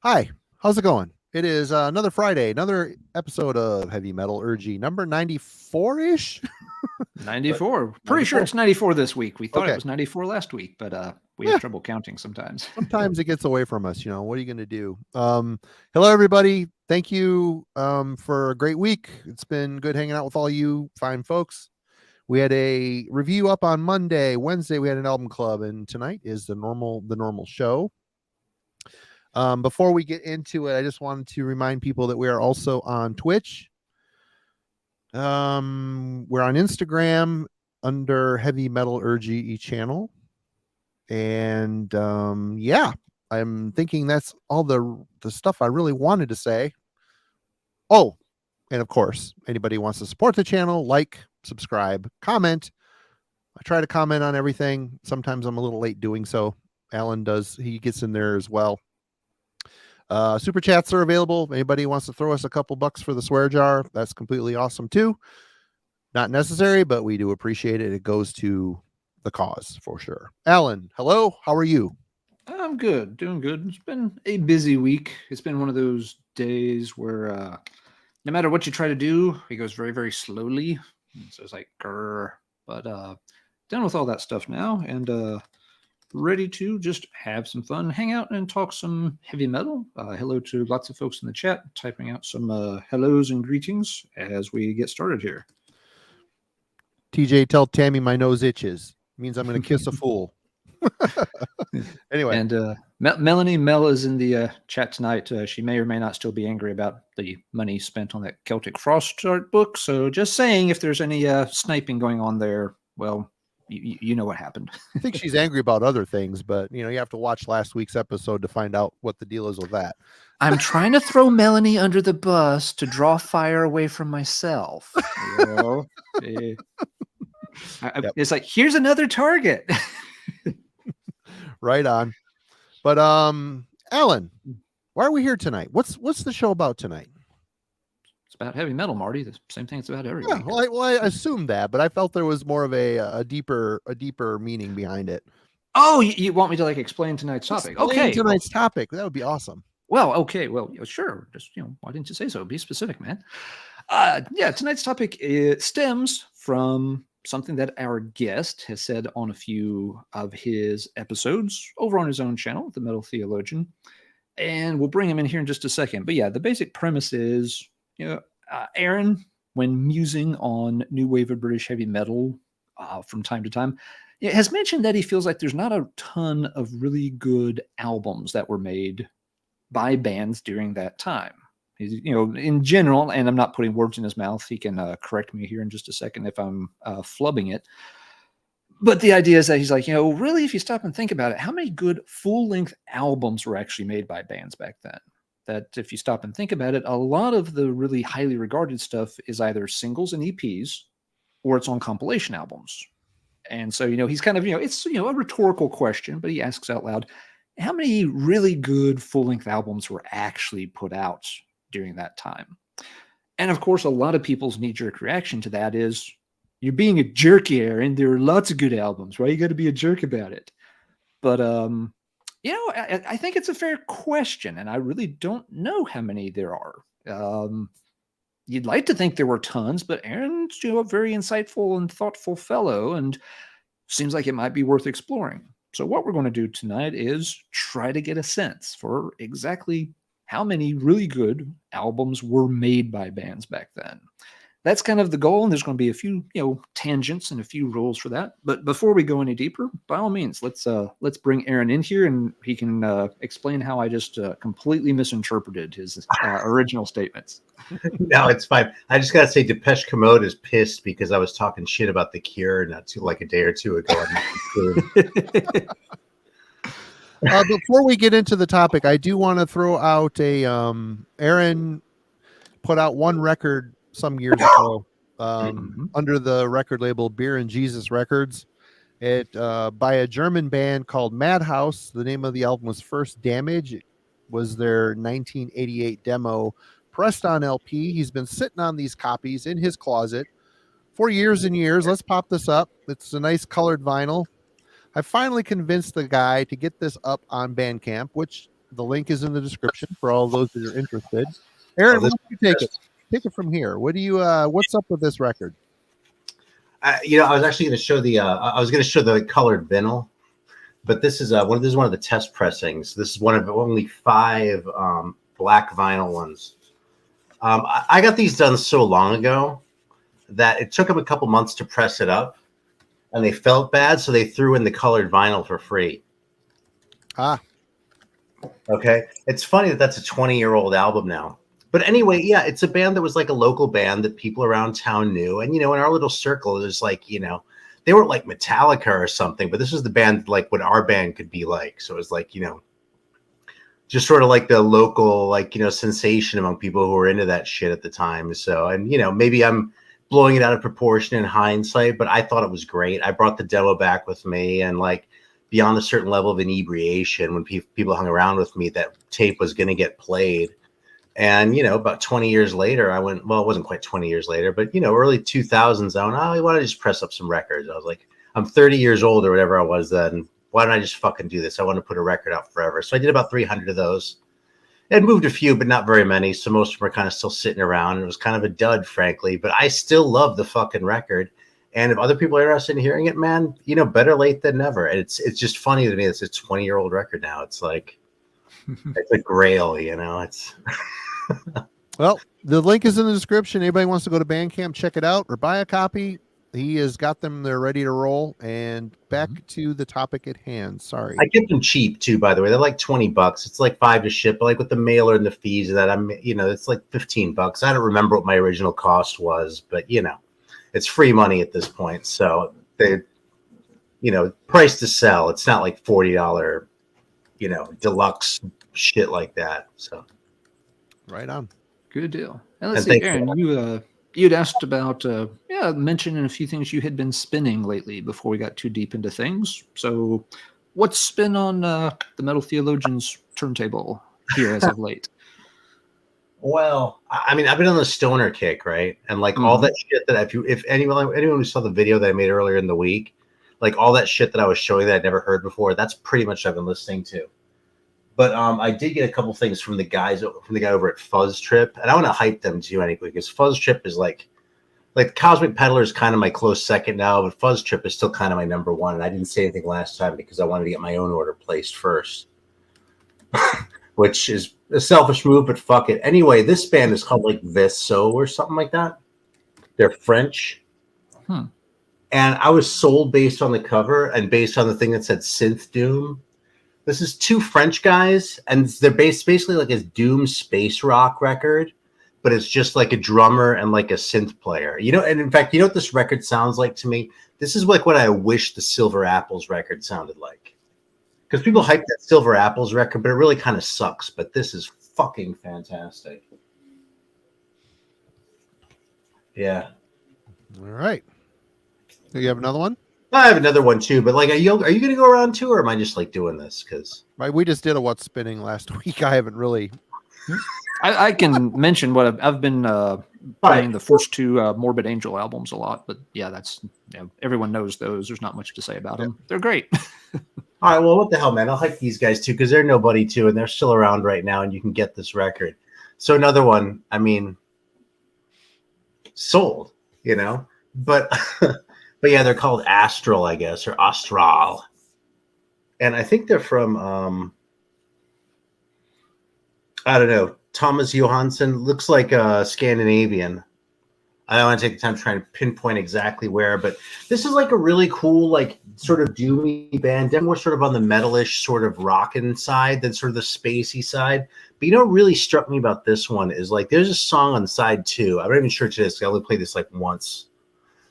Hi, how's it going? It is another Friday, another episode of Heavy Metallurgy, number 94-ish. 94. Pretty sure 94. it's 94 this week. We thought Okay. it was 94 last week, but we Yeah. have trouble counting sometimes. Sometimes it gets away from us, what are you going to do? Hello, everybody. Thank you for a great week. It's been good hanging out with all you fine folks. We had a review up on Monday. Wednesday, we had an album club, and tonight is the normal show. Before we get into it, I just wanted to remind people that we are also on Twitch. We're on Instagram under Heavy Metallurgy channel. And yeah, I'm thinking that's all the stuff I really wanted to say. Oh, and of course, anybody who wants to support the channel, like, subscribe, comment. I try to comment on everything. Sometimes I'm a little late doing so. Alan does. He gets in there as well. Super chats are available. Anybody wants to throw us a couple bucks for the swear jar, that's completely awesome too. Not necessary, but we do appreciate it. It goes to the cause for sure. Alan, hello. How are you? I'm good, doing good. It's been a busy week. It's been one of those days where no matter what you try to do, it goes very, very slowly. So it's like, grr. But done with all that stuff now, and ready to just have some fun, hang out, and talk some heavy metal. Hello to lots of folks in the chat, typing out some hellos and greetings as we get started here. TJ, tell Tammy my nose itches. It means I'm going to kiss a fool. Anyway. And Melanie Mel is in the chat tonight. She may or may not still be angry about the money spent on that Celtic Frost art book. So just saying, if there's any sniping going on there, well, you know what happened. I think she's angry about other things, but you have to watch last week's episode to find out what the deal is with that. I'm trying to throw Melanie under the bus to draw fire away from myself. Yep. It's like, here's another target. Right on. But Alan, why are we here tonight? What's the show about tonight? It's about heavy metal, Marty. The same thing it's about every week. Well, I assumed that, but I felt there was more of a deeper meaning behind it. Oh, you want me to explain tonight's topic? Okay, tonight's topic. That would be awesome. Well, okay, well, sure. Just why didn't you say so? Be specific, man. Yeah, tonight's topic stems from something that our guest has said on a few of his episodes over on his own channel, The Metal Theologian, and we'll bring him in here in just a second. But yeah, the basic premise is, Aaron, when musing on new wave of British heavy metal from time to time, has mentioned that he feels like there's not a ton of really good albums that were made by bands during that time. In general, and I'm not putting words in his mouth, he can correct me here in just a second if I'm flubbing it. But the idea is that he's like, really, if you stop and think about it, how many good full-length albums were actually made by bands back then? That if you stop and think about it, a lot of the really highly regarded stuff is either singles and EPs, or it's on compilation albums. And so, he's kind of, it's, a rhetorical question, but he asks out loud, how many really good full-length albums were actually put out during that time? And of course, a lot of people's knee-jerk reaction to that is, you're being a jerk, Aaron. There are lots of good albums, right? You got to be a jerk about it. But I think it's a fair question, and I really don't know how many there are. You'd like to think there were tons, but Aaron's a very insightful and thoughtful fellow, and seems like it might be worth exploring. So what we're going to do tonight is try to get a sense for exactly how many really good albums were made by bands back then. That's kind of the goal, and there's going to be a few, tangents and a few rules for that. But before we go any deeper, by all means, let's bring Aaron in here, and he can explain how I just completely misinterpreted his original statements. No, it's fine. I just got to say, Depeche Commode is pissed because I was talking shit about The Cure a day or two ago. Before we get into the topic, I do want to throw out Aaron put out one record some years ago under the record label Beer and Jesus Records, by a German band called Madhouse. The name of the album was First Damage. It was their 1988 demo pressed on LP. He's been sitting on these copies in his closet for years and years. Let's pop this up. It's a nice colored vinyl. I finally convinced the guy to get this up on Bandcamp, which The link is in the description for all those that are interested. Aaron, why don't you take it? Take it from here. What do you? What's up with this record? I was actually going to show the colored vinyl, but this is one of the test pressings. This is one of only 5 black vinyl ones. I got these done so long ago that it took them a couple months to press it up, and they felt bad, so they threw in the colored vinyl for free. Ah. Okay. It's funny that that's a 20-year-old album now. But anyway, yeah, it's a band that was like a local band that people around town knew. And, in our little circle, there's like, they weren't like Metallica or something, but this was the band like what our band could be like. So it was like, just sort of like the local, like, sensation among people who were into that shit at the time. So, and, maybe I'm blowing it out of proportion in hindsight, but I thought it was great. I brought the demo back with me, and like, beyond a certain level of inebriation, when people hung around with me, that tape was going to get played. And, about 20 years later, I went, well, it wasn't quite 20 years later, but, early 2000s, I went, I want to just press up some records. I was like, I'm 30 years old or whatever I was then. Why don't I just fucking do this? I want to put a record out forever. So I did about 300 of those. I'd moved a few, but not very many. So most of them are kind of still sitting around. It was kind of a dud, frankly, but I still love the fucking record. And if other people are interested in hearing it, man, better late than never. And it's just funny to me. It's a 20-year-old record now. It's like, it's a grail, it's. Well, the link is in the description. Anybody wants to go to Bandcamp, check it out, or buy a copy. He has got them. They're ready to roll. And back to the topic at hand. Sorry. I get them cheap too, by the way. They're like $20. It's like $5 to ship, but like with the mailer and the fees of that, it's like $15. I don't remember what my original cost was, but it's free money at this point. So they, price to sell. It's not like $40, deluxe shit like that. So right on. Good deal. And let's see, Aaron, you'd asked about mentioning a few things you had been spinning lately before we got too deep into things. So what's spin on the Metal Theologian's turntable here as of late? Well, I mean, I've been on the stoner kick, right? And like all that shit that if anyone who saw the video that I made earlier in the week, like all that shit that I was showing that I'd never heard before, that's pretty much what I've been listening to. But I did get a couple things from the guy over at Fuzz Trip, and I want to hype them too anyway, because Fuzz Trip is like Cosmic Peddler is kind of my close second now, but Fuzz Trip is still kind of my number one. And I didn't say anything last time because I wanted to get my own order placed first, which is a selfish move, but fuck it. Anyway, this band is called like Vaisseau or something like that. They're French. And I was sold based on the cover and based on the thing that said Synth Doom. This is 2 French guys, and they're basically like a Doom space rock record, but it's just like a drummer and like a synth player. And in fact, what this record sounds like to me? This is like what I wish the Silver Apples record sounded like. Because people hype that Silver Apples record, but it really kind of sucks. But this is fucking fantastic. Yeah. All right. Do you have another one? I have another one too, but like, are you going to go around too, or am I just like doing this? Because we just did a what's spinning last week. I haven't really. I can mention what I've been playing the first 2 Morbid Angel albums a lot, but yeah, that's everyone knows those. There's not much to say about them. They're great. All right, well, what the hell, man? I'll hype these guys too because they're nobody too, and they're still around right now, and you can get this record. So another one, I mean, sold, but. But yeah, they're called Astral, I guess, or Astral. And I think they're from, I don't know, Thomas Johansson. Looks like Scandinavian. I don't want to take the time to try and pinpoint exactly where, but this is like a really cool, like sort of doomy band. They're more sort of on the metalish sort of rockin' side than sort of the spacey side. But what really struck me about this one is like there's a song on side 2. I'm not even sure to this. I only played this like once.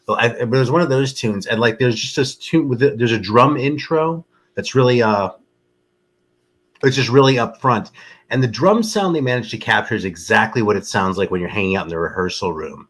But it was one of those tunes, and like there's just this tune with there's a drum intro that's really it's just really up front, and the drum sound they managed to capture is exactly what it sounds like when you're hanging out in the rehearsal room.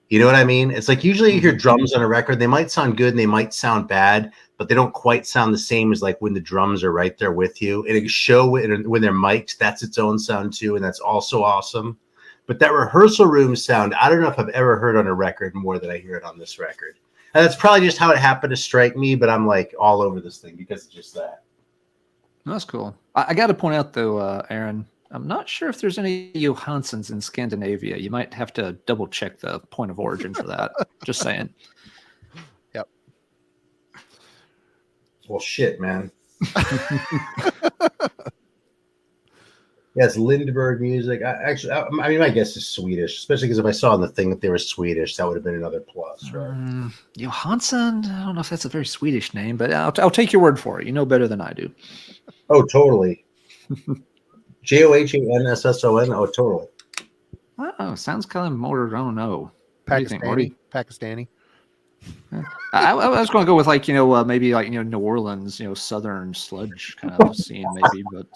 You know what I mean? It's like usually you hear drums on a record, they might sound good and they might sound bad, but they don't quite sound the same as like when the drums are right there with you. And a show when they're mic'd, that's its own sound too, and that's also awesome. But that rehearsal room sound, I don't know if I've ever heard on a record more than I hear it on this record. And that's probably just how it happened to strike me, but I'm like all over this thing because it's just that. That's cool. I got to point out though, Aaron, I'm not sure if there's any Johanssons in Scandinavia. You might have to double check the point of origin for that. Just saying. Yep. Well, shit, man. Yes, Lindbergh music. I mean, my guess is Swedish, especially because if I saw in the thing that they were Swedish, that would have been another plus, right? Johansson? I don't know if that's a very Swedish name, but I'll take your word for it. You know better than I do. Oh, totally. Johansson. Oh, totally. Oh, sounds kind of more, I don't know. What do you think, Marty? Pakistani. Yeah. I was going to go with like, maybe like, New Orleans, Southern sludge kind of scene maybe, but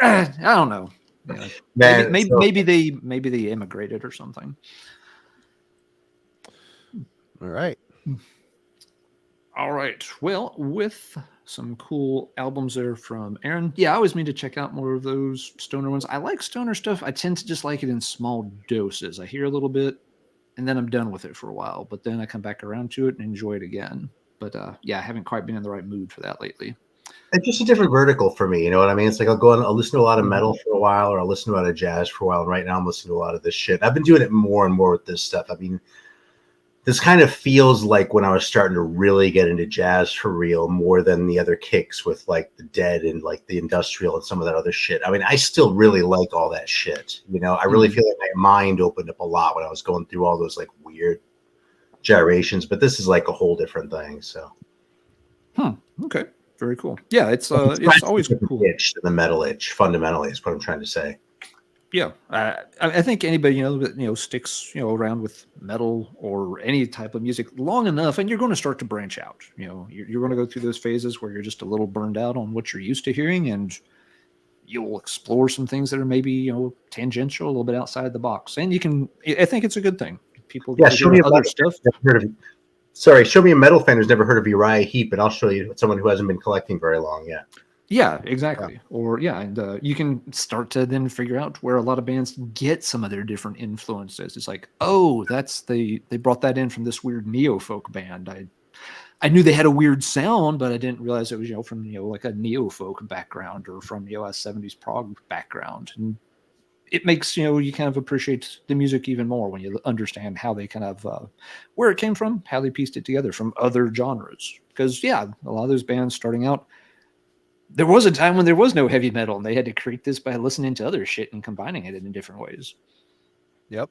I don't know. Man, maybe they immigrated or something. All right. All right. Well, with some cool albums there from Aaron. Yeah, I always mean to check out more of those stoner ones. I like stoner stuff. I tend to just like it in small doses. I hear a little bit and then I'm done with it for a while, but then I come back around to it and enjoy it again. But yeah, I haven't quite been in the right mood for that lately. It's just a different vertical for me. You know what I mean? It's like I'll listen to a lot of metal for a while, or I'll listen to a lot of jazz for a while. And right now I'm listening to a lot of this shit. I've been doing it more and more with this stuff. I mean, this kind of feels like when I was starting to really get into jazz for real, more than the other kicks with like the Dead and like the industrial and some of that other shit. I mean, I still really like all that shit. I really feel like my mind opened up a lot when I was going through all those like weird gyrations, but this is like a whole different thing. So, okay, very cool. Yeah, it's always cool. Itch to the metal itch, fundamentally, is what I'm trying to say. Yeah, I think anybody that sticks around with metal or any type of music long enough, and you're going to start to branch out. You're going to go through those phases where you're just a little burned out on what you're used to hearing, and you'll explore some things that are maybe tangential, a little bit outside the box. And I think it's a good thing. People show me other stuff. Show me a metal fan who's never heard of Uriah Heep, and I'll show you someone who hasn't been collecting very long yet. Yeah, exactly. Yeah. Or and you can start to then figure out where a lot of bands get some of their different influences. It's like, oh, they brought that in from this weird neo-folk band. I knew they had a weird sound, but I didn't realize it was from like a neo-folk background or from a 70s prog background. And it makes you kind of appreciate the music even more when you understand how they kind of where it came from, how they pieced it together from other genres. Because a lot of those bands starting out, there was a time when there was no heavy metal, and they had to create this by listening to other shit and combining it in different ways. Yep.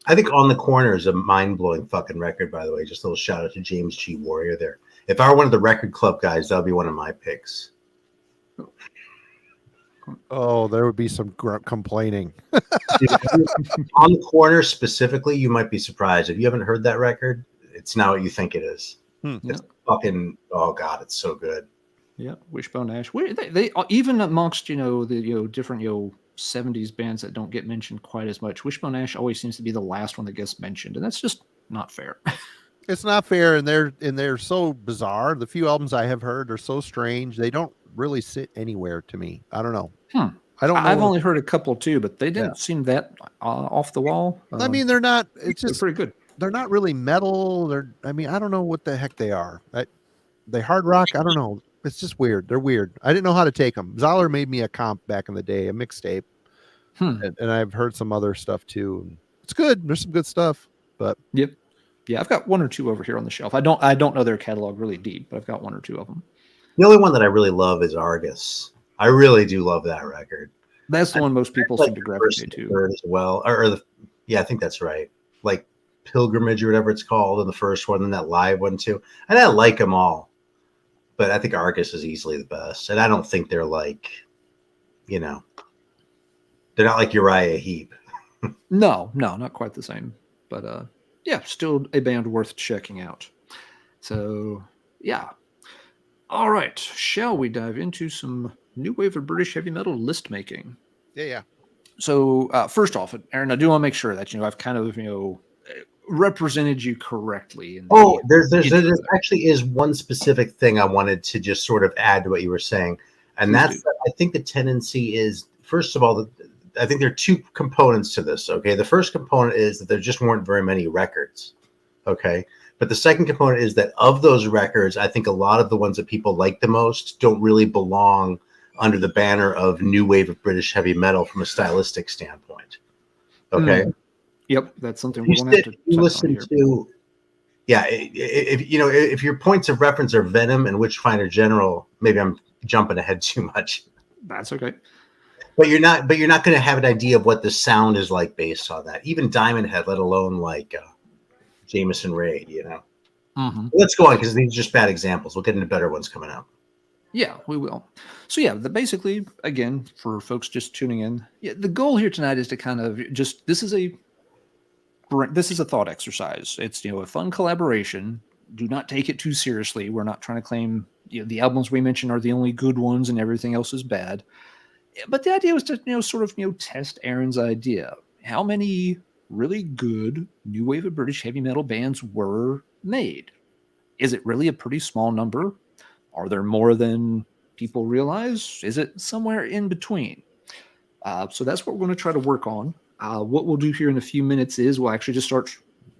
I think On the Corner is a mind-blowing fucking record, by the way. Just a little shout out to James G. Warrior there. If I were one of the record club guys, that would be one of my picks. Oh, there would be some complaining. On the Corner specifically, you might be surprised. If you haven't heard that record, it's not what you think it is. It's fucking, oh God, it's so good. Yeah, Wishbone Ash. They even amongst the different 70s bands that don't get mentioned quite as much, Wishbone Ash always seems to be the last one that gets mentioned, and that's just not fair. It's not fair, and they're so bizarre. The few albums I have heard are so strange. They don't really sit anywhere to me. I don't know. I don't know. I've only heard a couple too, but they didn't seem that off the wall. I mean, they're not. It's just pretty good. They're not really metal. I don't know what the heck they are. They hard rock. I don't know. It's just weird. They're weird. I didn't know how to take them. Zoller made me a comp back in the day, a mixtape, and I've heard some other stuff too. It's good. There's some good stuff, but yeah, I've got one or two over here on the shelf. I don't know their catalog really deep, but I've got one or two of them. The only one that I really love is Argus. I really do love that record. That's the one most people seem to gravitate to as well. I think that's right. Like Pilgrimage or whatever it's called in the first one, and that live one too. And I like them all. But I think Argus is easily the best. And I don't think they're like, they're not like Uriah Heep. No, not quite the same. But still a band worth checking out. So, yeah. All right. Shall we dive into some new wave of British heavy metal list making? Yeah. So, first off, Aaron, I do want to make sure that, I've kind of, represented you correctly. There actually is one specific thing I wanted to just sort of add to what you were saying. And I think the tendency is, first of all, I think there are two components to this. Okay. The first component is that there just weren't very many records. Okay. But the second component is that of those records, I think a lot of the ones that people like the most don't really belong under the banner of new wave of British heavy metal from a stylistic standpoint. Okay. Yep, that's something You we're going to have to touch on listen here. to, yeah, if you know, if your points of reference are Venom and Witchfinder General, maybe I'm jumping ahead too much. That's okay. But you're not going to have an idea of what the sound is like based on that. Even Diamond Head, let alone like Jameson Raid, you know. Let's go on because these are just bad examples. We'll get into better ones coming up. Yeah, we will. So yeah, basically, again, for folks just tuning in, the goal here tonight is to kind of just this is a thought exercise. It's a fun collaboration. Do not take it too seriously. We're not trying to claim the albums we mentioned are the only good ones and everything else is bad. But the idea was to sort of test Aaron's idea. How many really good new wave of British heavy metal bands were made? Is it really a pretty small number? Are there more than people realize? Is it somewhere in between? So that's what we're going to try to work on. What we'll do here in a few minutes is we'll actually just start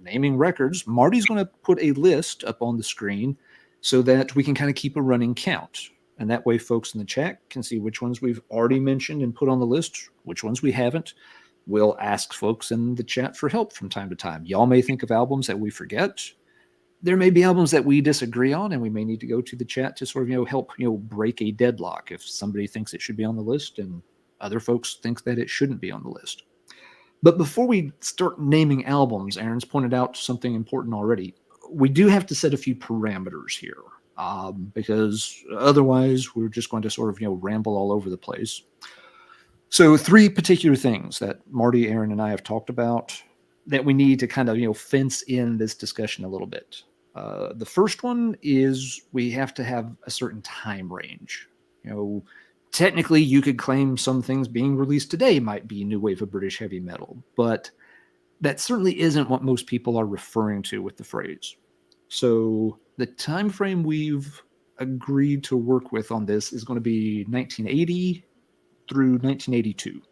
naming records. Marty's going to put a list up on the screen so that we can kind of keep a running count. And that way folks in the chat can see which ones we've already mentioned and put on the list, which ones we haven't. We'll ask folks in the chat for help from time to time. Y'all may think of albums that we forget. There may be albums that we disagree on, and we may need to go to the chat to sort of help break a deadlock if somebody thinks it should be on the list and other folks think that it shouldn't be on the list. But before we start naming albums, Aaron's pointed out something important already. We do have to set a few parameters here because otherwise we're just going to sort of ramble all over the place. So 3 particular things that Marty, Aaron, and I have talked about that we need to kind of fence in this discussion a little bit. The first one is we have to have a certain time range. Technically, you could claim some things being released today might be new wave of British heavy metal, but that certainly isn't what most people are referring to with the phrase. So the time frame we've agreed to work with on this is going to be 1980 through 1982.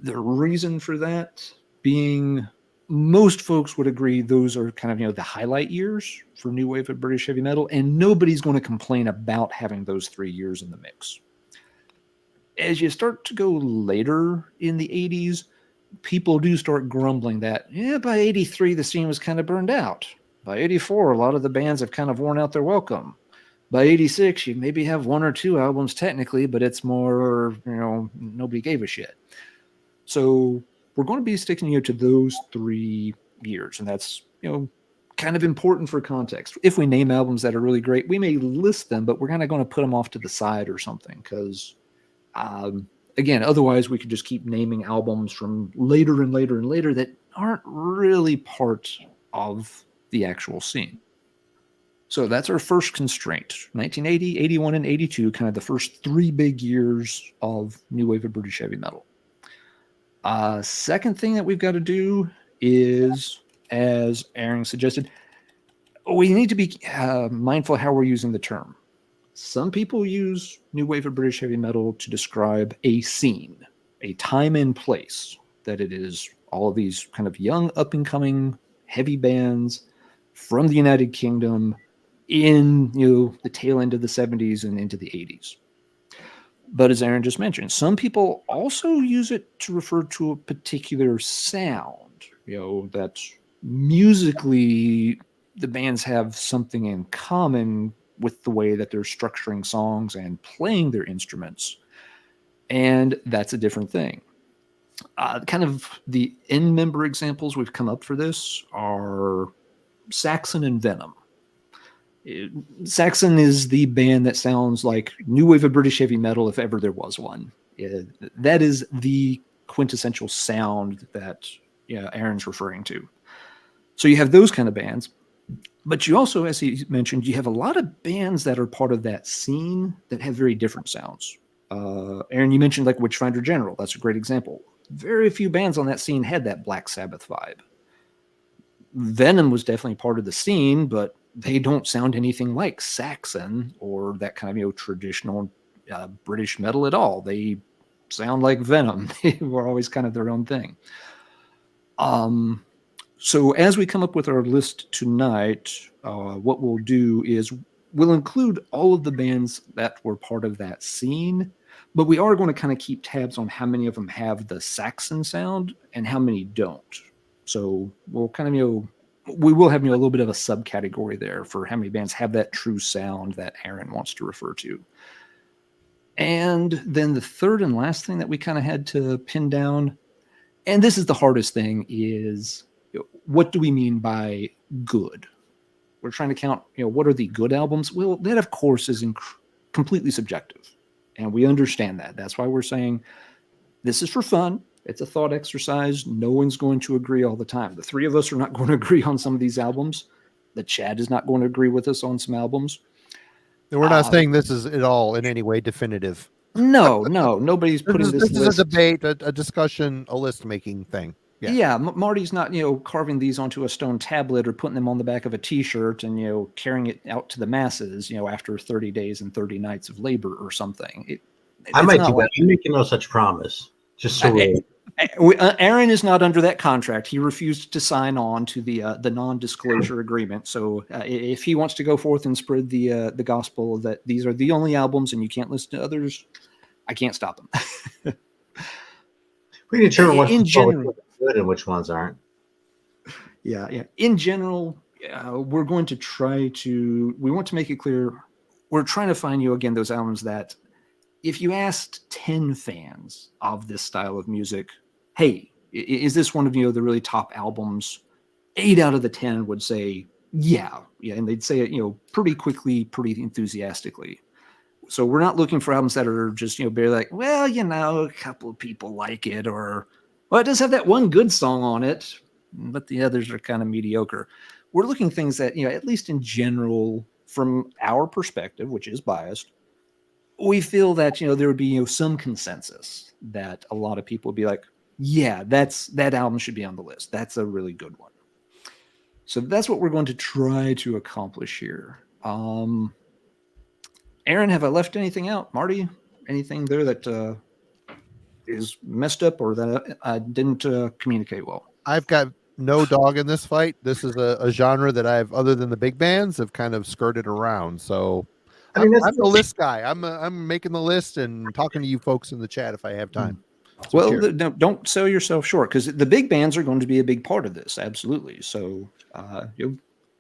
The reason for that being most folks would agree those are kind of the highlight years for new wave of British heavy metal, and nobody's going to complain about having those 3 years in the mix. As you start to go later in the 80s, people do start grumbling that by 83 the scene was kind of burned out. By 84 a lot of the bands have kind of worn out their welcome. By 86 you maybe have 1 or 2 albums technically, but it's more nobody gave a shit. So we're going to be sticking to those 3 years, and that's kind of important for context. If we name albums that are really great, we may list them, but we're kind of going to put them off to the side or something because, again, otherwise we could just keep naming albums from later and later and later that aren't really part of the actual scene. So that's our first constraint. 1980, 81, and 82, kind of the first 3 big years of new wave of British heavy metal. Second thing that we've got to do is, as Aaron suggested, we need to be mindful how we're using the term. Some people use new wave of British heavy metal to describe a scene, a time and place, that it is all of these kind of young, up-and-coming heavy bands from the United Kingdom in the tail end of the 70s and into the 80s. But as Aaron just mentioned, some people also use it to refer to a particular sound, that musically the bands have something in common with the way that they're structuring songs and playing their instruments. And that's a different thing. Kind of the end member examples we've come up for this are Saxon and Venom. Saxon is the band that sounds like new wave of British heavy metal if ever there was one. That is the quintessential sound that Aaron's referring to. So you have those kind of bands, but you also, as he mentioned, you have a lot of bands that are part of that scene that have very different sounds. Aaron, you mentioned like Witchfinder General. That's a great example. Very few bands on that scene had that Black Sabbath vibe. Venom was definitely part of the scene, but they don't sound anything like Saxon or that kind of traditional British metal at all. They sound like Venom. They were always kind of their own thing. So as we come up with our list tonight, what we'll do is we'll include all of the bands that were part of that scene, but we are going to kind of keep tabs on how many of them have the Saxon sound and how many don't. So we'll kind of, we will have a little bit of a subcategory there for how many bands have that true sound that Aaron wants to refer to. And then the third and last thing that we kind of had to pin down, and this is the hardest thing, is what do we mean by good? We're trying to count, what are the good albums? Well, that of course is completely subjective, and we understand that. That's why we're saying this is for fun. It's a thought exercise. No one's going to agree all the time. The three of us are not going to agree on some of these albums. The Chad is not going to agree with us on some albums. And we're not saying this is at all in any way definitive. No, nobody's putting this is a debate, a discussion, a list making thing. Yeah, Marty's not, carving these onto a stone tablet or putting them on the back of a T-shirt and, carrying it out to the masses, after 30 days and 30 nights of labor or something. I might do that. I'm making no such promise. Just so Aaron is not under that contract. He refused to sign on to the non-disclosure agreement. So if he wants to go forth and spread the gospel that these are the only albums and you can't listen to others, I can't stop him. We can determine what's good and which ones aren't. Yeah. In general, we're going to we want to make it clear, we're trying to find again, those albums that if you asked 10 fans of this style of music, hey, is this one of the really top albums? 8 out of the 10 would say, yeah, and they'd say it pretty quickly, pretty enthusiastically. So we're not looking for albums that are just barely like, well, a couple of people like it, or well, it does have that one good song on it, but the others are kind of mediocre. We're looking things that at least in general, from our perspective, which is biased, we feel that there would be some consensus that a lot of people would be like, yeah, that album should be on the list. That's a really good one. So that's what we're going to try to accomplish here. Aaron, have I left anything out? Marty, anything there that is messed up or that I didn't communicate well? I've got no dog in this fight. This is a genre that I've, other than the big bands, have kind of skirted around. So I'm the list guy. I'm making the list and talking to you folks in the chat if I have time. So well, don't sell yourself short, because the big bands are going to be a big part of this. Absolutely. So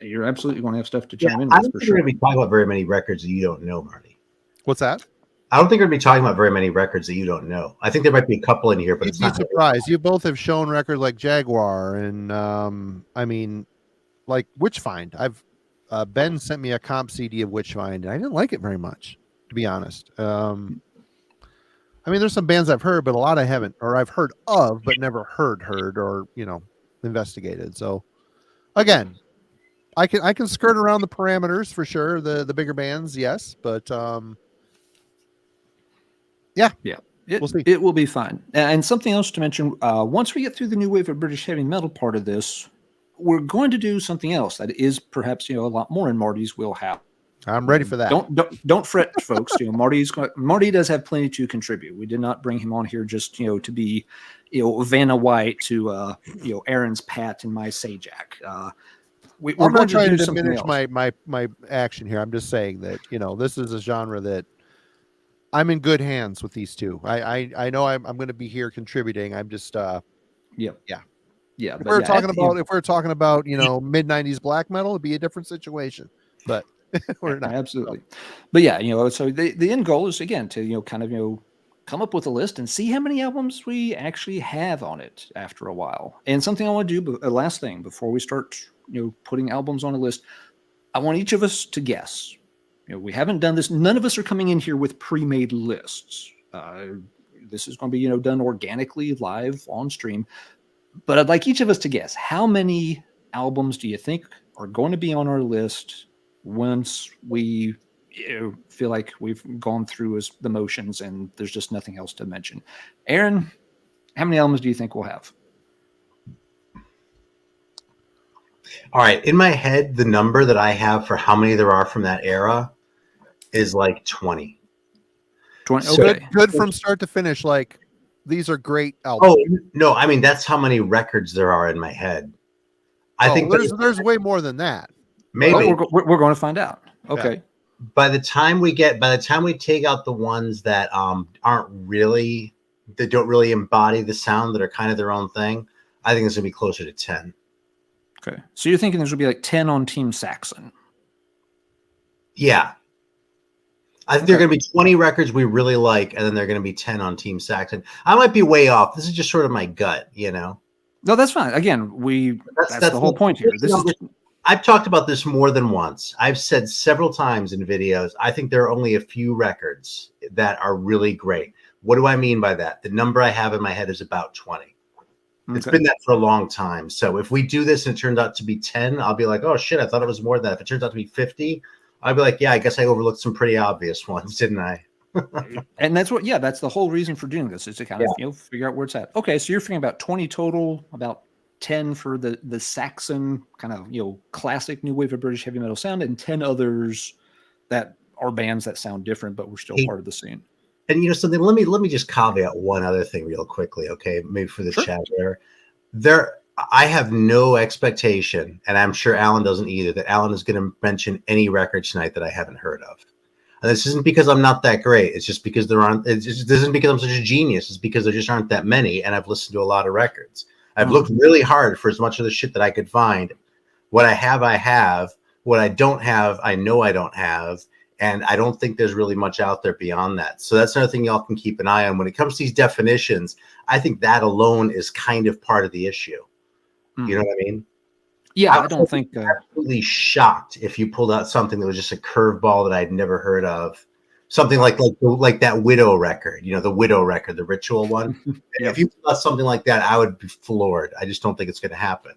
you're absolutely going to have stuff to chime in with. I don't think we're going to be talking about very many records that you don't know, Marty. What's that? I don't think we're going to be talking about very many records that you don't know. I think there might be a couple in here, but it's not surprised. You both have shown records like Jaguar and like Witchfind. Ben sent me a comp CD of Witchfind, and I didn't like it very much, to be honest. There's some bands I've heard, but a lot I haven't, or I've heard of, but never heard, or investigated. So, again, I can skirt around the parameters for sure. The bigger bands, yes, but yeah, we'll see. It will be fine. And something else to mention: once we get through the new wave of British heavy metal part of this, we're going to do something else that is perhaps a lot more in Marty's wheelhouse. I'm ready for that. Don't fret, folks. Marty does have plenty to contribute. We did not bring him on here just to be Vanna White to Aaron's Pat and my Sajak. We're I'm not trying to diminish my action here. I'm just saying that this is a genre that I'm in good hands with these two. I know I'm going to be here contributing. I'm just yeah. If we're talking about mid 90s black metal, it'd be a different situation. But we're not. Absolutely. But yeah, so the end goal is again to come up with a list and see how many albums we actually have on it after a while. And something I want to do, last thing before we start putting albums on a list, I want each of us to guess. We haven't done this. None of us are coming in here with pre-made lists. This is going to be done organically live on stream. But I'd like each of us to guess, how many albums do you think are going to be on our list once we feel like we've gone through the motions and there's just nothing else to mention? Aaron, how many albums do you think we'll have? All right. In my head, the number that I have for how many there are from that era is like 20. 20. So okay. Good from start to finish. Like, these are great albums. Oh, no. That's how many records there are in my head. I think there's way more than that. maybe we're going to find out. Okay. Yeah. by the time we take out the ones that aren't really, that don't really embody the sound, that are kind of their own thing, I think it's gonna be closer to 10. Okay. So you're thinking there's going to be like 10 on Team Saxon. Yeah. I think there are going to be 20 records we really like, and then there are going to be 10 on Team Saxon. I might be way off. This is just sort of my gut, you know? No, that's fine. Again, that's the whole point here. I've talked about this more than once. I've said several times in videos, I think there are only a few records that are really great. What do I mean by that? The number I have in my head is about 20. It's been that for a long time. So if we do this and it turns out to be 10, I'll be like, oh shit, I thought it was more than that. If it turns out to be 50, I'll be like, yeah, I guess I overlooked some pretty obvious ones, didn't I? And that's that's the whole reason for doing this, is to kind of figure out where it's at. Okay, so you're thinking about 20 total, about 10 for the Saxon kind of classic new wave of British heavy metal sound, and 10 others that are bands that sound different but we're still part of the scene. And something, let me just caveat one other thing real quickly, okay? Maybe for the chat there. I have no expectation, and I'm sure Alan doesn't either, that Alan is going to mention any record tonight that I haven't heard of. And this isn't because I'm not that great. It's just because this isn't because I'm such a genius. It's because there just aren't that many, and I've listened to a lot of records. I've looked really hard for as much of the shit that I could find. What I have. What I don't have, I know I don't have. And I don't think there's really much out there beyond that. So that's another thing y'all can keep an eye on. When it comes to these definitions, I think that alone is kind of part of the issue. You know what I mean? Yeah, I don't think... absolutely shocked if you pulled out something that was just a curveball that I'd never heard of. Something like that Widow record, the Widow record, the Ritual one. If you pulled out something like that, I would be floored. I just don't think it's going to happen.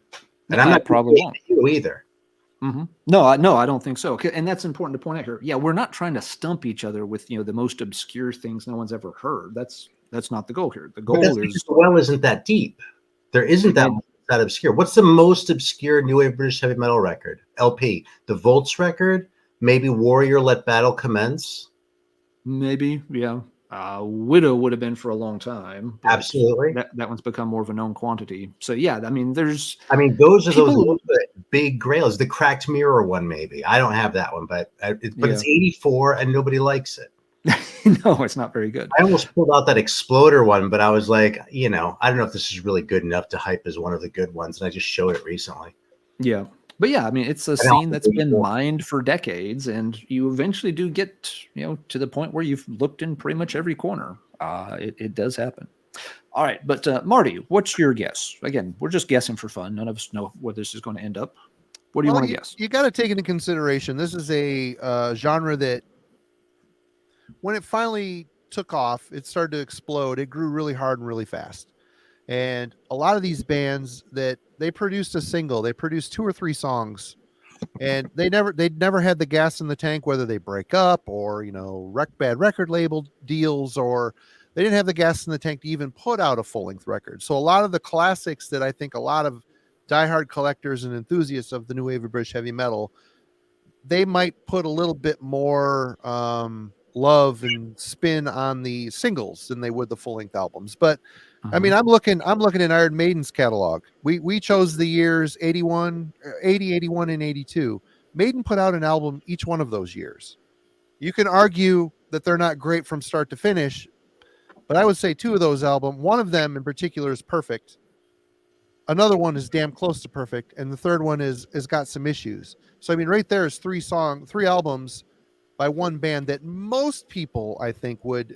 And I'm not probably won't you either. No, I don't think so. And that's important to point out here. Yeah, we're not trying to stump each other with the most obscure things no one's ever heard. That's not the goal here. The goal is the well isn't that deep. There isn't that obscure. What's the most obscure new wave British heavy metal record? LP. The Volts record? Maybe Warrior Let Battle Commence? Maybe, yeah. Widow would have been for a long time. Absolutely. That one's become more of a known quantity. So yeah, I mean, those are those little big grails. The Cracked Mirror one, maybe. I don't have that one, but it's 84 and nobody likes it. No, it's not very good. I almost pulled out that Exploder one, but I was like, I don't know if this is really good enough to hype as one of the good ones, and I just showed it recently. Yeah. But yeah, I mean, it's a scene that's been mined for decades, and you eventually do get, to the point where you've looked in pretty much every corner. It does happen. All right, but Marty, what's your guess? Again, we're just guessing for fun. None of us know where this is going to end up. What do you want to guess? You got to take into consideration, this is a genre that, when it finally took off, it started to explode. It grew really hard and really fast. And a lot of these bands that they produced a single, they produced 2 or 3 songs, and they'd never had the gas in the tank, whether they break up or, bad record label deals, or they didn't have the gas in the tank to even put out a full-length record. So a lot of the classics that I think a lot of diehard collectors and enthusiasts of the new wave of British heavy metal, they might put a little bit more love and spin on the singles than they would the full-length albums. But I mean, I'm looking at Iron Maiden's catalog. We chose the years 80, 81, and 82. Maiden put out an album each one of those years. You can argue that they're not great from start to finish, but I would say 2 of those albums, one of them in particular is perfect. Another one is damn close to perfect, and the third one is got some issues. So I mean, right there is 3 albums by one band that most people, I think, would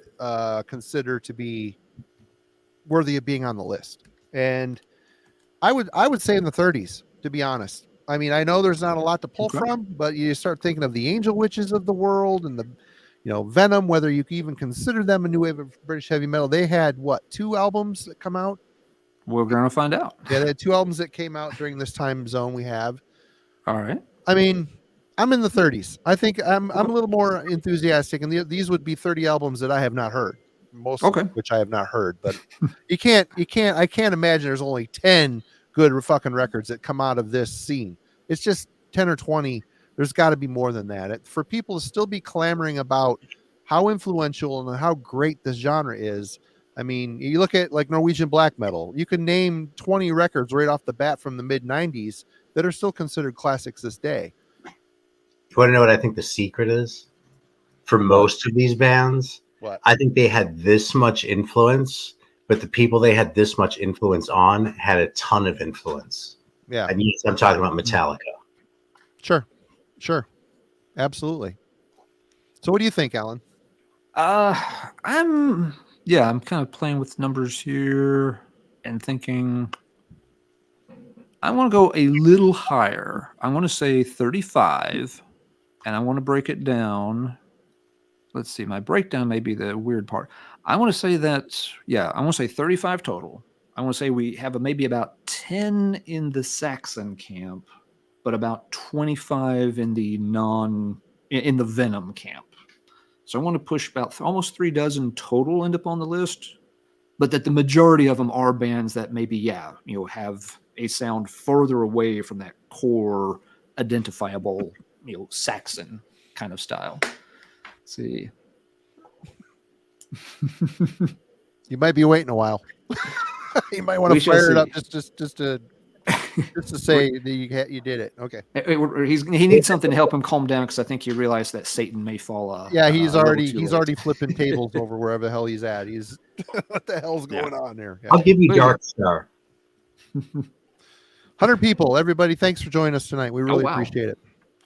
consider to be worthy of being on the list. And I would say in the 30s, to be honest. I mean, I know there's not a lot to pull from, but you start thinking of the Angel Witches of the world and the, Venom, whether you can even consider them a new wave of British heavy metal. They had 2 albums that come out? We're going to find out. Yeah, they had 2 albums that came out during this time zone we have. All right. I mean, I'm in the 30s. I think I'm a little more enthusiastic, and these would be 30 albums that I have not heard. Most of which I have not heard, but I can't imagine there's only 10 good fucking records that come out of this scene. It's just 10 or 20. There's got to be more than that. For people to still be clamoring about how influential and how great this genre is. I mean, you look at like Norwegian black metal, you can name 20 records right off the bat from the mid 90s that are still considered classics this day. You want to know what I think the secret is for most of these bands? What? I think they had this much influence, but the people they had this much influence on had a ton of influence. Yeah. And yes, I'm talking about Metallica. Sure. Absolutely. So what do you think, Alan? I'm kind of playing with numbers here and thinking I want to go a little higher. I want to say 35, and I want to break it down. Let's see, my breakdown may be the weird part. I want to say that, I want to say 35 total. I want to say we have maybe about 10 in the Saxon camp, but about 25 in the in the Venom camp. So I want to push about almost 3 dozen total end up on the list, but that the majority of them are bands that maybe, have a sound further away from that core identifiable, Saxon kind of style. Let's see. You might be waiting a while. You might want to fire it up just to say that you did it. Okay. He needs something to help him calm down because I think he realized that Satan may fall. He's already flipping tables over wherever the hell he's at. He's what the hell's going on there? Yeah. I'll give you Dark Star. 100 people, everybody. Thanks for joining us tonight. We really appreciate it.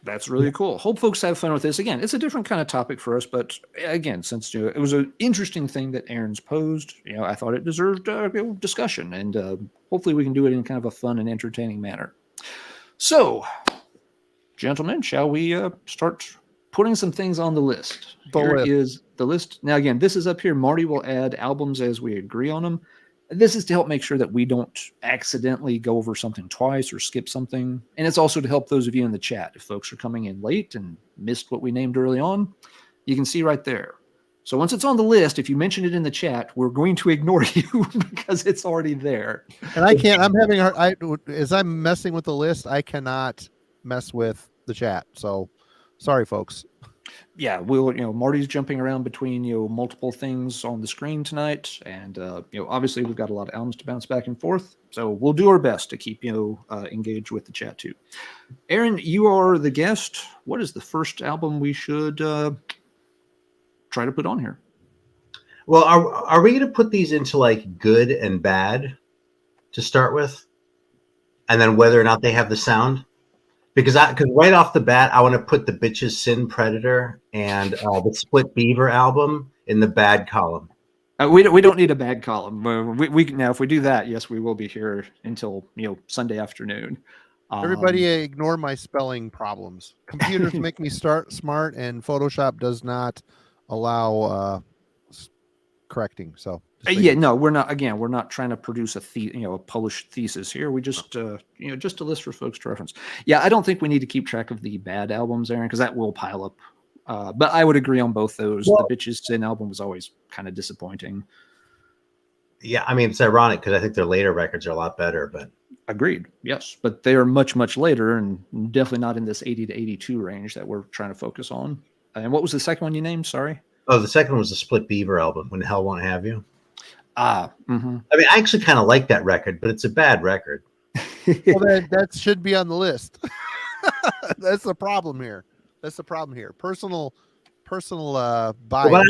That's really cool. Hope folks have fun with this. Again, it's a different kind of topic for us, but again, since it was an interesting thing that Aaron's posed, I thought it deserved discussion, and hopefully we can do it in kind of a fun and entertaining manner. So, gentlemen, shall we start putting some things on the list? Here is the list. Now, again, this is up here. Marty will add albums as we agree on them. This is to help make sure that we don't accidentally go over something twice or skip something. And it's also to help those of you in the chat. If folks are coming in late and missed what we named early on, you can see right there. So once it's on the list, if you mention it in the chat, we're going to ignore you because it's already there. And I can't, as I'm messing with the list, I cannot mess with the chat. So sorry, folks. Yeah, Marty's jumping around between, multiple things on the screen tonight. And, obviously we've got a lot of albums to bounce back and forth. So we'll do our best to keep engaged with the chat too. Aaron, you are the guest. What is the first album we should try to put on here? Well, are we going to put these into like good and bad to start with? And then whether or not they have the sound? Because right off the bat, I want to put the Bitches Sin Predator and the Split Beaver album in the bad column. We don't need a bad column. We now, if we do that, yes, we will be here until Sunday afternoon. Everybody ignore my spelling problems. Computers make me smart, and Photoshop does not allow correcting. So we're not. Again, we're not trying to produce a published thesis here. We just just a list for folks to reference. Yeah, I don't think we need to keep track of the bad albums, Aaron, because that will pile up. But I would agree on both those. Well, the Bitches Sin album was always kind of disappointing. Yeah, I mean, it's ironic because I think their later records are a lot better. But agreed, yes, but they are much, much later and definitely not in this 80 to 82 range that we're trying to focus on. And what was the second one you named? Sorry. Oh, the second one was the Split Beaver album, When Hell Won't Have You. Mm-hmm. I mean, I actually kind of like that record, but it's a bad record. Well, that should be on the list. That's the problem here. Personal bias. Well,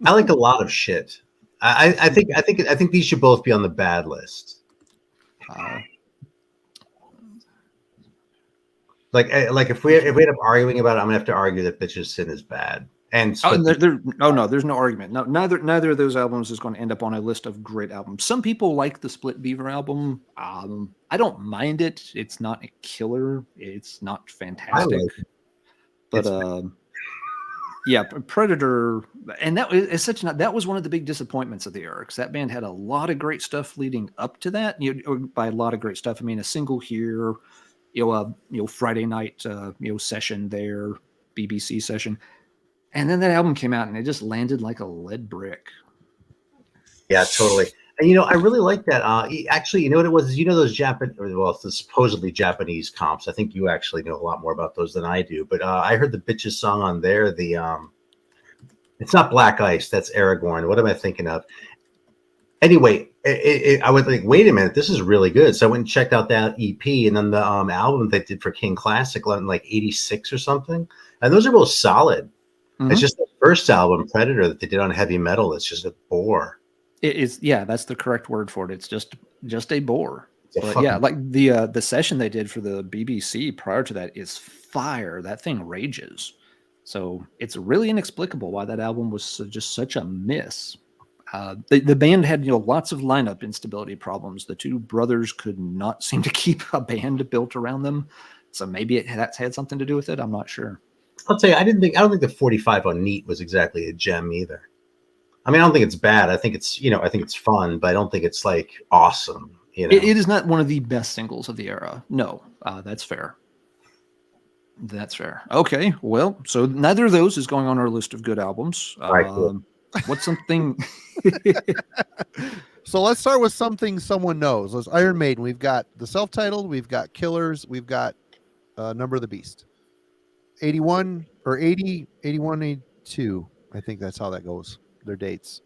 I like a lot of shit. I think these should both be on the bad list. Like if we end up arguing about it, I'm gonna have to argue that Bitches Sin is bad. And there's no argument. No, neither of those albums is going to end up on a list of great albums. Some people like the Split Beaver album. I don't mind it. It's not a killer. It's not fantastic. But Predator, and that was one of the big disappointments of the era, because that band had a lot of great stuff leading up to that. By a lot of great stuff, I mean a single here, Friday night, session there, BBC session. And then that album came out and it just landed like a lead brick. Yeah, totally. And, I really like that. Actually, you know what it was? Those the supposedly Japanese comps. I think you actually know a lot more about those than I do. But I heard the Bitches song on there. It's not Black Ice. That's Aragorn. What am I thinking of? Anyway, I was like, wait a minute, this is really good. So I went and checked out that EP, and then the album they did for King Classic, like '86 or something. And those are both solid. It's just the first album, Predator, that they did on heavy metal. It's just a bore. It is, yeah, that's the correct word for it. It's just a bore. It's But yeah, like the session they did for the BBC prior to that is fire. That thing rages. So it's really inexplicable why that album was just such a miss. The band had lots of lineup instability problems. The two brothers could not seem to keep a band built around them. So maybe that's had something to do with it. I'm not sure. I'll tell you, I don't think the 45 on Neat was exactly a gem either. I mean, I don't think it's bad. I think it's I think it's fun, but I don't think it's like awesome. It is not one of the best singles of the era. No, that's fair. That's fair. Okay, well, so neither of those is going on our list of good albums. Right, cool. What's something? So let's start with something someone knows. Let's Iron Maiden. We've got the self-titled. We've got Killers. We've got Number of the Beast. 81 or 80, 81, 82. I think that's how that goes. Their dates.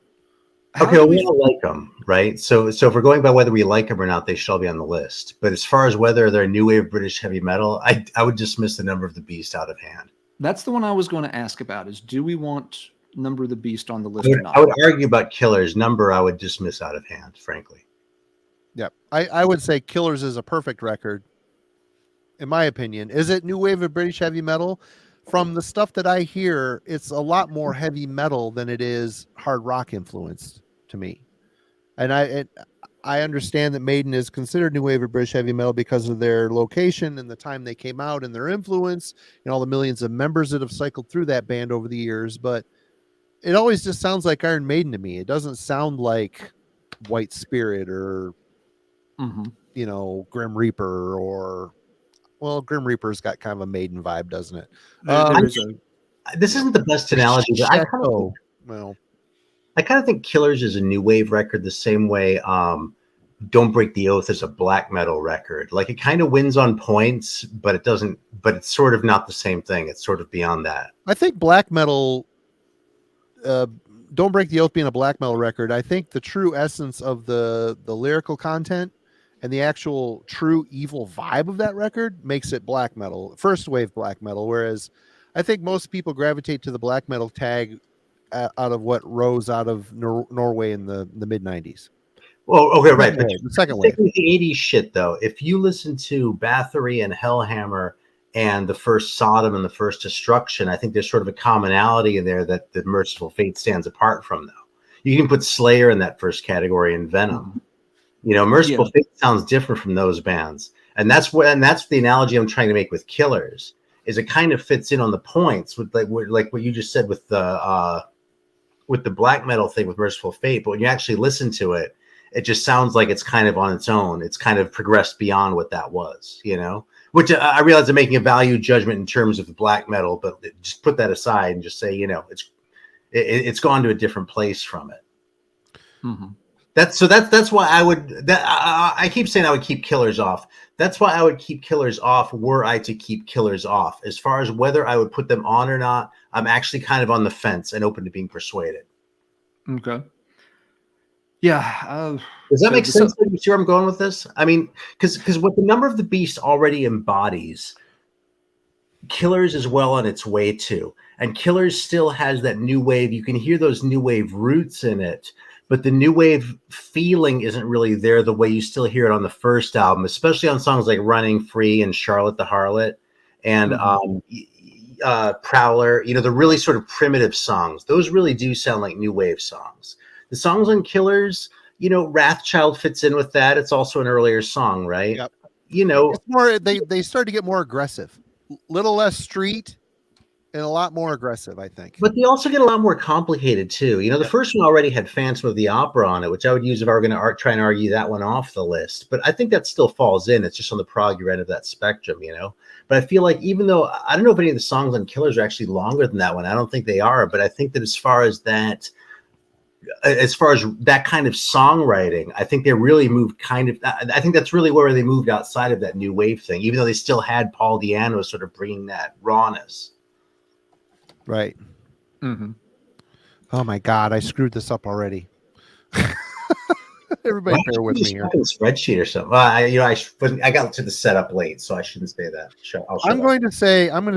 Okay, well, we don't like them, right? So if we're going by whether we like them or not, they should all be on the list. But as far as whether they're new wave British heavy metal, I would dismiss the Number of the Beast out of hand. That's the one I was going to ask about. Is do we want Number of the Beast on the list or not? I would argue about Killers. Number I would dismiss out of hand, frankly. Yeah, I would say Killers is a perfect record, in my opinion. Is it new wave of British heavy metal? From the stuff that I hear, it's a lot more heavy metal than it is hard rock influenced to me. And I understand that Maiden is considered new wave of British heavy metal because of their location and the time they came out and their influence and all the millions of members that have cycled through that band over the years. But it always just sounds like Iron Maiden to me. It doesn't sound like White Spirit or, Grim Reaper or... Well, Grim Reaper's got kind of a Maiden vibe, doesn't it? This isn't the best analogy, but I kind of think Killers is a new wave record the same way Don't Break the Oath is a black metal record. Like, it kind of wins on points, but it doesn't. But it's sort of not the same thing. It's sort of beyond that. I think black metal, Don't Break the Oath being a black metal record, I think the true essence of the lyrical content and the actual true evil vibe of that record makes it black metal, first wave black metal. Whereas I think most people gravitate to the black metal tag out of what rose out of Norway in the mid 90s. Well, okay, right. But the second wave. The 80s shit, though, if you listen to Bathory and Hellhammer and the first Sodom and the first Destruction, I think there's sort of a commonality in there that the Merciful Fate stands apart from, though. You can put Slayer in that first category and Venom. Merciful Fate sounds different from those bands, and that's the analogy I'm trying to make with Killers. Is it kind of fits in on the points with like what you just said with the black metal thing with Merciful Fate, but when you actually listen to it, it just sounds like it's kind of on its own. It's kind of progressed beyond what that was, Which I realize I'm making a value judgment in terms of the black metal, but just put that aside and just say it's gone to a different place from it. Mm-hmm. That's why I keep saying I would keep Killers off. That's why I would keep Killers off were I to keep Killers off. As far as whether I would put them on or not, I'm actually kind of on the fence and open to being persuaded. Okay. Yeah. Does that make sense? You see where I'm going with this? I mean, because what the Number of the Beast already embodies, Killers is well on its way to. And Killers still has that new wave. You can hear those new wave roots in it. But the new wave feeling isn't really there the way you still hear it on the first album, especially on songs like Running Free and Charlotte the Harlot and Prowler, the really sort of primitive songs. Those really do sound like new wave songs. The songs on Killers, Wrathchild fits in with that. It's also an earlier song, right? Yep. It's more, they start to get more aggressive, little less street. And a lot more aggressive, I think. But they also get a lot more complicated, too. The first one already had Phantom of the Opera on it, which I would use if I were going to try and argue that one off the list. But I think that still falls in. It's just on the proggy end of that spectrum, But I feel like even though, I don't know if any of the songs on Killers are actually longer than that one. I don't think they are. But I think that as far as that kind of songwriting, I think they really moved I think that's really where they moved outside of that new wave thing, even though they still had Paul Di'Anno sort of bringing that rawness. Right. Mm-hmm. Oh my God, I screwed this up already. Everybody Why bear don't with you me here. fucking spreadsheet or something. I got to the setup late, so I shouldn't say that. I'll shut I'm up. going to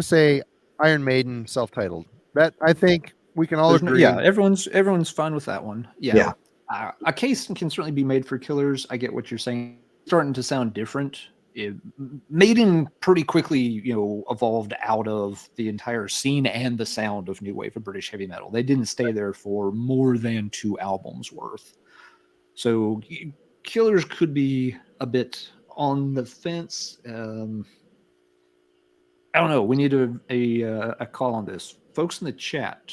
say Iron Maiden self-titled. That I think we can all There's no, agree. yeah, everyone's fine with that one. Yeah. Yeah. A case can certainly be made for killers. I get what you're saying. Starting to sound different. Maiden pretty quickly, evolved out of the entire scene and the sound of new wave of British heavy metal. They didn't stay there for more than 2 albums worth. So killers could be a bit on the fence. I don't know. We need a call on this, folks in the chat.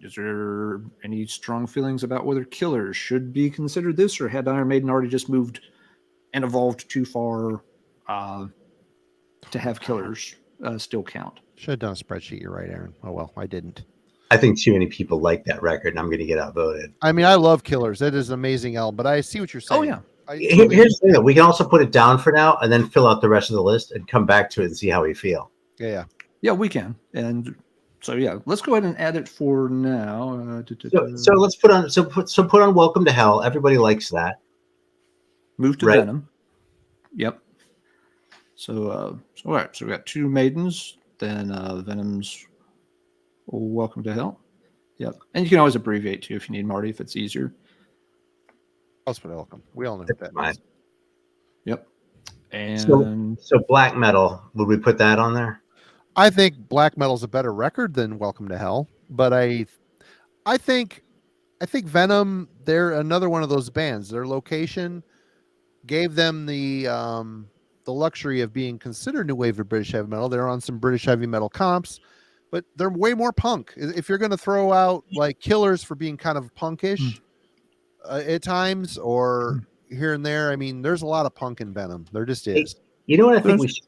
Is there any strong feelings about whether killers should be considered this, or had Iron Maiden already just moved and evolved too far to have killers still count? Should have done a spreadsheet. You're right, Aaron. Oh well, I didn't. I think too many people like that record, and I'm going to get outvoted. I mean, I love Killers. That is an amazing album, but I see what you're saying. Oh yeah. Here's the thing, though. We can also put it down for now, and then fill out the rest of the list, and come back to it and see how we feel. Yeah, we can. And so yeah, let's go ahead and add it for now. So let's put on Welcome to Hell. Everybody likes that. Move to Right. Venom. Yep. So all right. So we got 2 Maidens, then Venom's Welcome to Hell. Yep. And you can always abbreviate too if you need, Marty, if it's easier. Let's put Welcome. We all know what that Fine. means. Yep. And So black metal, would we put that on there? I think black metal's a better record than Welcome to Hell, but I think Venom, they're another one of those bands. Their location gave them the luxury of being considered new wave of British heavy metal. They're on some British heavy metal comps, but they're way more punk. If you're going to throw out like Killers for being kind of punkish at times or here and there, I mean, there's a lot of punk in Venom. There just is. You know what I think we should?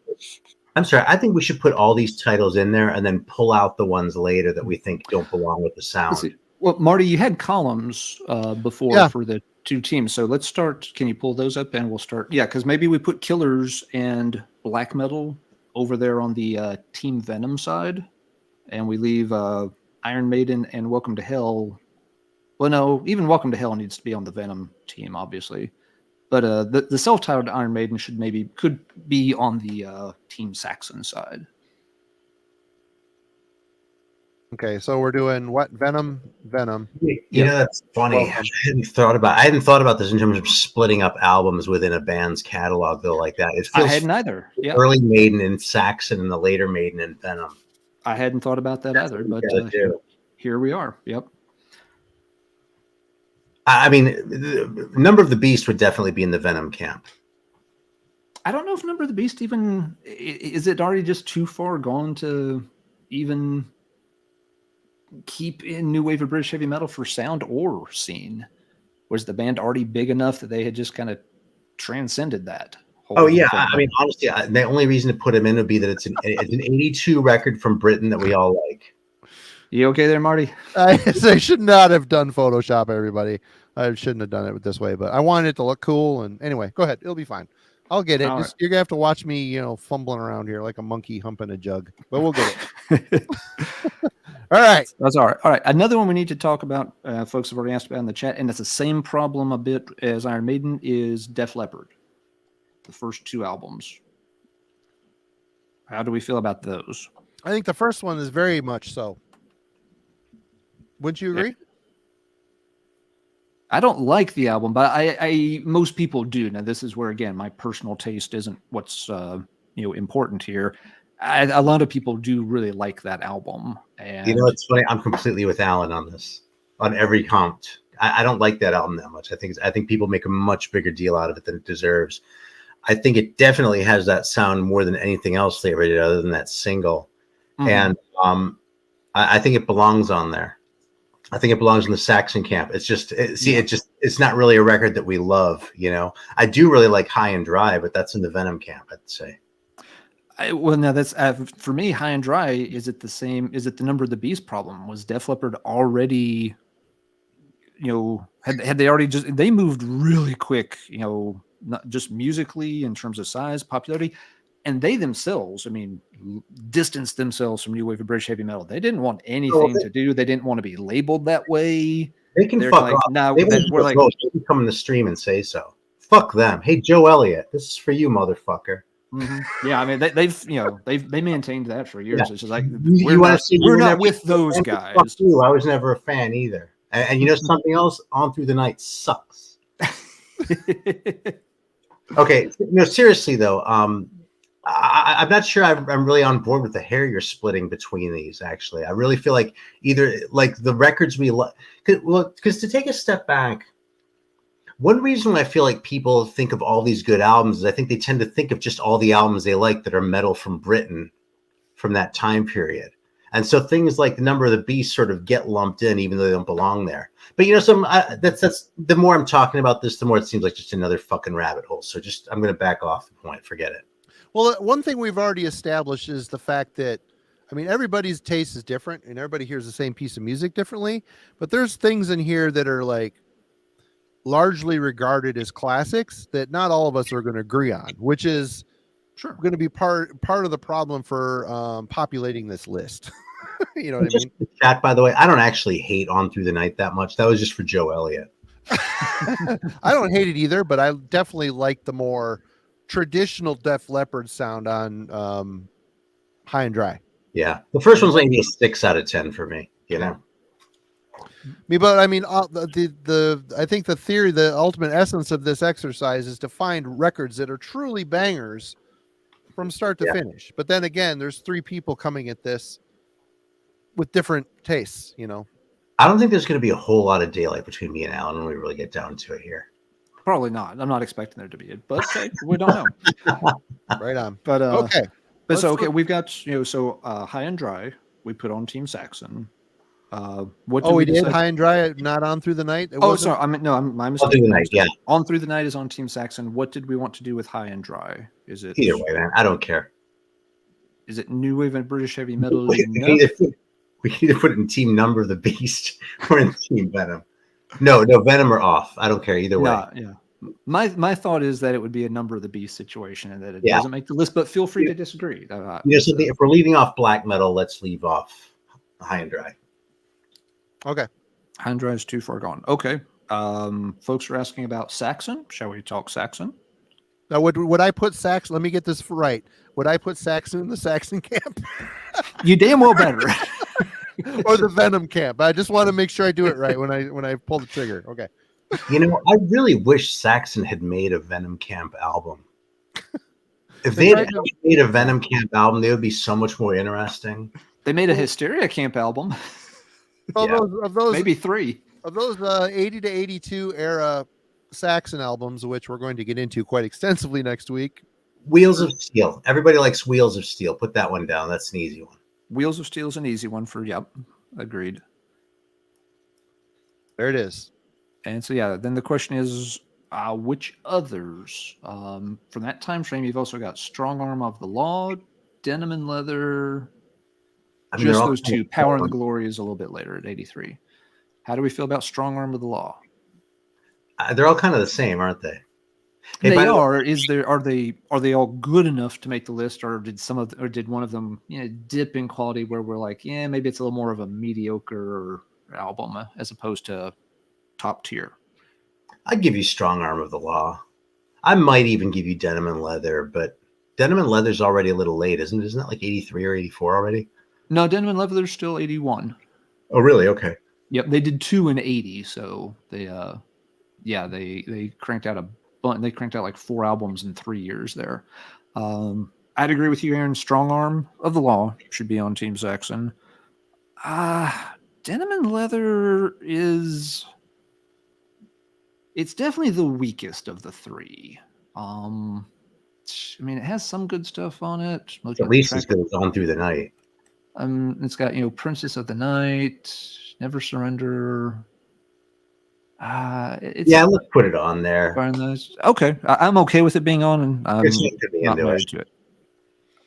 I'm sorry. I think we should put all these titles in there and then pull out the ones later that we think don't belong with the sound. Well, Marty, you had columns before Yeah. for the 2 teams. So let's start. Can you pull those up and we'll start? Yeah, because maybe we put Killers and black metal over there on the Team Venom side, and we leave Iron Maiden and Welcome to Hell. Well, no, even Welcome to Hell needs to be on the Venom team, obviously. But the self-titled Iron Maiden could be on the Team Saxon side. Okay, so we're doing what? Venom. You know, that's funny. Welcome. I hadn't thought about this in terms of splitting up albums within a band's catalog, though, like that. It I feels hadn't either. Yeah, early Maiden and Saxon and the later Maiden and Venom. I hadn't thought about that either. But here we are. Yep. I mean, the Number of the Beast would definitely be in the Venom camp. I don't know if Number of the Beast even is it already just too far gone to even keep in new wave of British heavy metal for sound or scene. Was the band already big enough that they had just kind of transcended that? Oh yeah, I mean, honestly, the only reason to put him in would be that it's an 82 record from Britain that we all like. You okay there, Marty? I should not have done Photoshop, everybody. I shouldn't have done it this way, but I wanted it to look cool. And anyway, go ahead. It'll be fine. I'll get it. All You're gonna have to watch me, fumbling around here like a monkey humping a jug, but we'll get it. All right. That's all right. All right. Another one we need to talk about, folks have already asked about in the chat, and it's the same problem a bit as Iron Maiden, is Def Leppard. The first 2 albums. How do we feel about those? I think the first one is very much so. Wouldn't you agree? I don't like the album, but I most people do. Now, this is where, again, my personal taste isn't what's important here. A lot of people do really like that album. And It's funny. I'm completely with Alan on this, on every count. I don't like that album that much. I think people make a much bigger deal out of it than it deserves. I think it definitely has that sound more than anything else they ever did, other than that single. And I think it belongs on there. I think it belongs in the Saxon camp. It's just, it's not really a record that we love. I do really like High and Dry, but that's in the Venom camp, I'd say. Well, now that's for me. High and Dry. Is it the same? Is it the Number of the Beast problem? Was Def Leppard already, had they already they moved really quick, not just musically in terms of size, popularity, and they themselves, distanced themselves from new wave of British heavy metal. They didn't want anything to do. They didn't want to be labeled that way. They can They're fuck like, off. nah, They won't we're like, vote. They can come in the stream and say so. Fuck them. Hey, Joe Elliott, this is for you, motherfucker. yeah, I mean, they maintained that for years. Yeah. It's just like We're not never with those fuck guys. you. I was never a fan either. And you know something else? On Through the Night sucks. Okay, no, seriously though, I'm not sure I'm really on board with the hair you're splitting between these. Actually, I really feel like either like the records we like, because to take a step back, one reason why I feel like people think of all these good albums is I think they tend to think of just all the albums they like that are metal from Britain from that time period. And so things like The Number of the Beast sort of get lumped in, even though they don't belong there. But you know, that's the more I'm talking about this, the more it seems like just another fucking rabbit hole. So I'm going to back off the point. Forget it. Well, one thing we've already established is the fact that, I mean, everybody's taste is different, and everybody hears the same piece of music differently. But there's things in here that are like largely regarded as classics that not all of us are going to agree on, which is going to be part of the problem for populating this list. You know what I mean? Chat, by the way, I don't actually hate On Through the Night that much. That was just for Joe Elliott. I don't hate it either, but I definitely like the more traditional Def Leppard sound on High and Dry. Yeah, the first one's maybe a 6 out of 10 for me. You know. But I mean, I think the ultimate essence of this exercise is to find records that are truly bangers from start to finish. But then again, there's 3 people coming at this with different tastes, you know. I don't think there's going to be a whole lot of daylight between me and Alan when we really get down to it here. Probably not. I'm not expecting there to be it, but we don't know. Right on. But okay. But so we've got High and Dry. We put on Team Saxon. What we did High and Dry, not On Through the Night. Sorry. My mistake. On Through the Night, yeah. On Through the Night is on Team Saxon. What did we want to do with High and Dry? Is it either way, man? I don't care. Is it new wave and British heavy metal? We either put it in Team Number of the Beast or in Team Venom. No, Venom or off. I don't care either way. Yeah. My thought is that it would be a Number of the Beast situation and that it doesn't make the list, but feel free to disagree. If we're leaving off black metal, let's leave off High and Dry. Okay. High and Dry is too far gone. Okay. Folks are asking about Saxon. Shall we talk Saxon? Now, would I put Saxon? Let me get this right. Would I put Saxon in the Saxon camp? You damn well better. Or the Venom camp. I just want to make sure I do it right when I pull the trigger. Okay. You know, I really wish Saxon had made a Venom camp album. If they had made a Venom camp album, they would be so much more interesting. They made a Hysteria camp album. Of those, maybe 3 of those 80 to 82 era Saxon albums, which we're going to get into quite extensively next week. Wheels of Steel. Everybody likes Wheels of Steel. Put that one down. That's an easy one. Wheels of Steel is an easy one for, agreed. There it is. And so, then the question is, which others? From that time frame, you've also got Strong Arm of the Law, Denim and Leather. Just those 2. Power and the Glory is a little bit later at 83. How do we feel about Strong Arm of the Law? They're all kind of the same, aren't they? They are. Are they all good enough to make the list, or did one of them dip in quality where we're like, maybe it's a little more of a mediocre album as opposed to top tier? I'd give you Strong Arm of the Law. I might even give you Denim and Leather, but Denim and Leather's already a little late, isn't it? Isn't that like 83 or 84 already? No, Denim and Leather's still 81. Oh, really? Okay. Yep, they did 2 in 80, so they cranked out they cranked out like 4 albums in 3 years there. I'd agree with you, Aaron. Strong Arm of the Law should be on Team Saxon. Denim and Leather it's definitely the weakest of the 3. I mean, it has some good stuff on it. At least it's good as On Through the Night. It's got Princess of the Night, Never Surrender. Let's put it on there. Okay, I'm okay with it being on, and I'm not married to it.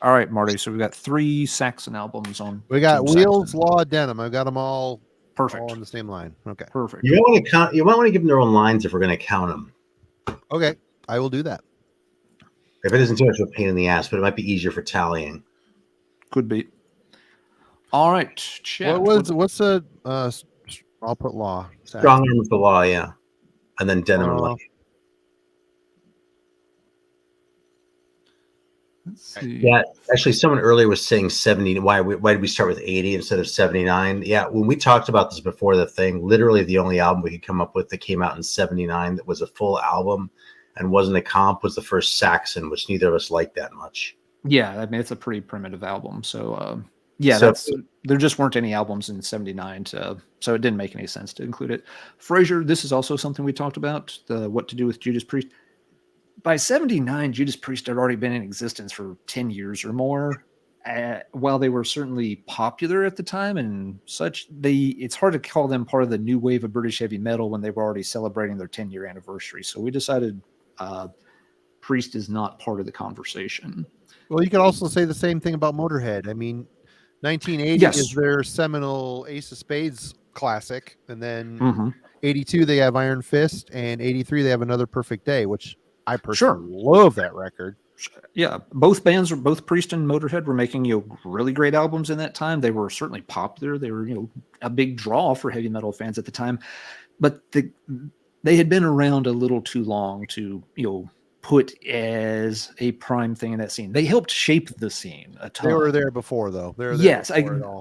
All right, Marty. So we got 3 Saxon albums on. We got Wheels, Law, Denim. I've got them all perfect, all on the same line. Okay, perfect. You might want to give them their own lines if we're going to count them. Okay, I will do that. If it isn't too much of a pain in the ass, but it might be easier for tallying. Could be. All right, chat. What's I'll put Law. Strong Arm of the Law, yeah. And then Denim and Light. Let's see. Yeah, actually, someone earlier was saying 70. Why did we start with 80 instead of 79? Yeah, when we talked about this before the thing, literally the only album we could come up with that came out in 79 that was a full album and wasn't a comp was the first Saxon, which neither of us liked that much. Yeah, I mean, it's a pretty primitive album. So, yeah, there just weren't any albums in 79, so it didn't make any sense to include it. Frazier, this is also something we talked about, what to do with Judas Priest. By 79, Judas Priest had already been in existence for 10 years or more. While they were certainly popular at the time and such, it's hard to call them part of the new wave of British heavy metal when they were already celebrating their 10-year anniversary. So we decided Priest is not part of the conversation. Well, you could also say the same thing about Motorhead. I mean, 1980 is their seminal Ace of Spades classic, and then 82 they have Iron Fist, and 83 they have Another Perfect Day, which I personally love that record. Yeah, both Priest and Motorhead were making really great albums in that time. They were certainly popular. They were a big draw for heavy metal fans at the time, but they had been around a little too long to put as a prime thing in that scene. They helped shape the scene a ton. They were there before, though.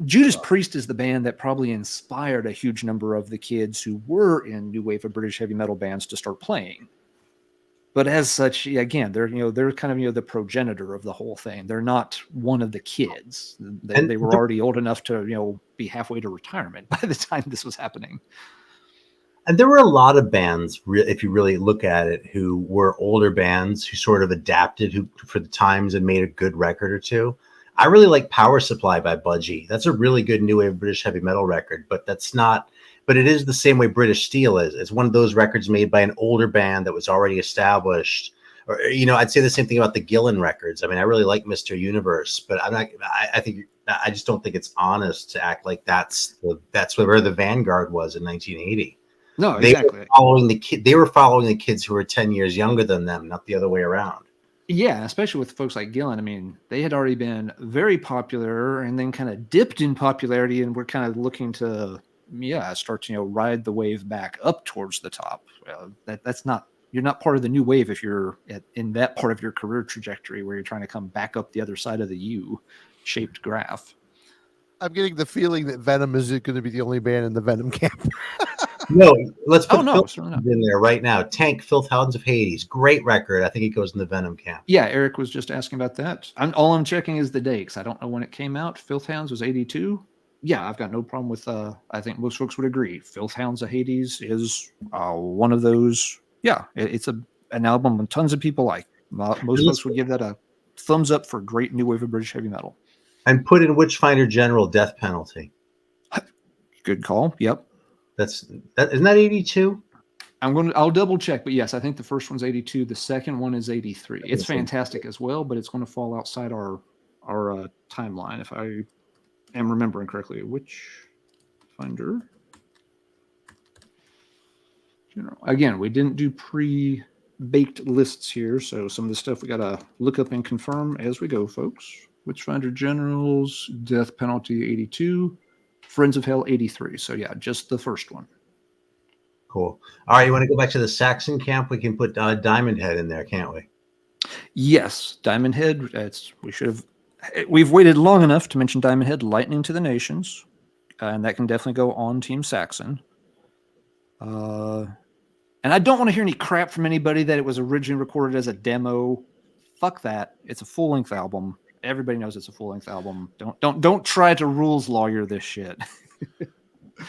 Judas Priest is the band that probably inspired a huge number of the kids who were in new wave of British heavy metal bands to start playing. But as such, again, they're kind of the progenitor of the whole thing. They're not one of the kids. They were already old enough to be halfway to retirement by the time this was happening. And there were a lot of bands, if you really look at it, who were older bands who sort of adapted for the times and made a good record or two. I really like Power Supply by Budgie. That's a really good new wave British heavy metal record, but it is the same way British Steel is. It's one of those records made by an older band that was already established. Or, I'd say the same thing about the Gillan records. I mean, I really like Mr. Universe, but I just don't think it's honest to act like that's where the vanguard was in 1980. No, exactly. They were following the kids who were 10 years younger than them, not the other way around. Yeah, especially with folks like Gillan. I mean, they had already been very popular and then kind of dipped in popularity, and we're kind of looking to start to ride the wave back up towards the top. You're not part of the new wave if you're in that part of your career trajectory where you're trying to come back up the other side of the U-shaped graph. I'm getting the feeling that Venom is going to be the only band in the Venom camp. No, let's put Filth in there right now. Tank, Filth Hounds of Hades. Great record. I think it goes in the Venom camp. Yeah, Eric was just asking about that. All I'm checking is the dates. I don't know when it came out. Filth Hounds was 82. Yeah, I've got no problem with, I think most folks would agree. Filth Hounds of Hades is one of those. Yeah, it's an album and tons of people like. Most folks would give that a thumbs up for great new wave of British heavy metal. And put in Witchfinder General, Death Penalty. Good call. Yep. Isn't that 82? I'll double check, but yes, I think the first one's 82. The second one is 83. It's fantastic as well, but it's going to fall outside our timeline if I am remembering correctly. Witchfinder General. Again, we didn't do pre-baked lists here, so some of the stuff we got to look up and confirm as we go, folks. Witchfinder Generals, Death Penalty 82. Friends of Hell 83. So yeah, just the first one. Cool. All right, you want to go back to the Saxon camp? We can put Diamond Head in there, can't we? Yes, Diamond Head. We've waited long enough to mention Diamond Head, Lightning to the Nations, and that can definitely go on Team Saxon. And I don't want to hear any crap from anybody that it was originally recorded as a demo. Fuck that. It's a full-length album. Everybody knows it's a full-length album. Don't try to rules lawyer this shit.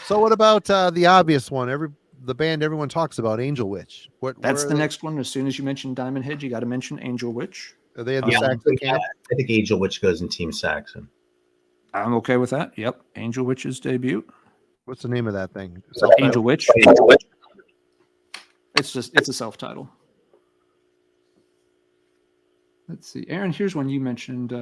So what about the obvious one? The band everyone talks about, Angel Witch. That's the next one. As soon as you mention Diamond Head, you got to mention Angel Witch. Are they in the Saxon camp? I think Angel Witch goes in Team Saxon. I'm okay with that. Yep, Angel Witch's debut. What's the name of that thing? Angel Witch. It's a self-title. Let's see. Aaron, here's one you mentioned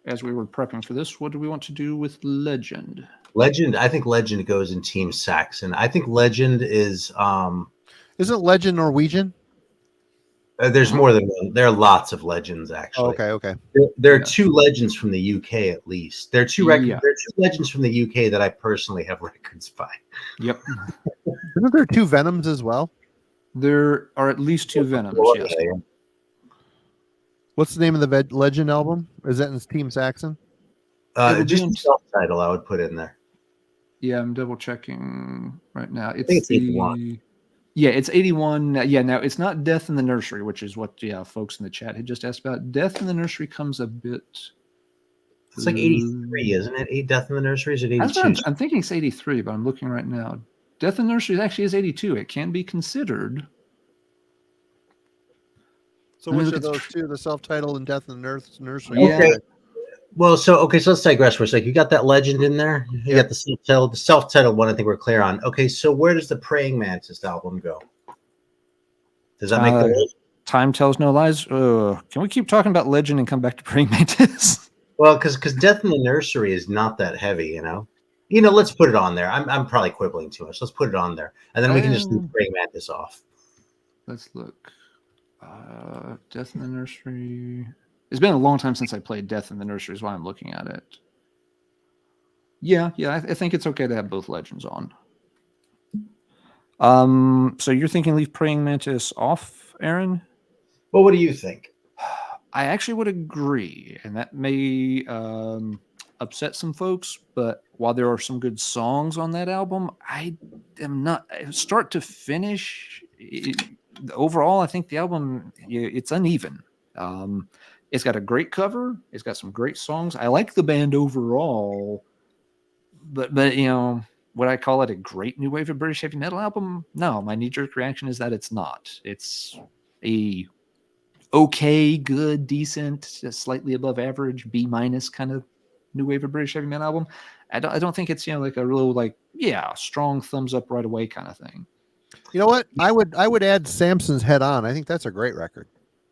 as we were prepping for this. What do we want to do with Legend? I think Legend goes in Team Saxon. I think Legend is... Isn't Legend Norwegian? There's more than one. There are lots of legends, actually. Okay. There are 2 legends from the UK, at least. There are 2 records. Yeah. There are 2 legends from the UK that I personally have records by. Yep. Isn't there 2 Venoms as well? There are at least 2 Venoms, yes. What's the name of the legend album? Is that in Team Saxon? Just the self-title I would put in there. Yeah, I'm double checking right now. think it's 81. Yeah, it's 81. Yeah, now it's not Death in the Nursery, which is what folks in the chat had just asked about. Death in the Nursery comes a bit. It's like 83, isn't it? Death in the Nursery is at 82. I'm thinking it's 83, but I'm looking right now. Death in the Nursery actually is 82. It can be considered. So which of those 2, the self-titled and Death in the Nursery? Yeah. Okay. Well, so let's digress for a second. You got that legend in there. You got the self-titled one. I think we're clear on. Okay, so where does the Praying Mantis album go? Does that make the list? Time Tells No Lies. Can we keep talking about legend and come back to Praying Mantis? Well, because Death in the Nursery is not that heavy, you know. Let's put it on there. I'm probably quibbling too much. Let's put it on there, and then we can just leave Praying Mantis off. Let's look. Death in the Nursery. It's been a long time since I played Death in the Nursery, is why I'm looking at it. Yeah, I think it's okay to have both legends on. So you're thinking leave Praying Mantis off, Aaron? Well, what do you think? I actually would agree, and that may upset some folks, but while there are some good songs on that album, I am not start to finish. Overall, I think the album it's uneven. It's got a great cover. It's got some great songs. I like the band overall, but would I call it a great new wave of British heavy metal album? No, my knee-jerk reaction is that it's not. It's a okay, good, decent, slightly above average, B- kind of new wave of British heavy metal album. I don't think it's like a real strong thumbs up right away kind of thing. You know what? I would add Samson's Head On. I think that's a great record.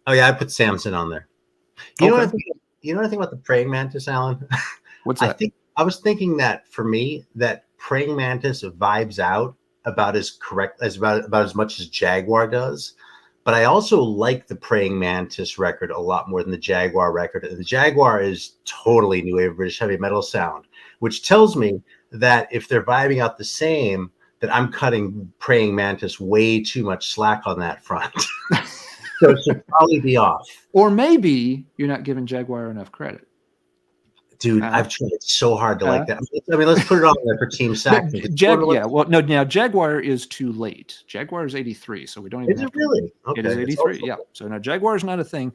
Oh yeah, I put Samson on there. You know what I think about the Praying Mantis, Alan? What's that? I was thinking that for me, that Praying Mantis vibes out about as much as Jaguar does. But I also like the Praying Mantis record a lot more than the Jaguar record. And the Jaguar is totally new wave British heavy metal sound, which tells me that if they're vibing out the same, that I'm cutting Praying Mantis way too much slack on that front. So it should probably be off. Or maybe you're not giving Jaguar enough credit. Dude, I've tried so hard to like that. I mean, let's put it on there for Team Saxon. Now Jaguar is too late. Jaguar is 83, so we don't even. Is it really? Okay. It is 83. Yeah. So now Jaguar is not a thing.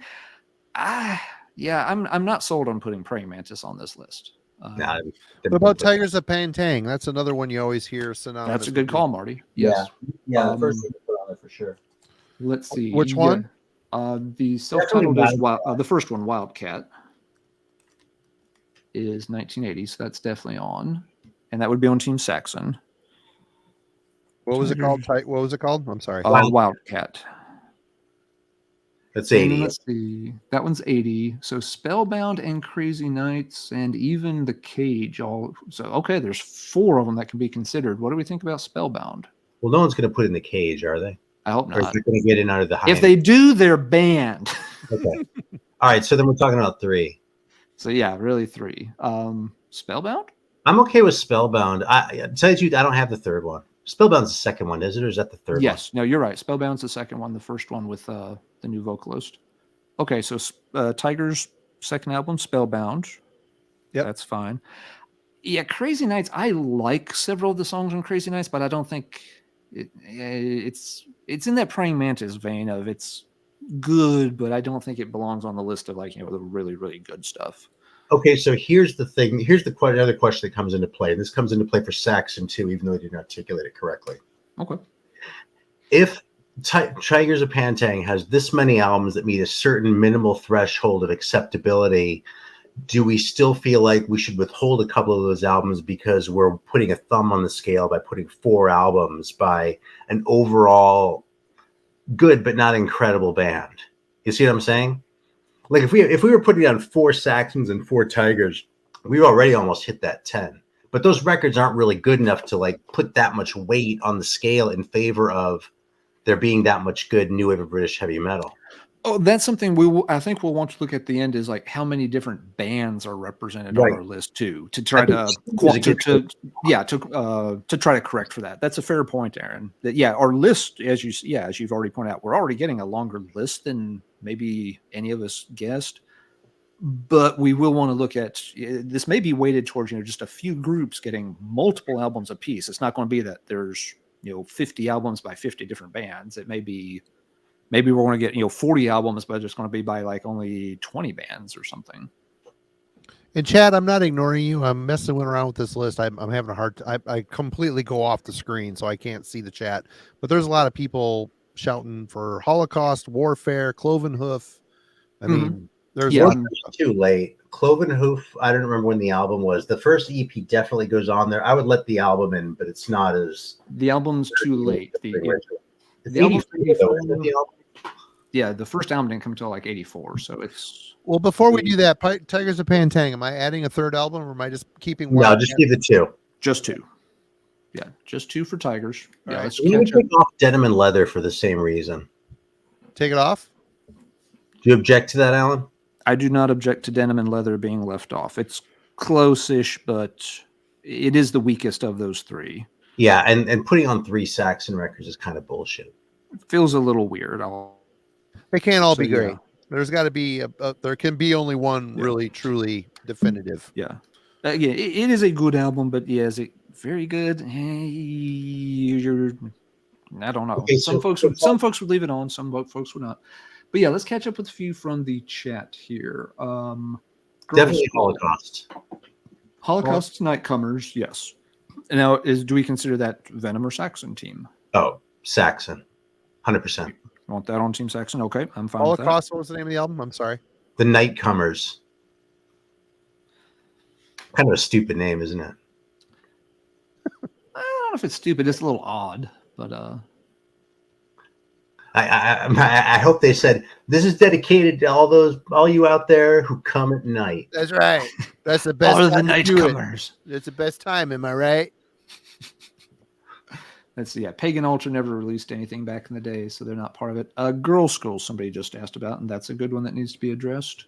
I'm not sold on putting Praying Mantis on this list. What about Tigers of Pantang? That's another one you always hear synonymous. That's a good call, Marty. Yes. Yeah. The first thing to put on there for sure. Let's see. Which one? The self-titled is the first one, Wildcat, is 1980, so that's definitely on, and that would be on Team Saxon. What was it called? What was it called? I'm sorry. Wildcat. That's 80. Let's see. That one's 80. So Spellbound and Crazy Nights and even The Cage. There's 4 of them that can be considered. What do we think about Spellbound? Well, no one's going to put in The Cage, are they? I hope not. Or is it going to get in under the high? If they do, they're banned. Okay. All right. So then we're talking about 3. So yeah, really 3. Spellbound? I'm okay with Spellbound. To tell you the truth, I don't have the 3rd one. Spellbound's the 2nd one, is it? Or is that the 3rd one? Yes. No, you're right. Spellbound's the 2nd one. The first one with the new vocalist. Okay, so Tiger's 2nd album, Spellbound. Yep. That's fine. Yeah, Crazy Nights. I like several of the songs on Crazy Nights, but I don't think it's in that Praying Mantis vein of it's good, but I don't think it belongs on the list of the really, really good stuff. Okay, so here's the thing. Here's the other question that comes into play. And this comes into play for Saxon too, even though I didn't articulate it correctly. Okay. If Tigers of Pantang has this many albums that meet a certain minimal threshold of acceptability, do we still feel like we should withhold a couple of those albums because we're putting a thumb on the scale by putting 4 albums by an overall good but not incredible band? You see what I'm saying? Like if we were putting down 4 Saxons and 4 Tigers, we already almost hit that 10. But those records aren't really good enough to put that much weight on the scale in favor of there being that much good new wave of British heavy metal. Oh, that's something I think we'll want to look at the end is like how many different bands are represented Right. on our list too, to try to try to correct for that. That's a fair point, Aaron. That our list, as you've already pointed out, we're already getting a longer list than maybe any of us guessed. But we will want to look at this. May be weighted towards just a few groups getting multiple albums apiece. It's not going to be that there's 50 albums by 50 different bands. It may be. Maybe we're going to get 40 albums, but it's going to be by like only 20 bands or something. And Chad, I'm not ignoring you. I'm messing around with this list. I'm having a hard time. I completely go off the screen, so I can't see the chat. But there's a lot of people shouting for Holocaust, Warfare, Cloven Hoof. I mean, there's too late. Cloven Hoof, I don't remember when the album was. The first EP definitely goes on there. I would let the album in, but it's not as... The album's too late. The album, the first album didn't come until like 84, so it's... Well, before we do that, Tigers of Pantang, am I adding a third album, or am I just keeping one? No, just leave the two. Just two. Yeah, just two for Tigers. Yeah, right. You would take off Denim and Leather for the same reason. Take it off? Do you object to that, Alan? I do not object to Denim and Leather being left off. It's close-ish, but it is the weakest of those three. Yeah, and putting on 3 Saxon records is kind of bullshit. It feels a little weird. They can't all be great. There's got to be there can be only one really truly definitive. Yeah. Again, it is a good album, but is it very good? I don't know. Okay, some folks would leave it on, some folks would not. But yeah, let's catch up with a few from the chat here. Definitely Holocaust. Holocaust Nightcomers, yes. Now, do we consider that Venom or Saxon team? Oh, Saxon, 100%. Want that on Team Saxon? Okay, I'm fine Holocaust, with that. what was the name of the album? I'm sorry. The Nightcomers. Kind of a stupid name, isn't it? I don't know if it's stupid. It's a little odd, but I hope they said this is dedicated to all you out there who come at night. That's right. That's the best. All of the Nightcomers. It's the best time. Am I right? Let's see. Yeah, Pagan Altar never released anything back in the day, so they're not part of it. Girl School, somebody just asked about, and that's a good one that needs to be addressed.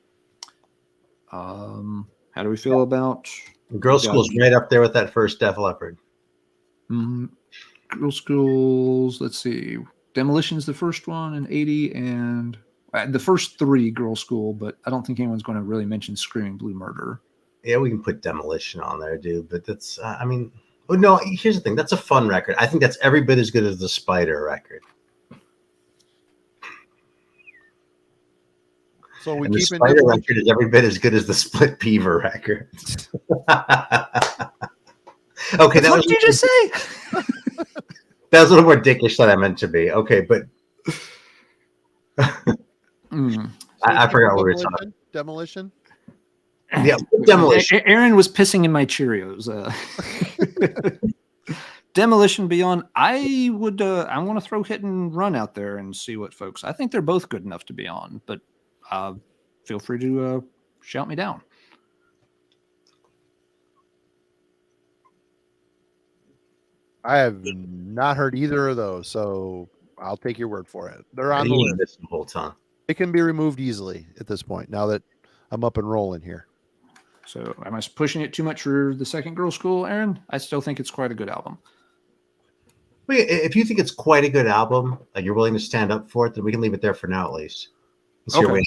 How do we feel about Girl School's right up there with that first Def Leppard. Girl Schools? Let's see. Demolition's the first one in 80, and the first 3 Girl School, but I don't think anyone's going to really mention Screaming Blue Murder. Yeah, we can put Demolition on there, dude. But that's, oh, no, here's the thing. That's a fun record. I think that's every bit as good as the Spider record. So we and the keep Spider record is every bit as good as the Split Beaver record. Okay, what did you just say? That was a little more dickish than I meant to be. Okay, but I forgot what we were talking. Demolition. Yeah, Demolition. Aaron was pissing in my Cheerios. Demolition Beyond. I want to throw Hit and Run out there and see what folks. I think they're both good enough to be on, but feel free to shout me down. I have not heard either of those, so I'll take your word for it. They're on the list the whole time. It can be removed easily at this point. Now that I'm up and rolling here. So, am I pushing it too much for the second Girl School, Aaron? I still think it's quite a good album. Wait, if you think it's quite a good album and you're willing to stand up for it, then we can leave it there for now, at least. Okay.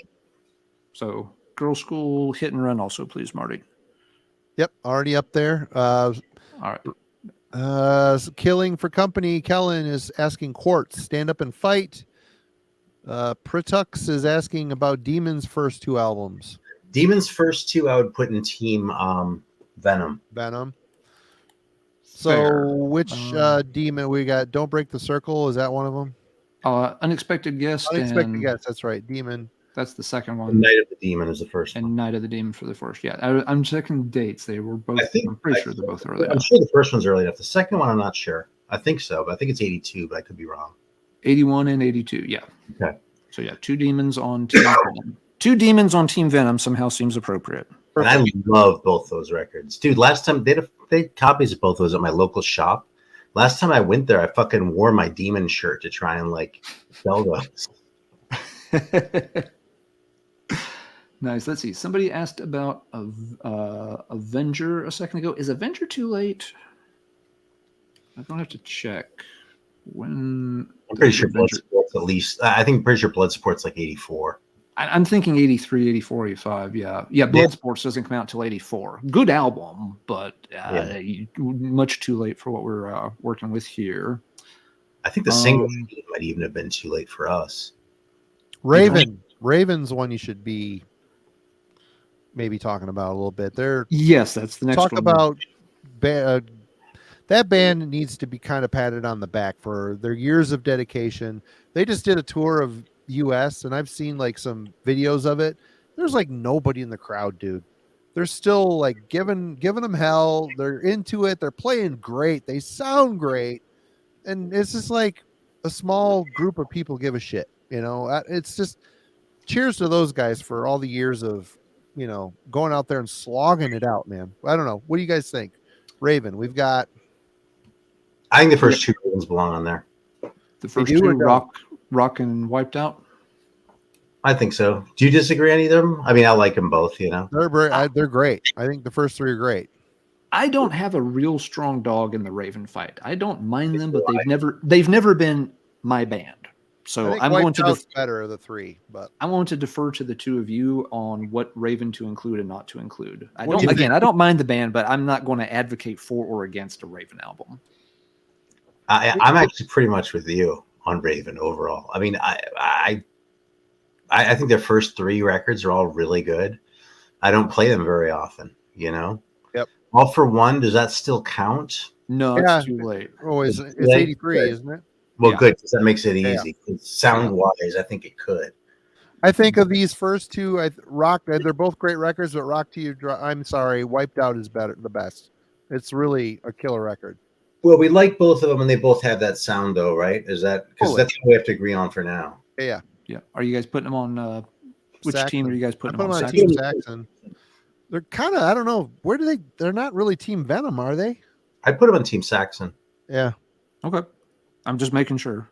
So, Girl School, Hit and Run, also, please, Marty. Yep, already up there. All right. Killing for Company. Kellen is asking Quartz, Stand Up and Fight. Pritux is asking about Demon's first 2 albums. Demon's first 2 I would put in Team Venom. So fair. Which Demon we got? Don't Break the Circle. Is that one of them? Unexpected Guest. Unexpected Guest. That's right. Demon. That's the second one. Night of the Demon is the first one. And Night of the Demon for the first. Yeah, I'm checking dates. They were both. I'm pretty sure they're both early. I'm sure the first one's early enough. The second one, I'm not sure. I think so, but I think it's 82, but I could be wrong. 81 and 82. Yeah. Okay. So yeah, 2 demons on Team Venom. 2 demons on Team Venom somehow seems appropriate. And I love both those records, dude. Last time they had copies of both those at my local shop. Last time I went there, I fucking wore my Demon shirt to try and like sell those. Nice. Let's see. Somebody asked about Avenger a second ago. Is Avenger too late? I don't have to check. When I'm pretty does sure Avenger... Bloodsport's at least. I think pretty sure Bloodsport's like 84. I'm thinking 83, 84, 85. Yeah. Bloodsports doesn't come out until 84. Good album, but much too late for what we're working with here. I think the single might even have been too late for us. Raven's one you should be maybe talking about a little bit. Yes, that's the next one. Talk about that band needs to be kind of patted on the back for their years of dedication. They just did a tour of US and I've seen like some videos of it. There's like nobody in the crowd, dude. They're still like giving them hell. They're into it. They're playing great. They sound great. And it's just like a small group of people give a shit, you know. It's just cheers to those guys for all the years of, you know, going out there and slogging it out, man. I don't know. What do you guys think? Raven, we've got. I think the first two ones belong on there. The first two, rock and Wiped Out. I think so. Do you disagree on either of them? I mean, I like them both, you know. They're great. I think the first three are great. I don't have a real strong dog in the Raven fight. I don't mind them, but they've never been my band. So I'm going to better of the three, but I want to defer to the two of you on what Raven to include and not to include. I don't mind the band, but I'm not going to advocate for or against a Raven album. I'm actually pretty much with you on Raven overall. I mean, I think their first three records are all really good. I don't play them very often, you know. Yep. All for One, does that still count? No, it's too late. Oh, it's 83, isn't it? Well, good, because that makes it easy. Yeah. Sound-wise, I think it could. I think of these first two, Rock. They're both great records, but Rock to You, I'm sorry, Wiped Out is the best. It's really a killer record. Well, we like both of them, and they both have that sound, though, right? Is that because that's what we have to agree on for now? Yeah. Are you guys putting them on? Which Saxon. team are you guys putting them on? Team Saxon. They're kind of, I don't know, where do they? They're not really Team Venom, are they? I put them on Team Saxon. Yeah. Okay. I'm just making sure.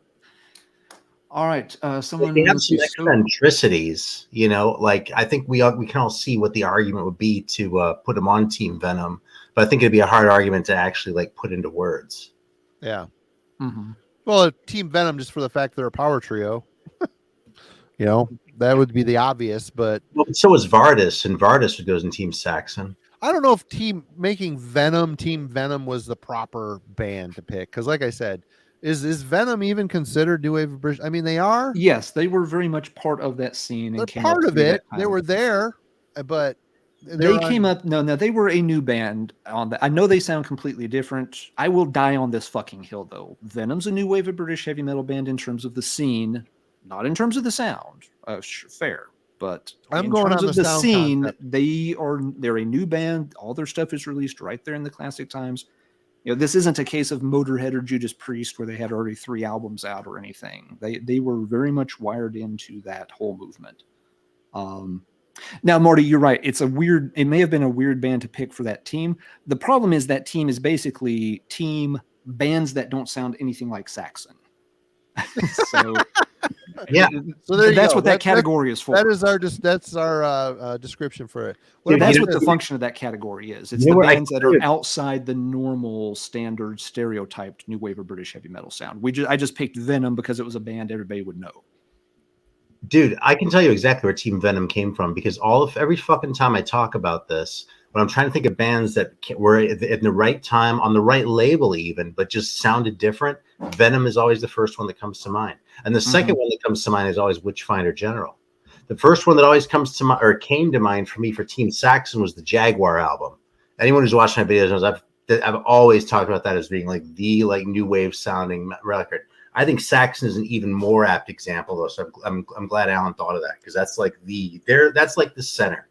All right. Someone they have some eccentricities, you know, like I think we can all see what the argument would be to put them on Team Venom, but I think it'd be a hard argument to actually like put into words. Yeah. Mm-hmm. Well, Team Venom, just for the fact they're a power trio, you know, that would be the obvious, but so is Vardis, and Vardis goes in Team Saxon. I don't know if Team Venom was the proper band to pick. Cause like I said, is Venom even considered new wave of British? I mean, they are. Yes, they were very much part of that scene. They're part of it. They were there, but they came up. No, they were a new band on that. I know they sound completely different. I will die on this fucking hill, though. Venom's a new wave of British heavy metal band in terms of the scene, not in terms of the sound. Fair, but I'm going on the scene. Concept. They're a new band. All their stuff is released right there in the classic times. You know, this isn't a case of Motorhead or Judas Priest where they had already 3 albums out or anything. They were very much wired into that whole movement. Now, Marty, you're right. It may have been a weird band to pick for that team. The problem is that team is basically team bands that don't sound anything like Saxon. So yeah, so that's what that category is for. That's our description for it. That's what the function of that category is. It's the bands that are outside the normal standard stereotyped new wave of British heavy metal sound. I just picked Venom because it was a band everybody would know. Dude, I can tell you exactly where Team Venom came from because every fucking time I talk about this, when I'm trying to think of bands that were at the right time, on the right label even, but just sounded different, Venom is always the first one that comes to mind. And the second one that comes to mind is always Witchfinder General. The first one that always comes to mind, or came to mind for me for Team Saxon, was the Jaguar album. Anyone who's watched my videos knows I've always talked about that as being like the new wave sounding record. I think Saxon is an even more apt example, though. So I'm glad Alan thought of that because that's like that's like the center.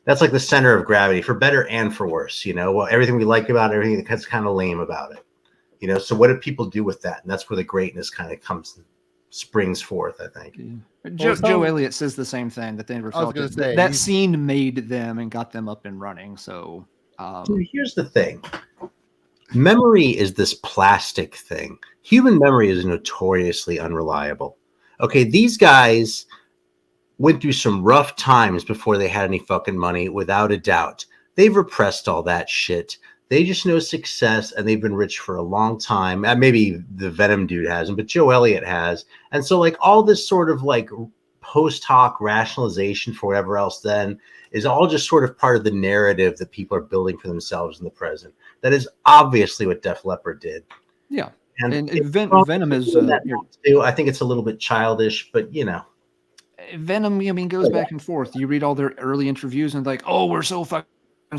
That's like the center of gravity for better and for worse. You know, well, everything we like about it, everything that's kind of lame about it. You know, so what do people do with that? And that's where the greatness kind of springs forth, I think. Yeah. Joe Elliott says the same thing, that they never felt that scene made them and got them up and running. So dude, here's the thing. Memory is this plastic thing. Human memory is notoriously unreliable. Okay, these guys went through some rough times before they had any fucking money, without a doubt. They've repressed all that shit. They just know success, and they've been rich for a long time. Maybe the Venom dude hasn't, but Joe Elliott has. And so, like, all this sort of like post hoc rationalization for whatever else then is all just sort of part of the narrative that people are building for themselves in the present. That is obviously what Def Leppard did. Yeah. And Venom is too. I think it's a little bit childish, but you know. Venom, I mean, goes back and forth. You read all their early interviews and like, oh, we're so fucking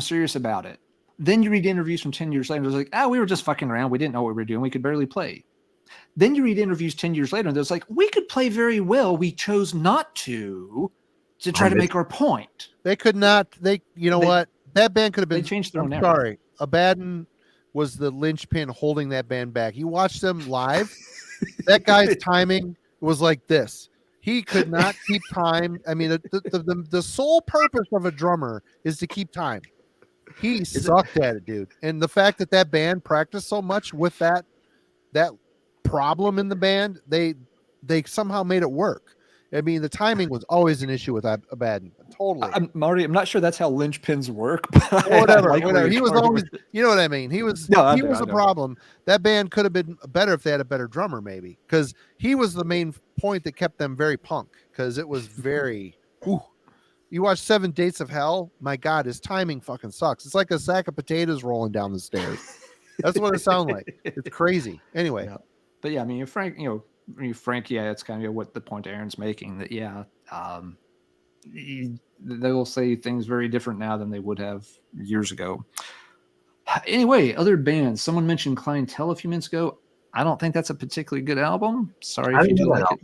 serious about it. Then you read interviews from 10 years later, and it's like, we were just fucking around. We didn't know what we were doing. We could barely play. Then you read interviews 10 years later, and it's like, we could play very well. We chose not to try to make our point. They could not. What? That band could have been. They changed their own narrative. Sorry, Abaddon was the linchpin holding that band back. You watched them live. That guy's timing was like this. He could not keep time. I mean, the sole purpose of a drummer is to keep time. He sucked at it, dude. And the fact that band practiced so much with that problem in the band, they somehow made it work. I mean, the timing was always an issue with Abaddon. Totally. Marty, I'm not sure that's how linchpins work. But whatever. He was always, you know what I mean? He was a problem. That band could have been better if they had a better drummer, maybe. Because he was the main point that kept them very punk. Because it was very, You watch 7 Dates of Hell, my God, his timing fucking sucks. It's like a sack of potatoes rolling down the stairs. That's what it sounds like. It's crazy. Anyway. Yeah. But yeah, I mean, Frank, it's kind of what the point Aaron's making, that, they will say things very different now than they would have years ago. Anyway, other bands. Someone mentioned Clientele a few minutes ago. I don't think that's a particularly good album. Sorry if you do like it.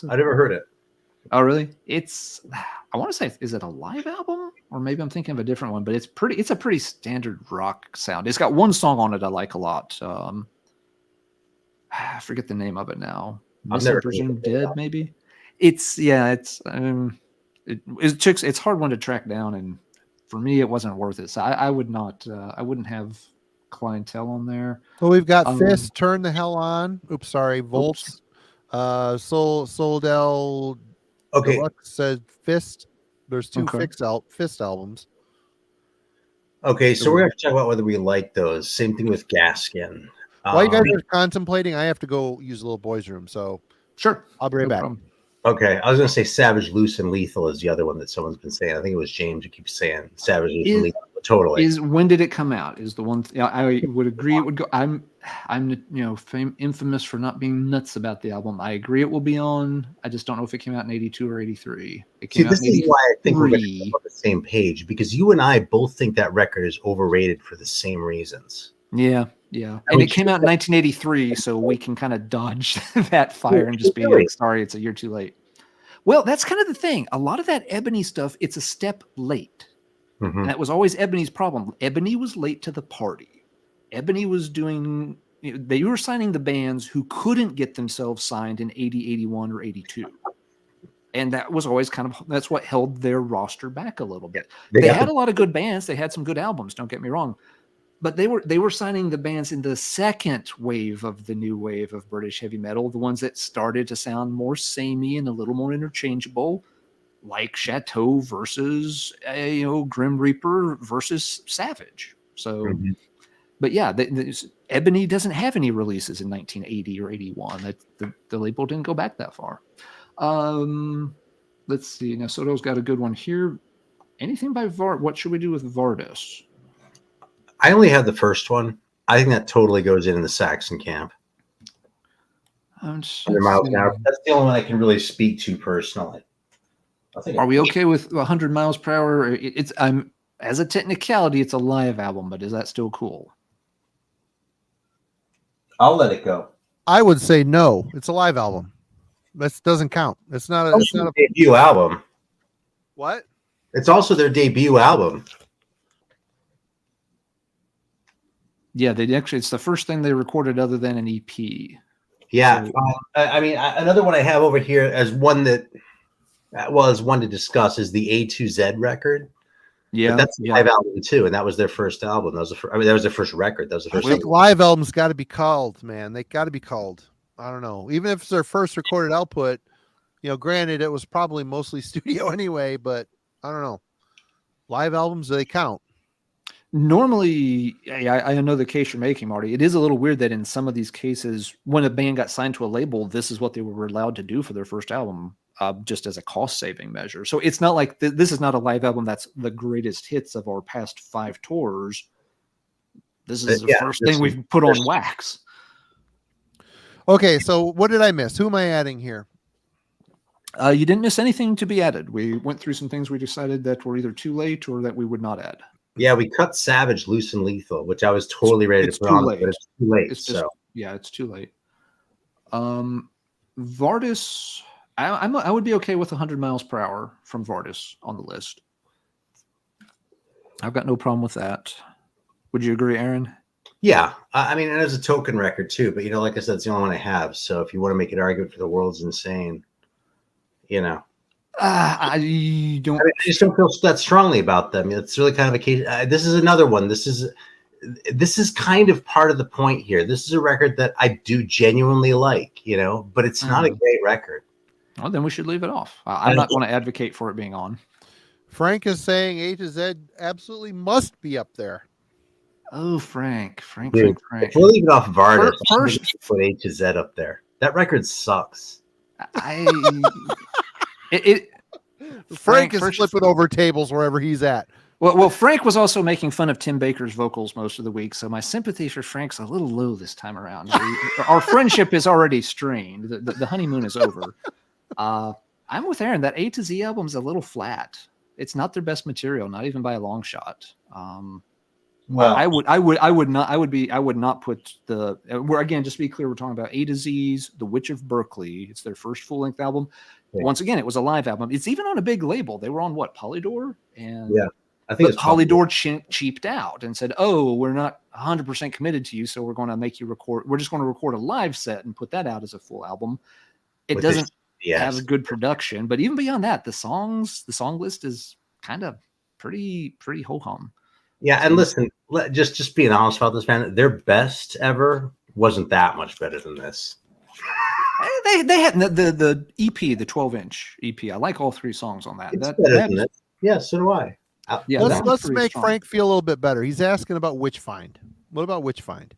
I never heard it. Oh, really? I want to say, is it a live album? Or maybe I'm thinking of a different one, but it's a pretty standard rock sound. It's got one song on it I like a lot. I forget the name of it now. Presumed Dead, maybe. It's hard one to track down, and for me it wasn't worth it. So I wouldn't have Clientele on there. Well, we've got Fist, Turn the Hell On. Oops, sorry, Volts. Soldel. Okay. Deluxe said Fist. There's 2 Fist albums. Okay, so we're going to talk about whether we like those. Same thing with Gaskin. While you guys are contemplating, I have to go use a little boys' room. So sure, I'll be right back. Problem. Okay, I was going to say Savage, Loose, and Lethal is the other one that someone's been saying. I think it was James who keeps saying Savage, Loose, and Lethal. Totally. When did it come out? Is the one I would agree it would go. I'm infamous for not being nuts about the album. I agree it will be on. I just don't know if it came out in 82 or 83. It came out in 83. This is why I think we're going to be on the same page, because you and I both think that record is overrated for the same reasons. Yeah. And it came out in 1983, so we can kind of dodge that fire and just be like, sorry, it's a year too late. Well, that's kind of the thing. A lot of that Ebony stuff, it's a step late. Mm-hmm. And that was always Ebony's problem. Ebony was late to the party. Ebony was doing, they were signing the bands who couldn't get themselves signed in 80, 81, or 82. And that was always that's what held their roster back a little bit. They had a lot of good bands. They had some good albums, don't get me wrong. But they were signing the bands in the second wave of the new wave of British heavy metal, the ones that started to sound more samey and a little more interchangeable, like Chateau versus Grim Reaper versus Savage. So, but yeah, Ebony doesn't have any releases in 1980 or 81. The label didn't go back that far. Let's see. Now Soto's got a good one here. Anything by what should we do with Vardis? I only had the first one. I think that totally goes in the Saxon camp. 100 miles an hour. That's the only one I can really speak to personally. Are we okay with 100 miles per hour? As a technicality, it's a live album, but is that still cool? I'll let it go. I would say no. It's a live album. That doesn't count. It's not a debut album. What? It's also their debut album. Yeah, it's the first thing they recorded other than an EP. Yeah, so, another one I have over here as one to discuss is the A2Z record. Yeah, but that's a live album too, and that was their first album. That was that was their first record. That was the first. Live albums got to be called, man. They got to be called. I don't know. Even if it's their first recorded output, You know, granted, it was probably mostly studio anyway, but I don't know. Live albums, they count. Normally, I know the case you're making, Marty. It is a little weird that in some of these cases, when a band got signed to a label, this is what they were allowed to do for their first album, just as a cost-saving measure. So it's not like this is not a live album that's the greatest hits of our past 5 tours. This is the first thing we've put on wax. Okay, so what did I miss? Who am I adding here? You didn't miss anything to be added. We went through some things we decided that were either too late or that we would not add. Yeah, we cut Savage loose and lethal, which I was totally ready to put on, but it's too late. Yeah, it's too late. Vardis, I would be okay with 100 miles per hour from Vardis on the list. I've got no problem with that. Would you agree, Aaron? Yeah, I mean, it is a token record too, but like I said, it's the only one I have. So if you want to make an argument for The World's Insane, I just don't feel that strongly about them. It's really kind of a case. This is another one. This is kind of part of the point here. This is a record that I do genuinely like, but it's not a great record. Well, then we should leave it off. I'm not going to advocate for it being on. Frank is saying A to Z absolutely must be up there. Oh, Frank. If we'll leave it off Vardis, first put A to Z up there. That record sucks. Frank is flipping over tables wherever he's at. Well, Frank was also making fun of Tim Baker's vocals most of the week, so my sympathy for Frank's a little low this time around. Our friendship is already strained. The honeymoon is over. I'm with Aaron. That A to Z album's a little flat. It's not their best material, not even by a long shot. Well, I would not put we're again, just to be clear, we're talking about A to Z's The Witch of Berkeley. It's their first full-length album. Yeah. Once again, it was a live album. It's even on a big label. They were on what, Polydor? And yeah, I think Polydor cheaped out and said, "Oh, we're not 100% committed to you, so we're going to make you record. We're just going to record a live set and put that out as a full album." It doesn't have a good production, but even beyond that, the song list is kind of pretty ho-hum. Yeah, and listen, just being honest about this, man, their best ever wasn't that much better than this. They had the EP, the 12-inch EP. I like all 3 songs on that. It's better than this. Yeah, so do I. Yeah, let's make Frank feel a little bit better. He's asking about Witchfind. What about Witchfind?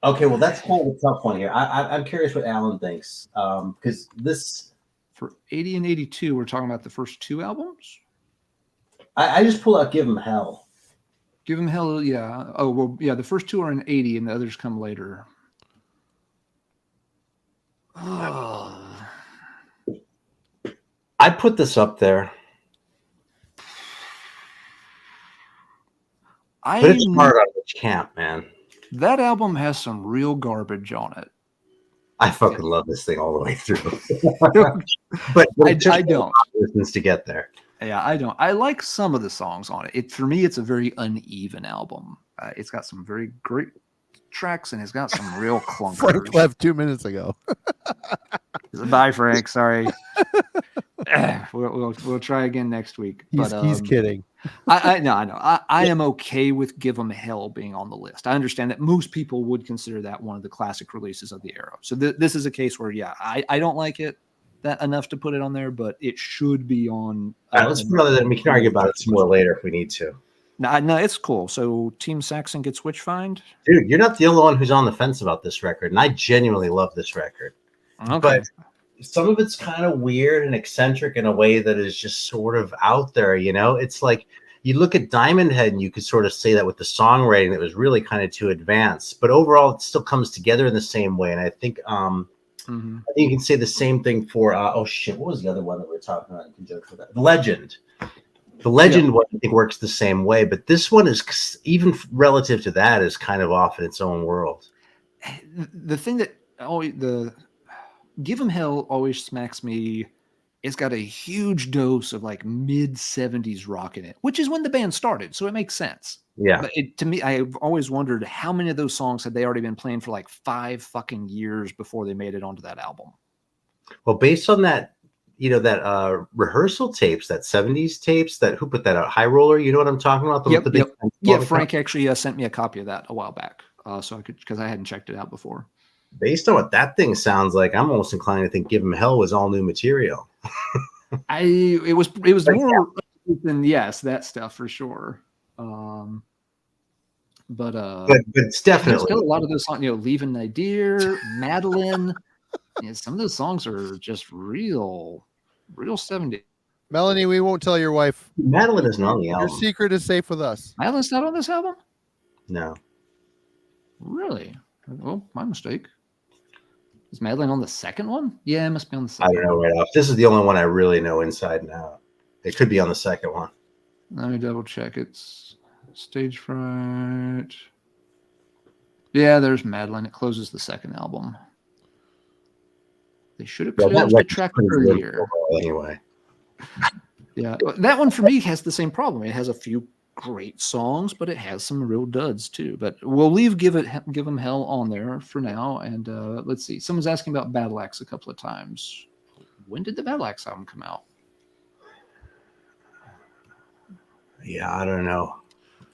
Okay, well, that's kind of a tough one here. I'm curious what Alan thinks, because this for 80 and 82, we're talking about the first 2 albums. I just pull out Give 'Em Hell. Give 'Em Hell, yeah. Oh, well, yeah, the first 2 are in 80 and the others come later. I put this up there. But it's hard on which camp, man. That album has some real garbage on it. I fucking love this thing all the way through. but I don't. Listens to get there. Yeah, I don't. I like some of the songs on it. For me, it's a very uneven album. It's got some very great tracks, and it's got some real clunkers. Frank left 2 minutes ago. Bye, Frank. Sorry. We'll try again next week. He's kidding. I know. I am okay with Give 'Em Hell being on the list. I understand that most people would consider that one of the classic releases of the era. So this is a case where, yeah, I don't like it that enough to put it on there, but it should be on. All right, let's put it on. We can argue about it some more later if we need to. No, it's cool. So Team Saxon gets Witchfind. Dude, you're not the only one who's on the fence about this record, and I genuinely love this record. Okay. But some of it's kind of weird and eccentric in a way that is just sort of out there, It's like you look at Diamond Head and you could sort of say that with the songwriting that was really kind of too advanced, but overall it still comes together in the same way. And I think I think you can say the same thing for what was the other one that we were talking about in conjunction with that? The Legend. The Legend one, I think, works the same way, but this one is, even relative to that, is kind of off in its own world. The thing that the Give 'Em Hell always smacks me. It's got a huge dose of like mid-70s rock in it, which is when the band started, so it makes sense. Yeah. But to me, I've always wondered how many of those songs had they already been playing for like 5 fucking years before they made it onto that album. Well, based on that, that rehearsal tapes, that 70s tapes, who put that out? High Roller, you know what I'm talking about? Yeah, Frank actually sent me a copy of that a while back, so I could, because I hadn't checked it out before. Based on what that thing sounds like, I'm almost inclined to think "Give 'Em Hell" was all new material. It was Like, more than yes, that stuff for sure. But it's there's definitely still a lot of those songs, you know, Leaving Nadir, Madeline. Yeah, some of those songs are just real 70s. Melanie, we won't tell your wife. Madeline isn't on the Your album. secret is safe with us. Madeline's not on this album? No. Really? Oh, my mistake. Is Madeline on the second one? Yeah, it must be on the second I don't know right off. This is the only one I really know inside and out. It could be on the second one. Let me double check. It's Stage Fright. Yeah, there's Madeline. It closes the second album. They should have closed the track earlier. Anyway. Yeah, that one for me has the same problem. It has a few great songs, but it has some real duds too. But we'll leave Give 'Em Hell on there for now. And let's see. Someone's asking about Battle Axe a couple of times. When did the Battle Axe album come out? Yeah, I don't know.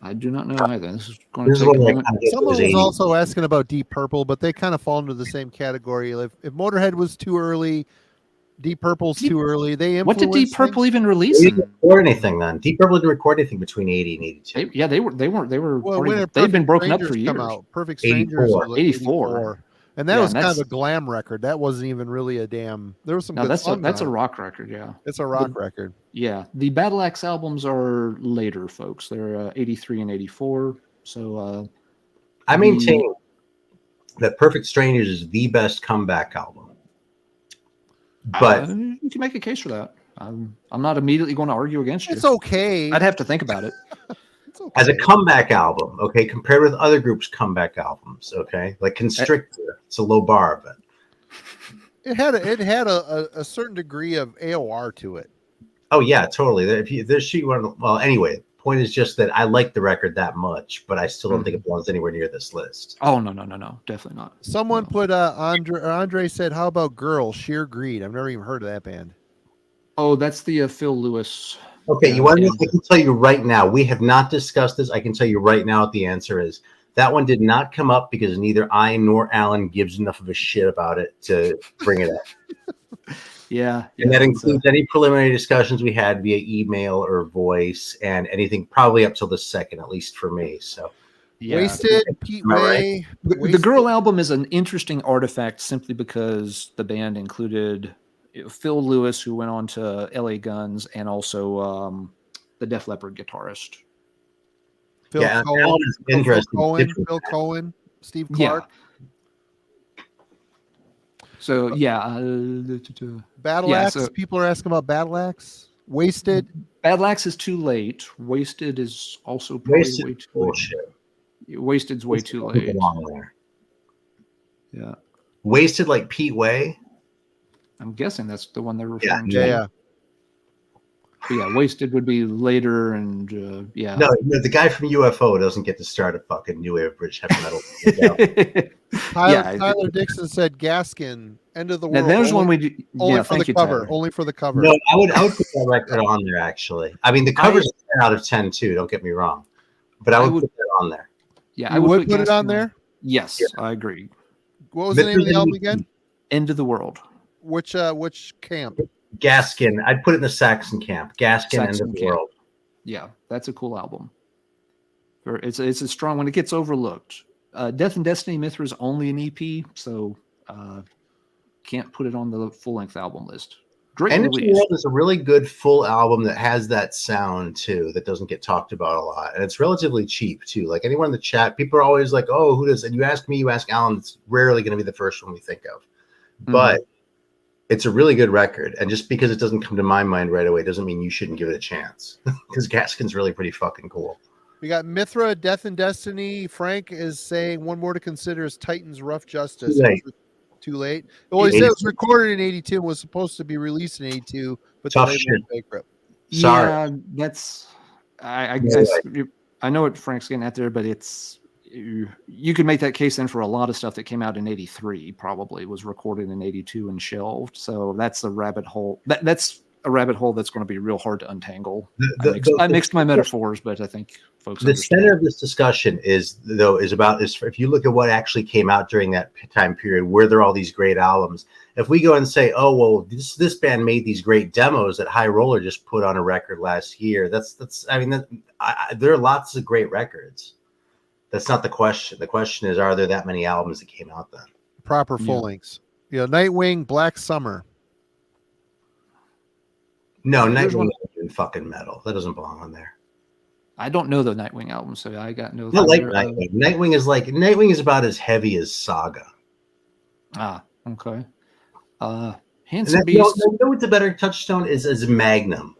I do not know either. This is going to take a moment. Someone was also asking about Deep Purple, but they kind of fall into the same category. If Motorhead was too early, Deep Purple's too early. What did Deep Purple even release? They didn't record anything then. Deep Purple didn't record anything between 80 and 82. They've been broken up for years. Perfect Strangers 84. And that was kind of a glam record. That wasn't even really a damn. There was some. No, that's a rock record. Yeah, it's a rock record. Yeah, the Battle Axe albums are later, folks. They're 83 and 84. So I maintain that Perfect Strangers is the best comeback album. But you can make a case for that. I'm not immediately going to argue against you. It's okay. I'd have to think about it. Okay. As a comeback album, okay, compared with other groups' comeback albums, okay, like Constrictor, it's a low bar, but it had a certain degree of AOR to it. Oh yeah, totally. Well, anyway, point is just that I like the record that much, but I still don't think it belongs anywhere near this list. Oh no, definitely not. Someone put Andre said, "How about Girl, Sheer Greed?" I've never even heard of that band. Oh, that's the Phil Lewis. Okay, you want to know? I can tell you right now. We have not discussed this. I can tell you right now what the answer is. That one did not come up because neither I nor Alan gives enough of a shit about it to bring it up. Yeah, and that includes any preliminary discussions we had via email or voice, and anything probably up till the second, at least for me. So, yeah. Wasted, Pete Way. Right? The Girl album is an interesting artifact simply because the band included Phil Lewis, who went on to LA Guns, and also the Def Leppard guitarist. Phil Cohen, Steve Clark. Yeah. So yeah, Battle Axe. So, people are asking about Battle Axe. Wasted. Battle Axe is too late. Wasted is also probably way too bullshit. Late. Wasted's way too late. Yeah. Wasted like Pete Way. I'm guessing that's the one they're referring to. Yeah. But yeah, Wasted would be later, and yeah. No, the guy from UFO doesn't get to start a fucking new wave of British heavy metal. Tyler Dixon said Gaskin, End of the World. Now, there's one we do. Only for the cover. Tyler. Only for the cover. No, I would put that record on there, actually. I mean, the cover's 10 out of 10, too. Don't get me wrong. But I would put that on there. Yeah, I would put it on there? Yes, I agree. What was the name of the album again? End of the World. Which camp? Gaskin. I'd put it in the Saxon camp. Gaskin, End of the World. Yeah, that's a cool album. It's a strong one. It gets overlooked. Death and Destiny Mithra is only an EP, so can't put it on the full-length album list. Great End of release. the World is a really good full album that has that sound, too, that doesn't get talked about a lot. And it's relatively cheap, too. Like, anyone in the chat, people are always like, oh, who does? And you ask me, you ask Alan, it's rarely going to be the first one we think of. But it's a really good record, and just because it doesn't come to my mind right away doesn't mean you shouldn't give it a chance. Because Gaskin's really pretty fucking cool. We got Mithra, Death and Destiny. Frank is saying one more to consider is Titans Rough Justice. Too late. Well, he said it was recorded in 82 and was supposed to be released in 82, but the label went bankrupt. Sorry. Yeah, that's I know what Frank's getting at there, but it's you could make that case then for a lot of stuff that came out in 83 probably was recorded in 82 and shelved. So that's a rabbit hole. That's a rabbit hole that's going to be real hard to untangle. The- I mixed my metaphors, but I think folks the understand. center of this discussion is if you look at what actually came out during that time period, were there all these great albums? If we go and say, oh well, this band made these great demos that High Roller just put on a record last year, there are lots of great records. That's not the question. The question is, are there that many albums that came out then? Proper full lengths. Yeah, Nightwing, Black Summer. No, Nightwing isn't fucking metal. That doesn't belong on there. I don't know the Nightwing album, so I got no. I like Nightwing. Nightwing is about as heavy as Saga. Okay. Handsome Beast. No, what's a better touchstone is Magnum.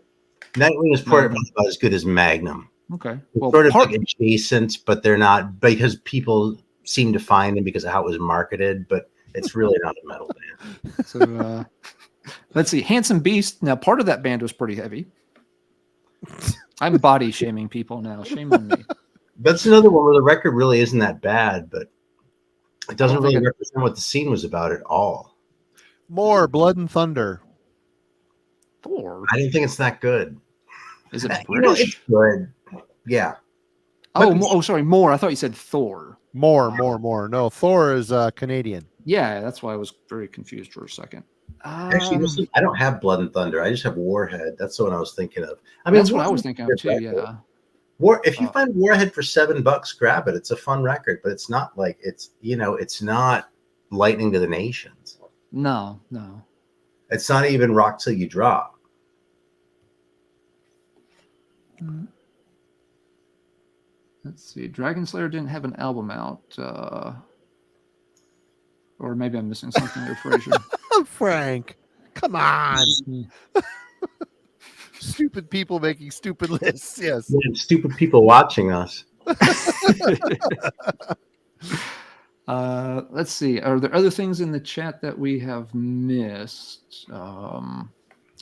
Nightwing is probably about as good as Magnum. Okay. Well, sort of like adjacent, but they're not, because people seem to find them because of how it was marketed, but it's really not a metal band. So let's see. Handsome Beast. Now, part of that band was pretty heavy. I'm body shaming people now. Shame on me. That's another one where the record really isn't that bad, but it doesn't really represent what the scene was about at all. More Blood and Thunder. Thor. I don't think it's that good. Is it British? It's good. Yeah. Sorry, More. I thought you said Thor. More. No, Thor is Canadian. Yeah, that's why I was very confused for a second. Actually, I don't have Blood and Thunder. I just have Warhead. That's the one I was thinking of. I mean, that's what I was thinking of too. Yeah. If you find Warhead for $7, grab it. It's a fun record, but it's not like it's not Lightning to the Nations. No. It's not even Rock Till You Drop. Let's see. Dragon Slayer didn't have an album out. Or maybe I'm missing something there, Fraser. Frank, come on. Stupid people making stupid lists. Yes. Yeah, stupid people watching us. Let's see. Are there other things in the chat that we have missed? And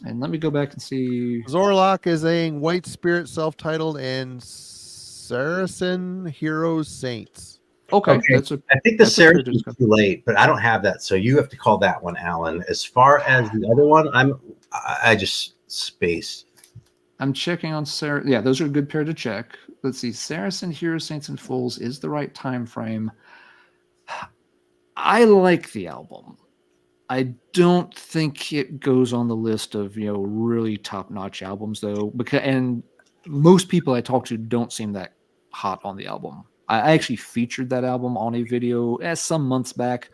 let me go back and see. Zorlok is saying White Spirit self-titled and Saracen Heroes Saints. Okay. I think the Saracen is too late, but I don't have that, so you have to call that one, Alan. As far as the other one, I just spaced. I'm checking on Sarah. Yeah, those are a good pair to check. Let's see. Saracen Heroes, Saints, and Fools is the right time frame. I like the album. I don't think it goes on the list of really top-notch albums though, and most people I talk to don't seem that hot on the album. I actually featured that album on a video some months back.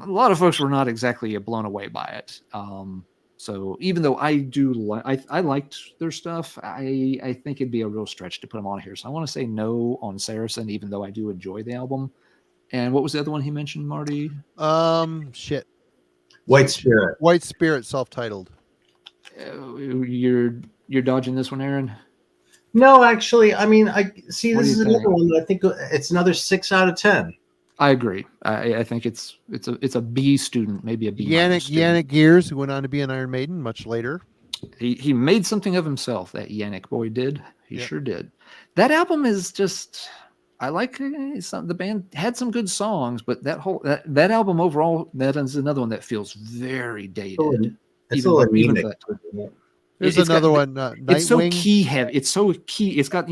A lot of folks were not exactly blown away by it. So even though I liked their stuff, I think it'd be a real stretch to put them on here. So I want to say no on Saracen, even though I do enjoy the album. And what was the other one he mentioned, Marty? White Spirit self-titled. You're dodging this one, Aaron? No, actually, I mean, this is another one that I think it's another 6 out of 10. I agree. I think it's a B student, maybe a B. Yannick Gears, who went on to be an Iron Maiden much later. He made something of himself. That Yannick boy did. He sure did. That album is just. I like the band had some good songs, but that album overall, that is another one that feels very dated. It's a little anemic. There's another one. Nightwing. It's so key heavy. It's so key. It's got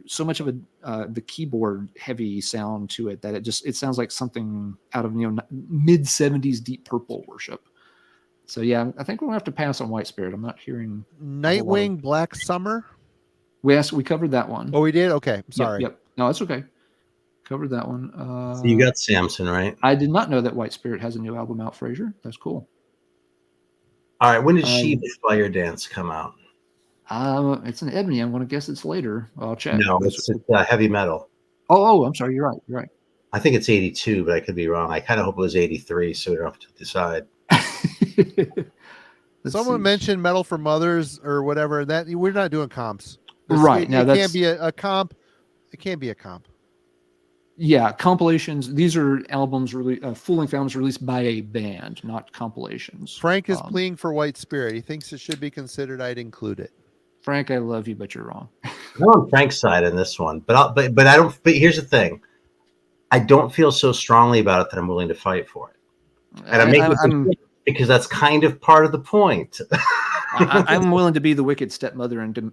so much of the keyboard heavy sound to it that it sounds like something out of mid 70s Deep Purple worship. So yeah, I think we're gonna have to pass on White Spirit. I'm not hearing Nightwing, Black Summer. We covered that one. Oh, we did. Okay, sorry. Yep. No, that's okay. Covered that one. So you got Samson, right? I did not know that White Spirit has a new album out, Fraser. That's cool. All right, when did She Fire Dance come out? It's an Ebony. I'm going to guess it's later. I'll check. No, it's heavy metal. Oh, I'm sorry. You're right. I think it's 82, but I could be wrong. I kind of hope it was 83, so we don't have to decide. Someone mentioned Metal for Mothers or whatever. That we're not doing comps. Right. It can't be a comp. It can't be a comp. Yeah, compilations. These are albums full-length albums released by a band, not compilations. Frank is pleading for White Spirit. He thinks it should be considered. I'd include it. Frank, I love you, but you're wrong. I'm on Frank's side in this one, but I don't. But here's the thing: I don't feel so strongly about it that I'm willing to fight for it, and I'm making because that's kind of part of the point. I'm willing to be the wicked stepmother and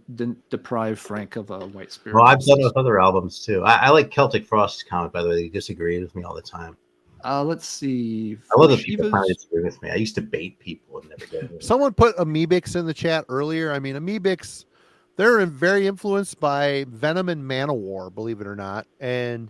deprive Frank of a white spirit. Well, I've done it with other albums too. I like Celtic Frost's comment, by the way. He disagrees with me all the time. Let's see. I love that people finally disagree with me. I used to bait people and never get it. Someone put Amoebix in the chat earlier. I mean, Amoebix, they're very influenced by Venom and Manowar, believe it or not, and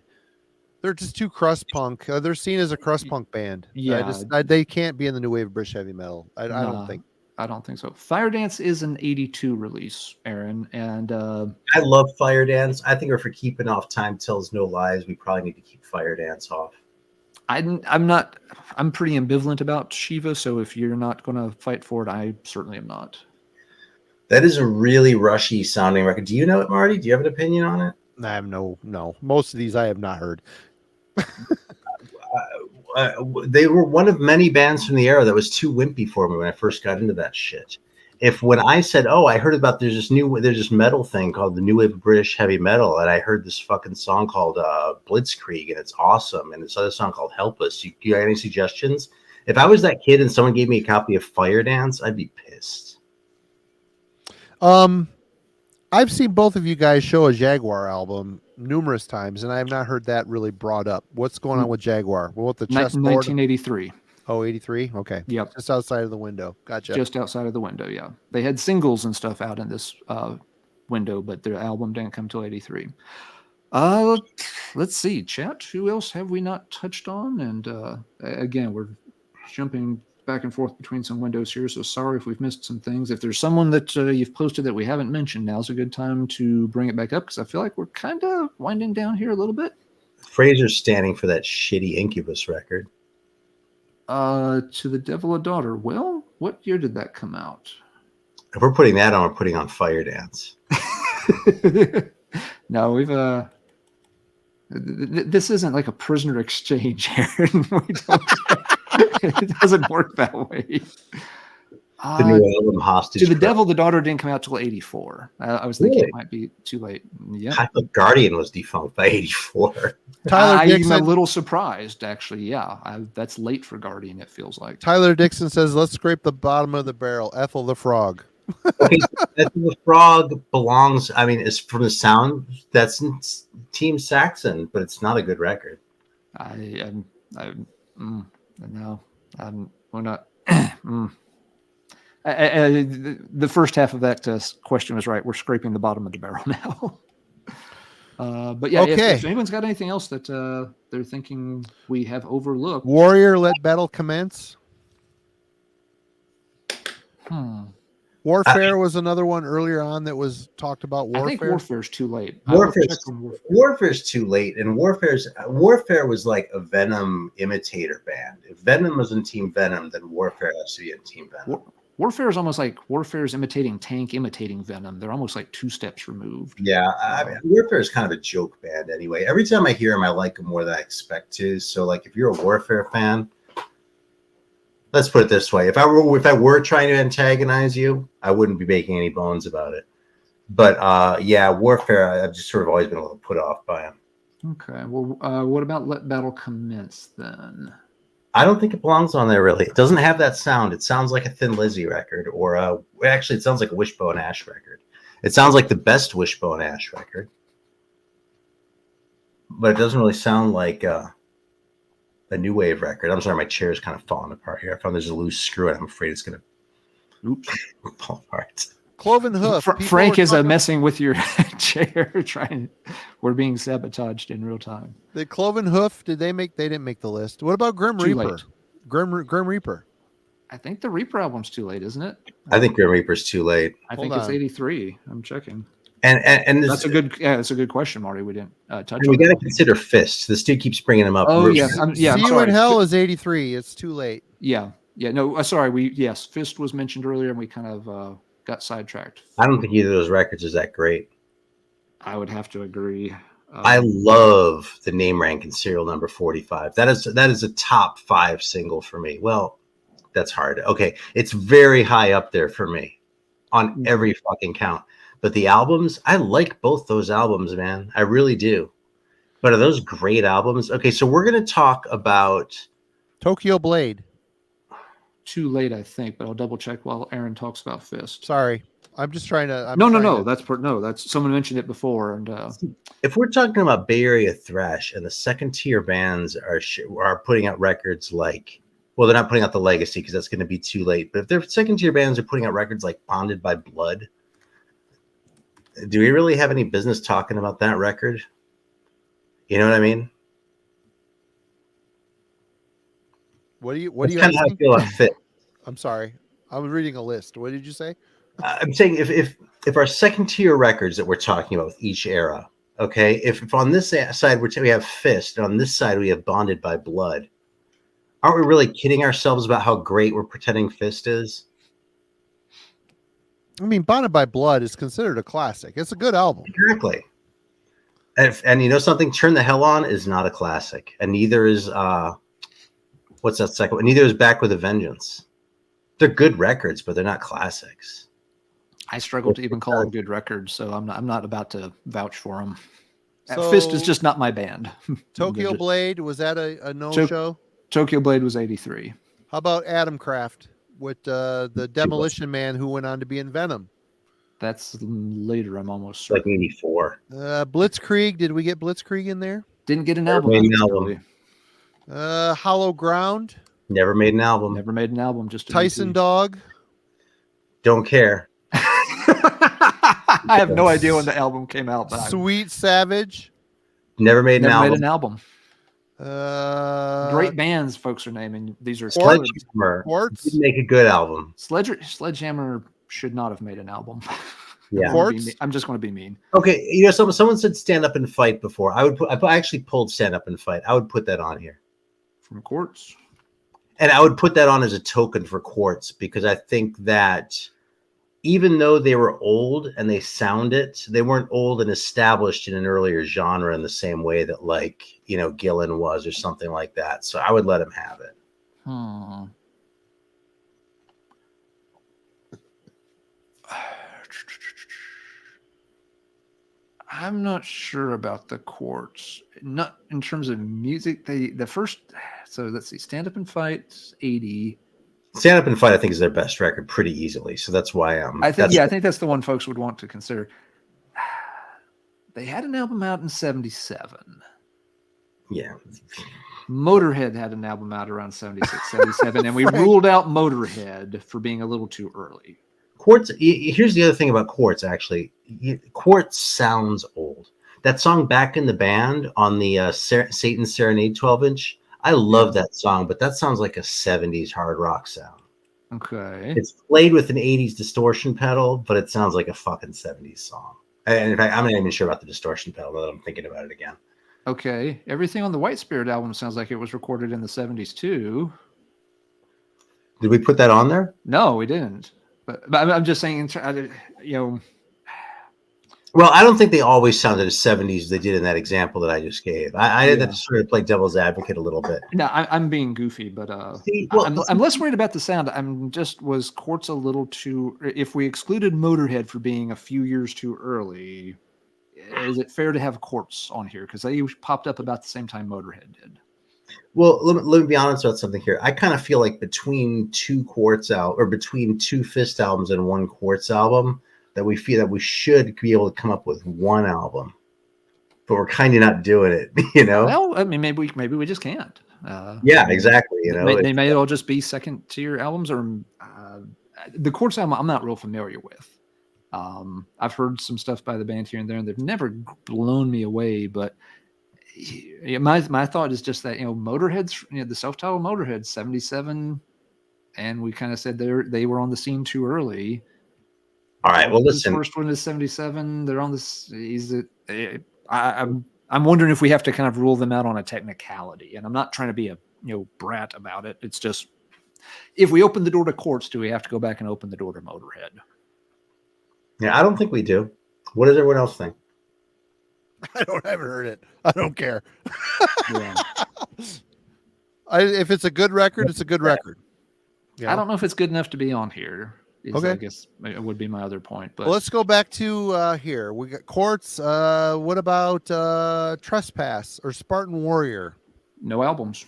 they're just too crust punk. They're seen as a crust punk band. Yeah, they can't be in the new wave of British heavy metal. I don't think. I don't think so. Fire Dance is an 82 release, Aaron, and I love Fire Dance. I think if we're keeping off Time Tells No Lies, we probably need to keep Fire Dance off. I'm pretty ambivalent about Shiva, so if you're not going to fight for it, I certainly am not. That is a really rushy sounding record. Do you know it, Marty? Do you have an opinion on it? I have no. Most of these I have not heard. They were one of many bands from the era that was too wimpy for me when I first got into that shit. When I said, "Oh, I heard about there's this metal thing called the New Wave of British Heavy Metal," and I heard this fucking song called Blitzkrieg, and it's awesome, and this other song called Helpless. You got any suggestions? If I was that kid and someone gave me a copy of Fire Dance, I'd be pissed. I've seen both of you guys show a Jaguar album numerous times, and I have not heard that really brought up. What's going on with Jaguar? What the chessboard? 1983. Oh, 83? Okay. Yep. Just outside of the window. Gotcha. Just outside of the window, yeah. They had singles and stuff out in this window, but their album didn't come till 83. Let's see, chat. Who else have we not touched on? And again, we're jumping back and forth between some windows here, so sorry if we've missed some things. If there's someone that you've posted that we haven't mentioned, now's a good time to bring it back up, because I feel like we're kind of winding down here a little bit. Fraser's standing for that shitty Incubus record. To the Devil a Daughter. Well, what year did that come out? If we're putting that on, we're putting on Fire Dance. No, we've this isn't like a prisoner exchange here. It doesn't work that way. The new album, Hostage. To the Devil, the Daughter didn't come out till 84. I was thinking Really? it might be too late. Yeah, I thought Guardian was defunct by 84. Tyler Dixon, I'm a little surprised, actually. Yeah, that's late for Guardian, it feels like. Tyler Dixon says, let's scrape the bottom of the barrel. Ethel the Frog. Okay, the Frog belongs, I mean, it's from the sound, that's Team Saxon, but it's not a good record. No, we're not. The first half of that question was right. We're scraping the bottom of the barrel now. But yeah, okay. if anyone's got anything else that they're thinking we have overlooked. Warrior, Let Battle Commence. Warfare was another one earlier on that was talked about. Warfare. I think Warfare's too late. Warfare's too late, and Warfare was like a Venom imitator band. If Venom was in Team Venom, then Warfare has to be in Team Venom. Warfare is almost like Warfare's imitating Tank, imitating Venom. They're almost like 2 steps removed. Yeah, I mean, Warfare is kind of a joke band anyway. Every time I hear them, I like them more than I expect to. So, like, if you're a Warfare fan, let's put it this way: if I were trying to antagonize you, I wouldn't be making any bones about it. But yeah, Warfare, I've just sort of always been a little put off by them. Okay, well, what about Let Battle Commence then? I don't think it belongs on there, really. It doesn't have that sound. It sounds like a Thin Lizzy record, or actually, it sounds like a Wishbone Ash record. It sounds like the best Wishbone Ash record, but it doesn't really sound like a new wave record. I'm sorry, my chair is kind of falling apart here. I found there's a loose screw, and I'm afraid it's going to fall apart. Cloven Hoof. Frank is messing with your chair. We're being sabotaged in real time. The Cloven Hoof, they didn't make the list. What about Grim Reaper? Grim Reaper. I think the Reaper album's too late, isn't it? I think Grim Reaper's too late. I think it's 83. I'm checking. And that's a good question, Marty. We didn't touch on. We got to consider Fist. This dude keeps bringing him up. Oh yes, See You in Hell is 83. It's too late. Yeah. No, sorry. Fist was mentioned earlier, and we kind of got sidetracked. I don't think either of those records is that great. I would have to agree. I love the Name Rank and Serial Number 45. That is a top 5 single for me. Well, that's hard. Okay, it's very high up there for me on every fucking count. But the albums, I like both those albums, man. I really do. But are those great albums? Okay, so we're going to talk about Tokyo Blade. too late, I think, but I'll double check while Aaron talks about Fist. Sorry, I'm just trying to. No. That's someone mentioned it before, and if we're talking about Bay Area thrash and the second tier bands are putting out records like, well, they're not putting out the Legacy because that's going to be too late. But if their second tier bands are putting out records like Bonded by Blood, do we really have any business talking about that record? You know what I mean? What do you? Kind of how I feel about Fit. I'm sorry, I was reading a list. What did you say? I'm saying if our second tier records that we're talking about with each era, okay, if on this side we have Fist, and on this side we have Bonded by Blood, aren't we really kidding ourselves about how great we're pretending Fist is? I mean, Bonded by Blood is considered a classic. It's a good album. Exactly. And you know something? Turn the Hell On is not a classic, and neither is what's that second one? Neither is Back with a Vengeance. They're good records, but they're not classics. I struggle to even call them good records, so I'm not about to vouch for them. So, Fist is just not my band. Tokyo Blade, was that a no-show? Tokyo Blade was 83. How about Adam Craft with the Demolition Man who went on to be in Venom? That's later, I'm almost certain. Like 84. Blitzkrieg, did we get Blitzkrieg in there? Didn't get an album. Hollow Ground. Never made an album. Never made an album. Just Tyson Dog. Don't care. I have no idea when the album came out. But Sweet Savage. Never made an album. Made an album. Great bands, folks are naming. These are Sledgehammer. Didn't make a good album. Sledgehammer should not have made an album. Yeah, I'm just going to be mean. Okay, you know, someone said Stand Up and Fight before. I actually pulled Stand Up and Fight. I would put that on here from Quartz, and I would put that on as a token for Quartz because I think that even though they were old and they sound it, they weren't old and established in an earlier genre in the same way that, like, you know, Gillan was or something like that. So I would let him have it. I'm not sure about the Quartz. Not in terms of music. The first. So let's see. Stand Up and Fight 80. Stand Up and Fight, I think, is their best record pretty easily. So that's why I think that's the one folks would want to consider. They had an album out in 77. Yeah. Motorhead had an album out around 76, 77, and we ruled out Motorhead for being a little too early. Quartz, here's the other thing about Quartz, actually. Quartz sounds old. That song Back in the Band on the Satan Serenade 12-inch, I love that song, but that sounds like a 70s hard rock sound. Okay. It's played with an 80s distortion pedal, but it sounds like a fucking 70s song. And in fact, I'm not even sure about the distortion pedal, now that I'm thinking about it again. Okay. Everything on the White Spirit album sounds like it was recorded in the 70s, too. Did we put that on there? No, we didn't. But I'm just saying, you know. Well, I don't think they always sounded as 70s they did in that example that I just gave. I did that to sort of play devil's advocate a little bit. No, I'm being goofy, but I'm less worried about the sound. Was Quartz a little too? If we excluded Motorhead for being a few years too early, is it fair to have Quartz on here because they popped up about the same time Motorhead did? Well, let me be honest about something here. I kind of feel like between two Fist albums and one Quartz album, that we feel that we should be able to come up with one album, but we're kind of not doing it, you know? Well, I mean, maybe we just can't. Yeah, exactly. You know, they may all just be second tier albums, or the Quartz album I'm not real familiar with. I've heard some stuff by the band here and there, and they've never blown me away, but my thought is just that, you know, Motorhead's, you know, the self-titled Motorhead 77, and we kind of said they were on the scene too early. All right, well, listen. The first one is 77. They're on this. I'm wondering if we have to kind of rule them out on a technicality, and I'm not trying to be a brat about it. It's just, if we open the door to Quartz, do we have to go back and open the door to Motorhead? Yeah, I don't think we do. What does everyone else think? I haven't heard it. I don't care. Yeah. If it's a good record, it's a good record. Yeah. I don't know if it's good enough to be on here. Okay. I guess it would be my other point. But well, let's go back to here. We got Quartz. What about Trespass or Spartan Warrior? No albums.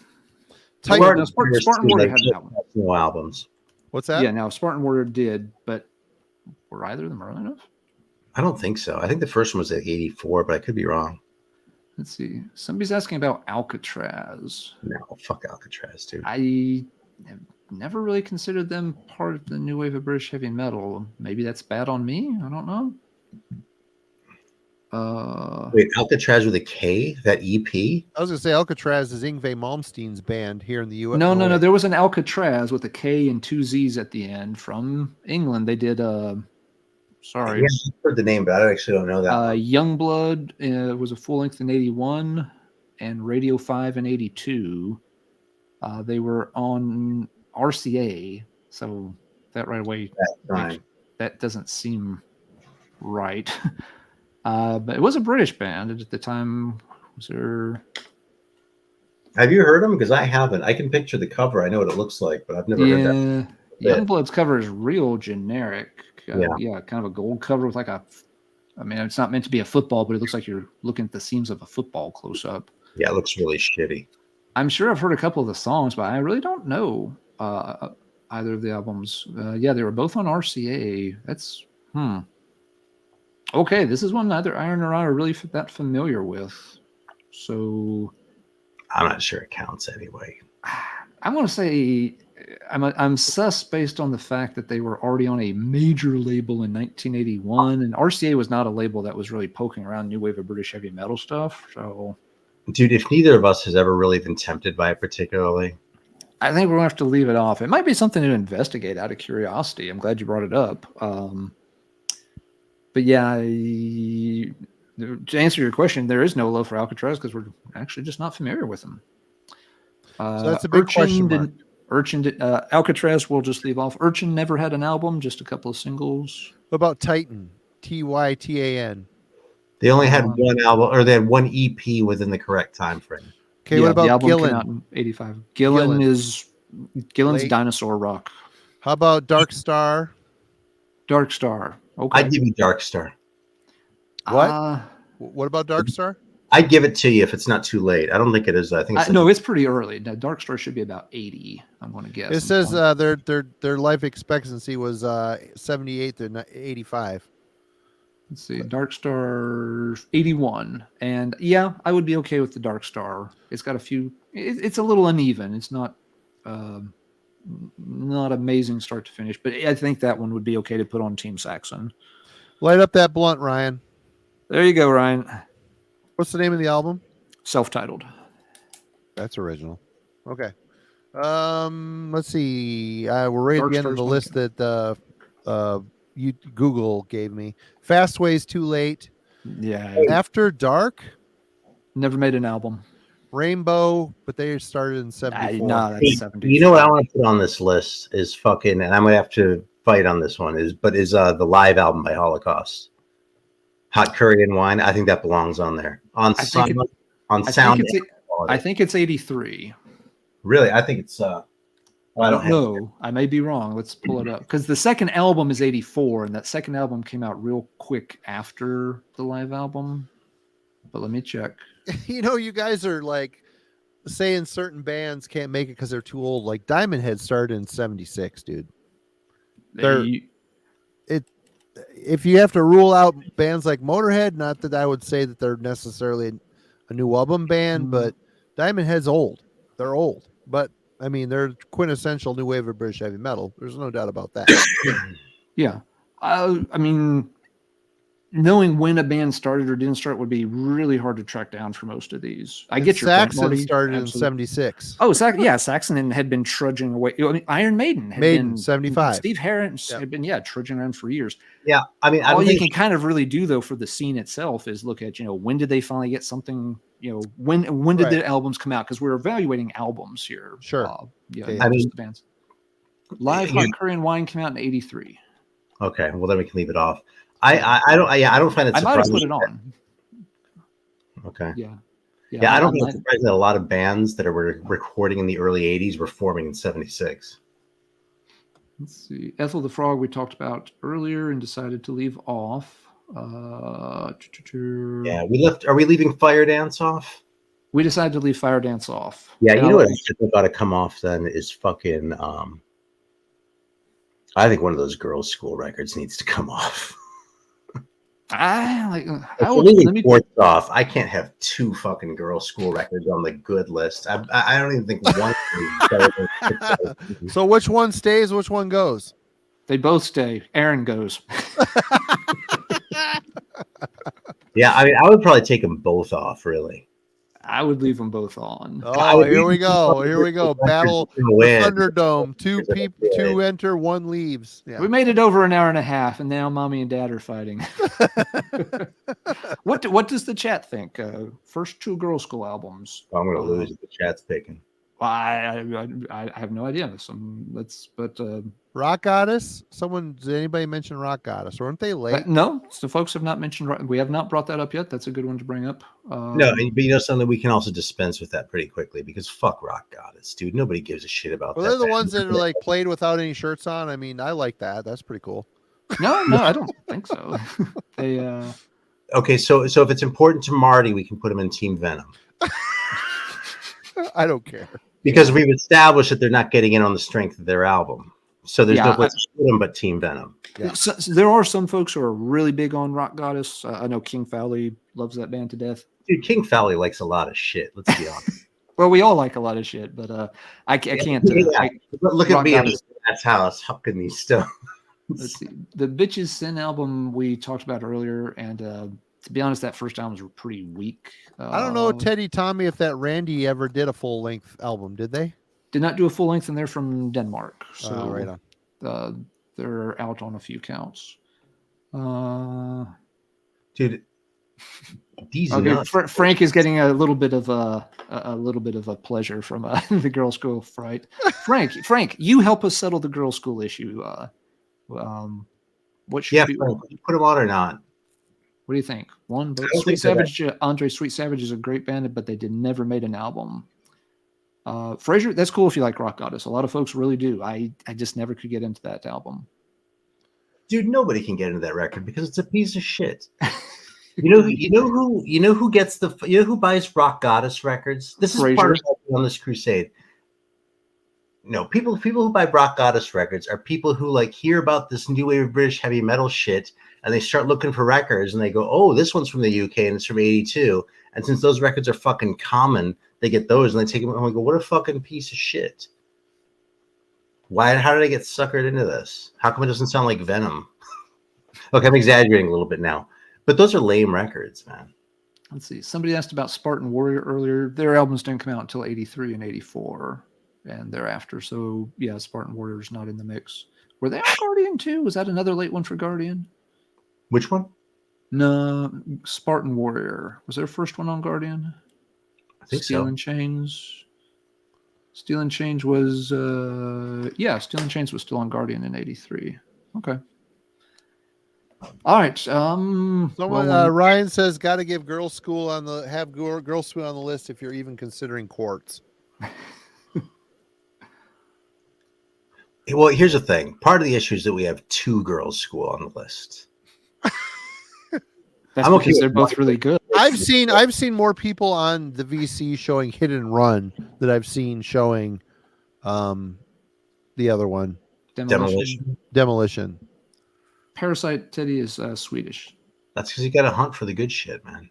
Spartan Warrior had an album. No albums. What's that? Yeah, now Spartan Warrior did, but were either of them early enough? I don't think so. I think the first one was at 84, but I could be wrong. Let's see. Somebody's asking about Alcatraz. No, fuck Alcatraz, dude. I have never really considered them part of the new wave of British heavy metal. Maybe that's bad on me. I don't know. Wait, Alcatraz with a K? That EP? I was gonna say Alcatraz is Yngwie Malmsteen's band here in the U.S. No. There was an Alcatraz with a K and two Z's at the end from England. They did. Sorry, Yeah, I've heard the name, but I actually don't know that. Youngblood was a full length in '81, and Radio 5 in '82. They were on RCA, so that right away, that doesn't seem right. But it was a British band at the time. Was there? Have you heard them? Because I haven't. I can picture the cover. I know what it looks like, but I've never heard that. Youngblood's cover is real generic. Yeah, kind of a gold cover with like a. I mean, it's not meant to be a football, but it looks like you're looking at the seams of a football close up. Yeah, it looks really shitty. I'm sure I've heard a couple of the songs, but I really don't know either of the albums. Yeah, they were both on RCA. That's okay. This is one neither Iron or I are really that familiar with. So I'm not sure it counts anyway. I want to say I'm sus based on the fact that they were already on a major label in 1981, and RCA was not a label that was really poking around new wave of British heavy metal stuff. So, dude, if neither of us has ever really been tempted by it particularly, I think we're gonna have to leave it off. It might be something to investigate out of curiosity. I'm glad you brought it up. But yeah, to answer your question, there is no love for Alcatraz because we're actually just not familiar with them. So that's a big question mark. Alcatraz we'll just leave off. Urchin never had an album, just a couple of singles. What about Titan? Tytan. they only had one album, or they had one EP within the correct time frame. Okay, what about Gillen? Came out in '85. Gillen's Late. Dinosaur Rock. How about Dark Star? Dark Star. Okay. I'd give you Dark Star. What? What about Dark Star? I'd give it to you if it's not too late. I don't think it is. I think it's no, it's pretty early. Now, Dark Star should be about 80. I'm going to guess. It says their life expectancy was 78 to 85. Let's see, Dark Star 81, and yeah, I would be okay with the Dark Star. It's got a few. It's a little uneven. It's not amazing start to finish, but I think that one would be okay to put on Team Saxon. Light up that blunt, Ryan. There you go, Ryan. What's the name of the album? Self-titled. That's original. Okay. Let's see. We're right at the end of the list that Google gave me. Fastway's Too Late. Yeah. After Dark. Never made an album. Rainbow, but they started in 74. No, that's 70. You know what I want to put on this list is fucking, and I'm gonna have to fight on this one. Is the live album by Holocaust. Hot Curry and Wine. I think that belongs on there. On sound. I think it's 83. Really, I think it's. I don't know. I may be wrong. Let's pull it up because the second album is 84, and that second album came out real quick after the live album. But let me check. You know, you guys are like saying certain bands can't make it because they're too old. Like Diamond Head started in 76, dude. If you have to rule out bands like Motorhead, not that I would say that they're necessarily a new album band, but Diamond Head's old. They're old, but I mean, they're quintessential new wave of British heavy metal. There's no doubt about that. Yeah. I mean, knowing when a band started or didn't start would be really hard to track down for most of these. I get your Saxon point, Marty. Started in 76. Oh, Saxon had been trudging away. I mean, Iron Maiden had been 75. Steve Harris had been trudging around for years. Yeah, I mean, all you can kind of really do though for the scene itself is look at when did they finally get something. When did the albums come out? Because we're evaluating albums here. Sure. Okay. I mean, the bands. Live Hot Curry and Wine came out in 83. Okay, well then we can leave it off. I don't find it surprising. I might have put it on. Okay. Yeah. I don't find it surprising that a lot of bands that are recording in the early 80s were forming in 76. Let's see. Ethel the Frog we talked about earlier and decided to leave off. Yeah, we left. Are we leaving Fire Dance off? We decided to leave Fire Dance off. Yeah, you know what got to come off then is fucking I think one of those girls' school records needs to come off. Let me Off. I can't have 2 fucking girls' school records on the good list. I don't even think one. So which one stays? Which one goes? They both stay. Aaron goes. Yeah, I mean, I would probably take them both off. Really, I would leave them both on. Oh, here we go. Here we go. Battle the Thunderdome. 2 enter, 1 leaves. Yeah. We made it over an hour and a half, and now mommy and dad are fighting. What does the chat think? First 2 girls' school albums. I'm going to lose if the chat's picking. I have no idea. Rock Goddess. Did anybody mention Rock Goddess? Weren't they late? No, so folks have not mentioned. We have not brought that up yet. That's a good one to bring up. No, but you know something, we can also dispense with that pretty quickly because fuck Rock Goddess, dude. Nobody gives a shit about that. They're the ones that are like played without any shirts on. I mean, I like that. That's pretty cool. No, I don't think so. They. Okay, so if it's important to Marty, we can put him in Team Venom. I don't care. Because we've established that they're not getting in on the strength of their album. So there's no place to put them but Team Venom. Yeah. So there are some folks who are really big on Rock Goddess. I know King Fowley loves that band to death. Dude, King Fowley likes a lot of shit. Let's be honest. Well, we all like a lot of shit, but I can't. Look at me in that's house hucking these stones. Let's see. The Bitches Sin album we talked about earlier, and to be honest, that first albums were pretty weak. I don't know, Teddy Tommy, if that Randy ever did a full length album. Did they? Did not do a full length, and they're from Denmark. So right on. They're out on a few counts. Dude, these Frank is getting a little bit of a pleasure from the girls' school fright. Frank, you help us settle the girls' school issue. What should Frank, put them on or not? What do you think? Sweet Savage, Andre Sweet Savage is a great band, but they never made an album. Fraser, that's cool if you like Rock Goddess. A lot of folks really do. I just never could get into that album. Dude, nobody can get into that record because it's a piece of shit. You know who buys Rock Goddess records? This is part of on this crusade. No, people who buy Rock Goddess records are people who like hear about this new wave of British heavy metal shit and they start looking for records and they go, oh, this one's from the UK and it's from '82. And since those records are fucking common, they get those and they take them and they go, what a fucking piece of shit. How did I get suckered into this? How come it doesn't sound like Venom? Okay, I'm exaggerating a little bit now. But those are lame records, man. Let's see. Somebody asked about Spartan Warrior earlier. Their albums didn't come out until '83 and '84 and thereafter. So, yeah, Spartan Warrior is not in the mix. Were they on Guardian too? Was that another late one for Guardian? Which one? No, Spartan Warrior. Was their first one on Guardian? I think Steel so. and Chains. Steel and Chains was, Steel and Chains was still on Guardian in '83. Okay. All right. Ryan says, got to give girls' school on the girls' school on the list if you're even considering Quartz. Well, here's the thing. Part of the issue is that we have 2 girls' school on the list. That's because they're both really good. I've seen more people on the VC showing Hit and Run that I've seen showing the other one. Demolition. Parasite Teddy is Swedish. That's because you got to hunt for the good shit, man.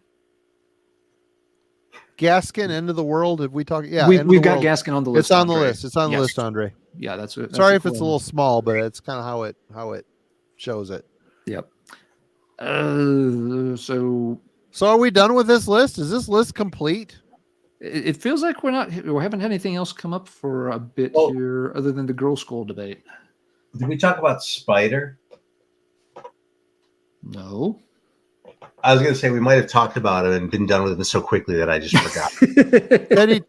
Gaskin, End of the World. Have we talked? Yeah, we've got Gaskin on the list. It's on the list. It's on the list, Andre. Yeah, that's it. Sorry if it's a little small, but it's kind of how it shows it. Yep. So are we done with this list? Is this list complete? It feels like we haven't had anything else come up for a bit here other than the girls' school debate. Did we talk about Spider? No. I was going to say we might have talked about it and been done with it so quickly that I just forgot.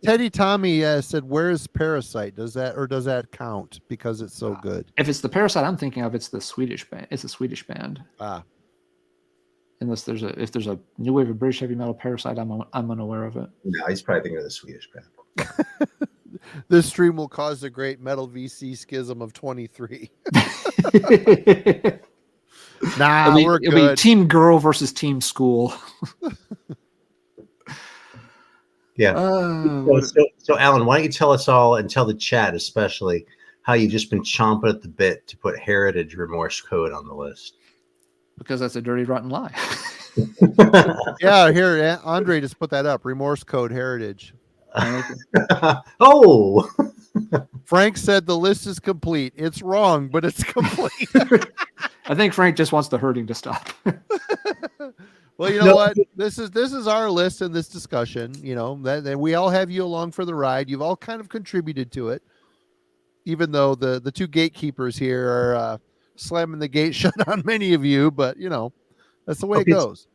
Teddy Tommy said, "Where's Parasite? Does that count because it's so good?" If it's the Parasite I'm thinking of, it's the Swedish band. It's a Swedish band. Unless there's a new wave of British heavy metal Parasite, I'm unaware of it. No, he's probably thinking of the Swedish band. This stream will cause the great metal VC schism of 23. Nah, we're good. It'll be Team Girl versus Team School. Yeah. So, Alan, why don't you tell us all and tell the chat especially how you've just been chomping at the bit to put Heritage Remorse Code on the list. Because that's a dirty, rotten lie. Yeah, here, Andre just put that up. Remorse Code Heritage. Oh, Frank said the list is complete. It's wrong, but it's complete. I think Frank just wants the hurting to stop. Well, you know what? This is our list in this discussion. You know that we all have you along for the ride. You've all kind of contributed to it, even though the two gatekeepers here are slamming the gate shut on many of you. But you know, that's the way it goes.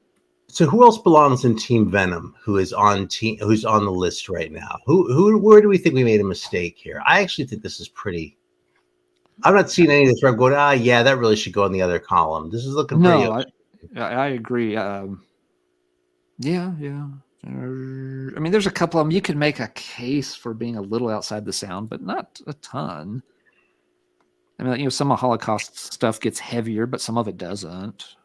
So who else belongs in Team Venom? Who's on the list right now? Where do we think we made a mistake here? I actually think this is pretty. I'm not seeing any of this where I'm going, yeah, that really should go in the other column. This is looking pretty. No, I agree. Yeah. I mean, there's a couple of them. You can make a case for being a little outside the sound, but not a ton. I mean, you know, some of Holocaust stuff gets heavier, but some of it doesn't.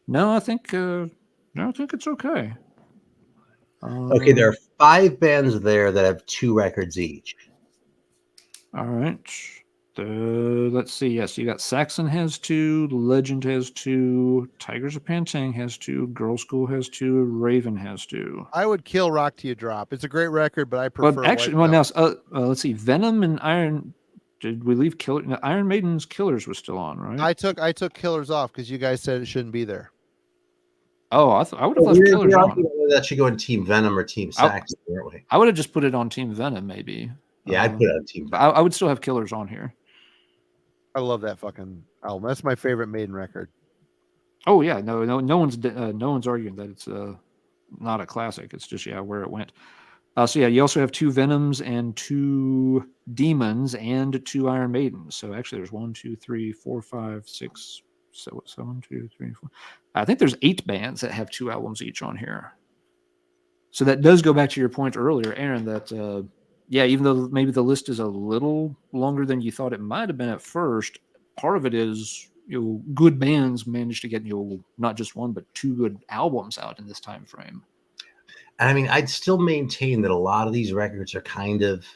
No, I think it's okay. Okay, there are 5 bands there that have 2 records each. All right. Let's see. Yes, you got Saxon has 2, Legend has 2, Tigers of Pantang has 2, Girl School has 2, Raven has 2. I would kill Rock Till You Drop. It's a great record, but I prefer. But actually, let's see. Venom and Iron. Did we leave Killer? No, Iron Maiden's Killers was still on, right? I took Killers off because you guys said it shouldn't be there. Oh, I would have left Killers on. That should go in Team Venom or Team Saxon, weren't we? I would have just put it on Team Venom, maybe. Yeah, I'd put it on Team Venom. I would still have Killers on here. I love that fucking album. That's my favorite Maiden record. Oh yeah, no one's arguing that it's not a classic. It's just where it went. So yeah, you also have 2 Venoms and 2 Demons and 2 Iron Maidens. So actually, there's 1, 2, 3, 4, 5, 6. So 1, 2, 3, 4. I think there's 8 bands that have 2 albums each on here. So that does go back to your point earlier, Aaron, that even though maybe the list is a little longer than you thought it might have been at first, part of it is good bands managed to get not just 1 but 2 good albums out in this time frame. I mean, I'd still maintain that a lot of these records are kind of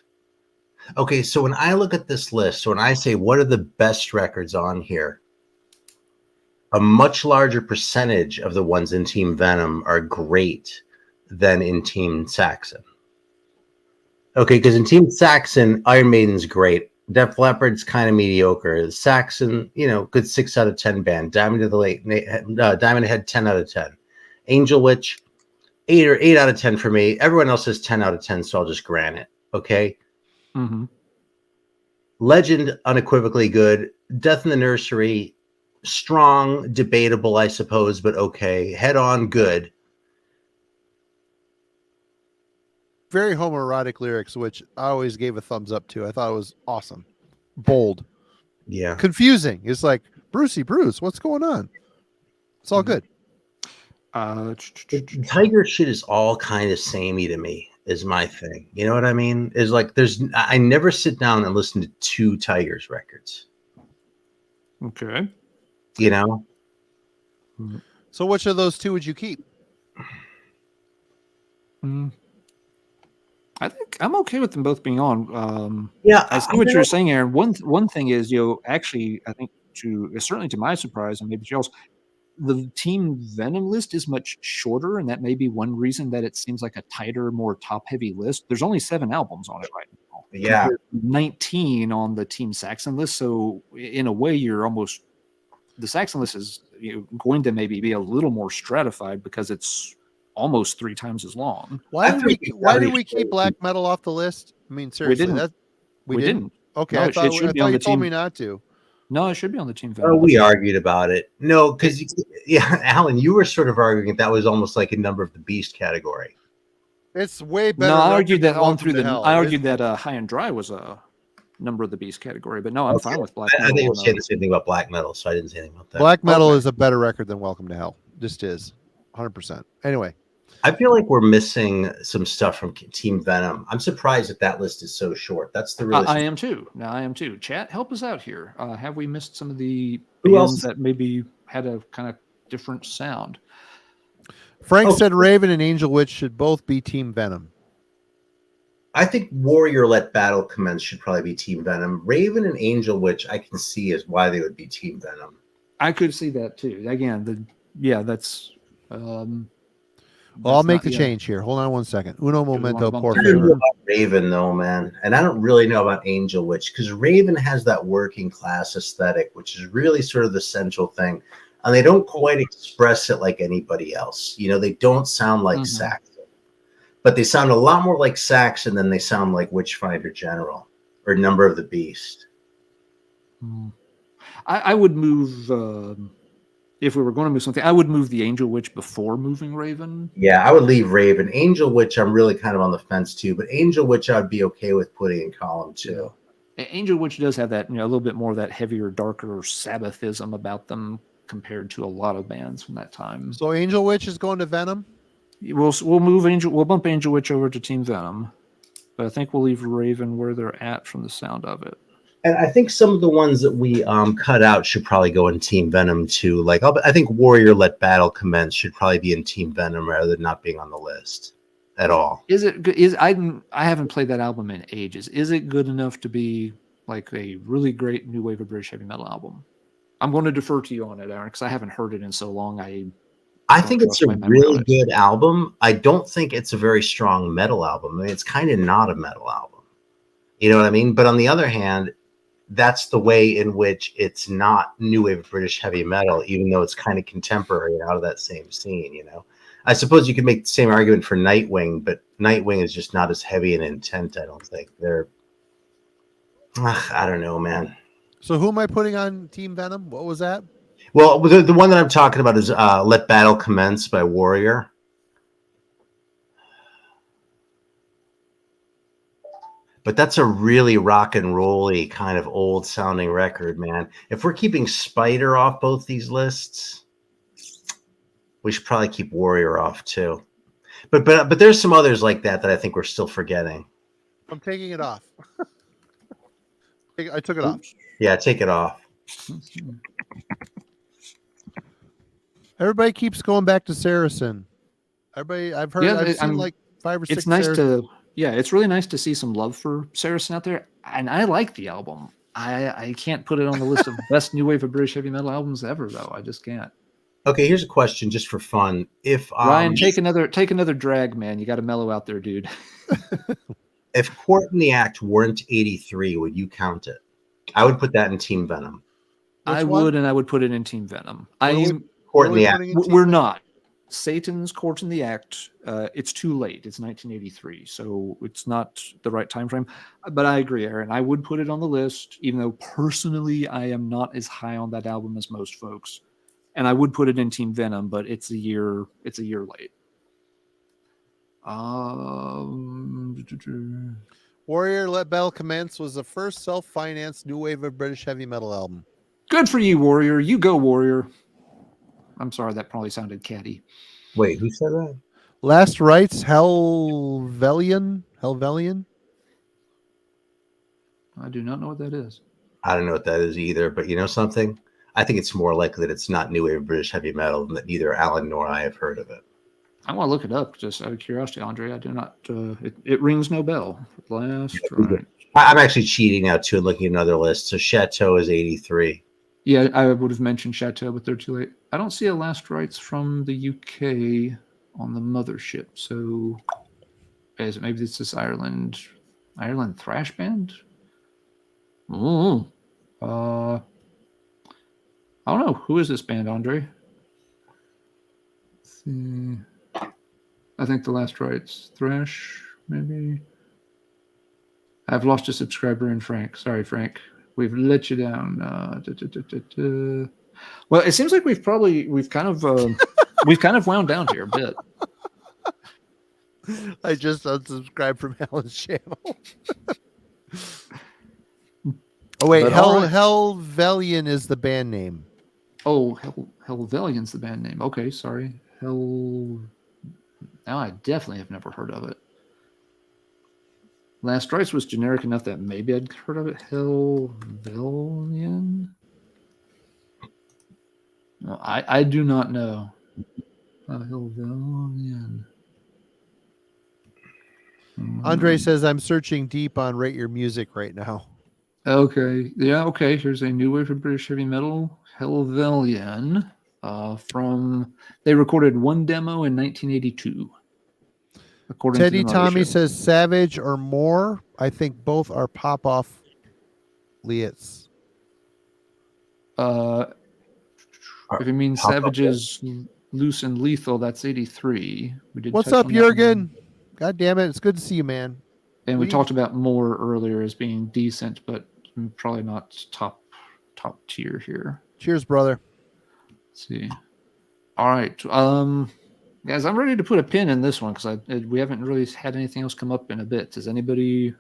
okay. So when I look at this list, when I say what are the best records on here, a much larger percentage of the ones in Team Venom are great than in Team Saxon. Okay, because in Team Saxon, Iron Maiden's great. Def Leppard's kind of mediocre. Saxon, good 6 out of 10 band. Diamond Head 10 out of 10. Angel Witch, 8 out of 10 for me. Everyone else is 10 out of 10, so I'll just grant it. Okay. Mm-hmm. Legend, unequivocally good. Death in the Nursery, strong, debatable, I suppose, but okay. Head On, good. Very homoerotic lyrics, which I always gave a thumbs up to. I thought it was awesome. Bold. Yeah. Confusing. It's like, Bruce, what's going on? It's all good. Tiger shit is all kind of samey to me, is my thing. You know what I mean? Is like I never sit down and listen to 2 Tigers records. Okay. So which of those 2 would you keep? I think I'm okay with them both being on. I see what you're saying, Aaron. One thing is, actually, I think certainly to my surprise, and maybe y'all's, the Team Venom list is much shorter, and that may be one reason that it seems like a tighter, more top-heavy list. There's only 7 albums on it right now. Yeah. 19 on the Team Saxon list. So in a way, the Saxon list is going to maybe be a little more stratified because it's almost 3 times as long. Why did we keep black metal off the list? I mean, seriously, we didn't. Okay, No, I thought be you told me not to. No, it should be on the Team Oh, Venom. we argued about it. No, because Alan, you were sort of arguing that was almost like a Number of the Beast category. It's way better. No, I argued that I argued that High and Dry was a Number of the Beast category, but no, I'm fine with black metal. I think you were saying the same thing about black metal, so I didn't say anything about that. Black metal is a better record than Welcome to Hell. Just is 100%. Anyway. I feel like we're missing some stuff from Team Venom. I'm surprised that list is so short. That's the real. I am too. No, I am too. Chat, help us out here. Have we missed some of the Who else that maybe had a kind of different sound? Frank said Raven and Angel Witch should both be Team Venom. I think Warrior Let Battle Commence should probably be Team Venom. Raven and Angel Witch I can see is why they would be Team Venom. I could see that too. Again, that's Well, I'll make the change here. Hold on one second. Uno momento, por I don't know favor. about Raven though, man, and I don't really know about Angel Witch because Raven has that working class aesthetic, which is really sort of the central thing, and they don't quite express it like anybody else. You know, they don't sound like Saxon, but they sound a lot more like Saxon than they sound like Witchfinder General or Number of the Beast. I would move. If we were going to move something, I would move the Angel Witch before moving Raven. Yeah, I would leave Raven. Angel Witch, I'm really kind of on the fence too, but Angel Witch I'd be okay with putting in column 2. Angel Witch does have that, a little bit more of that heavier, darker Sabbathism about them compared to a lot of bands from that time. So Angel Witch is going to Venom? We'll bump Angel Witch over to Team Venom, but I think we'll leave Raven where they're at from the sound of it. And I think some of the ones that we cut out should probably go in Team Venom too. Like I think Warrior Let Battle Commence should probably be in Team Venom rather than not being on the list at all. Is it good? I haven't played that album in ages. Is it good enough to be like a really great new wave of British heavy metal album? I'm going to defer to you on it, Aaron, because I haven't heard it in so long. I think it's a really good album. I don't think it's a very strong metal album. I mean, it's kind of not a metal album. You know what I mean? But on the other hand, that's the way in which it's not new wave of British heavy metal, even though it's kind of contemporary and out of that same scene, you know. I suppose you could make the same argument for Nightwing, but Nightwing is just not as heavy in intent, I don't think. I don't know, man. So who am I putting on Team Venom? What was that? Well, the one that I'm talking about is Let Battle Commence by Warrior. But that's a really rock and roll-y kind of old sounding record, man. If we're keeping Spider off both these lists, we should probably keep Warrior off too. But there's some others like that I think we're still forgetting. I'm taking it off. I took it off. Yeah, take it off. Everybody keeps going back to Saracen. Everybody, I've heard, I've seen like 5 or 6. It's nice it's really nice to see some love for Saracen out there, and I like the album. I can't put it on the list of best new wave of British heavy metal albums ever, though. I just can't. Okay, here's a question just for fun. If Ryan, take another drag, man. You got to mellow out there, dude. If Court and the Act weren't 83, would you count it? I would put that in Team Venom. I would, and I would put it in Team Venom. Court and the Act. We're not. Satan's Court in the Act, it's too late. It's 1983, so it's not the right time frame. But I agree, Aaron. I would put it on the list, even though personally I am not as high on that album as most folks. And I would put it in Team Venom, but it's a year late. Warrior Let Battle Commence was the first self-financed new wave of British heavy metal album. Good for you, Warrior. You go, Warrior. I'm sorry, that probably sounded catty. Wait, who said that? Last Rites, Helvelian. I do not know what that is. I don't know what that is either, but you know something? I think it's more likely that it's not new wave British heavy metal and that neither Alan nor I have heard of it. I want to look it up just out of curiosity, Andre. I do not. It rings no bell. Last Rites. I'm actually cheating now too and looking at another list. So Chateau is 83. Yeah, I would have mentioned Chateau, but they're too late. I don't see a Last Rites from the UK on the mothership. So maybe it's this Ireland thrash band? I don't know. Who is this band, Andre? Let's see. I think the Last Rites thrash, maybe. I've lost a subscriber in Frank. Sorry, Frank. We've let you down. Well, it seems like we've kind of wound down here a bit. I just unsubscribed from Alan's channel. Oh wait, Helvelian is the band name. Oh, Helvelian's the band name. Okay, sorry. Now I definitely have never heard of it. Last Rites was generic enough that maybe I'd heard of it. Helvelian? No, I do not know. Helvelian. Andre says, I'm searching deep on Rate Your Music right now. Okay. Yeah, okay. Here's a new wave of British heavy metal, Helvellyn. They recorded one demo in 1982. According to Teddy the Mother Tommy Show. says Savage or more. I think both are pop-off Liets. If it means Savage is loose and lethal, that's 83. We did. What's touch up, on that Jurgen? one. God damn it. It's good to see you, man. And we talked about more earlier as being decent, but probably not top tier here. Cheers, brother. Let's see. All right. Guys, I'm ready to put a pin in this one because we haven't really had anything else come up in a bit. Does anybody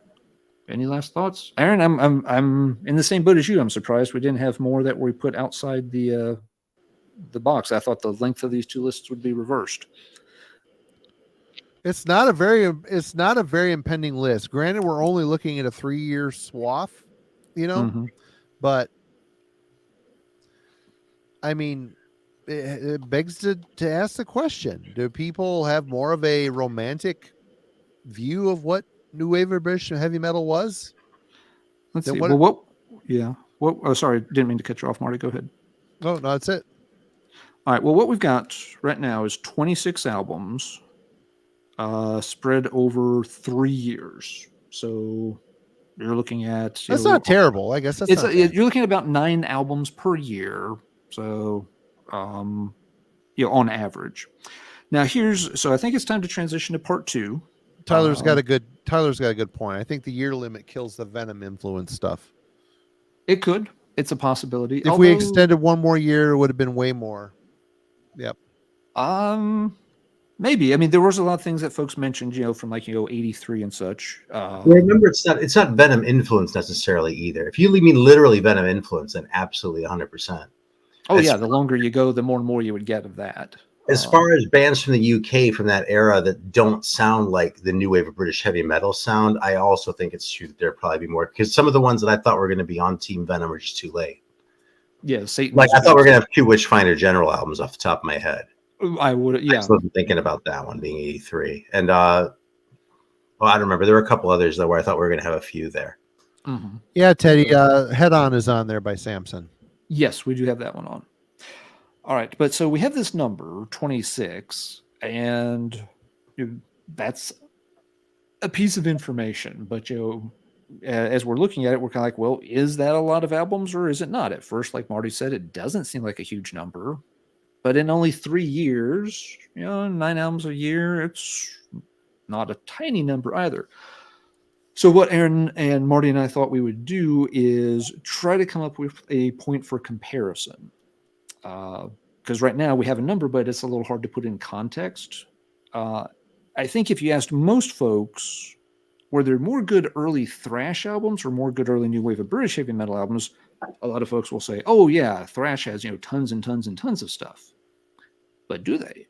any last thoughts? Aaron, I'm in the same boat as you. I'm surprised we didn't have more that we put outside the box. I thought the length of these two lists would be reversed. It's not a very impending list. Granted, we're only looking at a 3-year swath, but I mean, it begs to ask the question: do people have more of a romantic view of what new wave of British heavy metal was? Let's see. Well, oh, sorry, didn't mean to cut you off, Marty. Go ahead. Oh, no, that's it. All right. Well, what we've got right now is 26 albums. Spread over 3 years. So you're looking at that's not terrible. I guess you're looking at about 9 albums per year. So on average. Now so I think it's time to transition to part 2. Tyler's got a good point. I think the year limit kills the Venom influence stuff. It could. It's a possibility. If we extended one more year, it would have been way more. Yep. Maybe. I mean, there was a lot of things that folks mentioned, from 83 and such. Remember, it's not Venom influence necessarily either. If you mean literally Venom influence, then absolutely 100%. Oh, yeah. The longer you go, the more and more you would get of that. As far as bands from the UK from that era that don't sound like the new wave of British heavy metal sound, I also think it's true that there'll probably be more, because some of the ones that I thought were going to be on Team Venom are just too late. Yeah, Satan. I thought we were going to have 2 Witchfinder General albums off the top of my head. I would, yeah. I wasn't thinking about that one being 83. And I don't remember. There were a couple others though where I thought we were going to have a few there. Mm-hmm. Yeah, Teddy. Head On is on there by Samson. Yes, we do have that one on. All right, but so we have this number 26, and that's a piece of information. But as we're looking at it, we're kind of like, well, is that a lot of albums or is it not? At first, like Marty said, it doesn't seem like a huge number. But in only 3 years, 9 albums a year, it's not a tiny number either. So what Aaron and Marty and I thought we would do is try to come up with a point for comparison. Because right now we have a number, but it's a little hard to put in context. I think if you asked most folks, were there more good early thrash albums or more good early new wave of British heavy metal albums, a lot of folks will say, oh yeah, thrash has tons and tons and tons of stuff. But do they?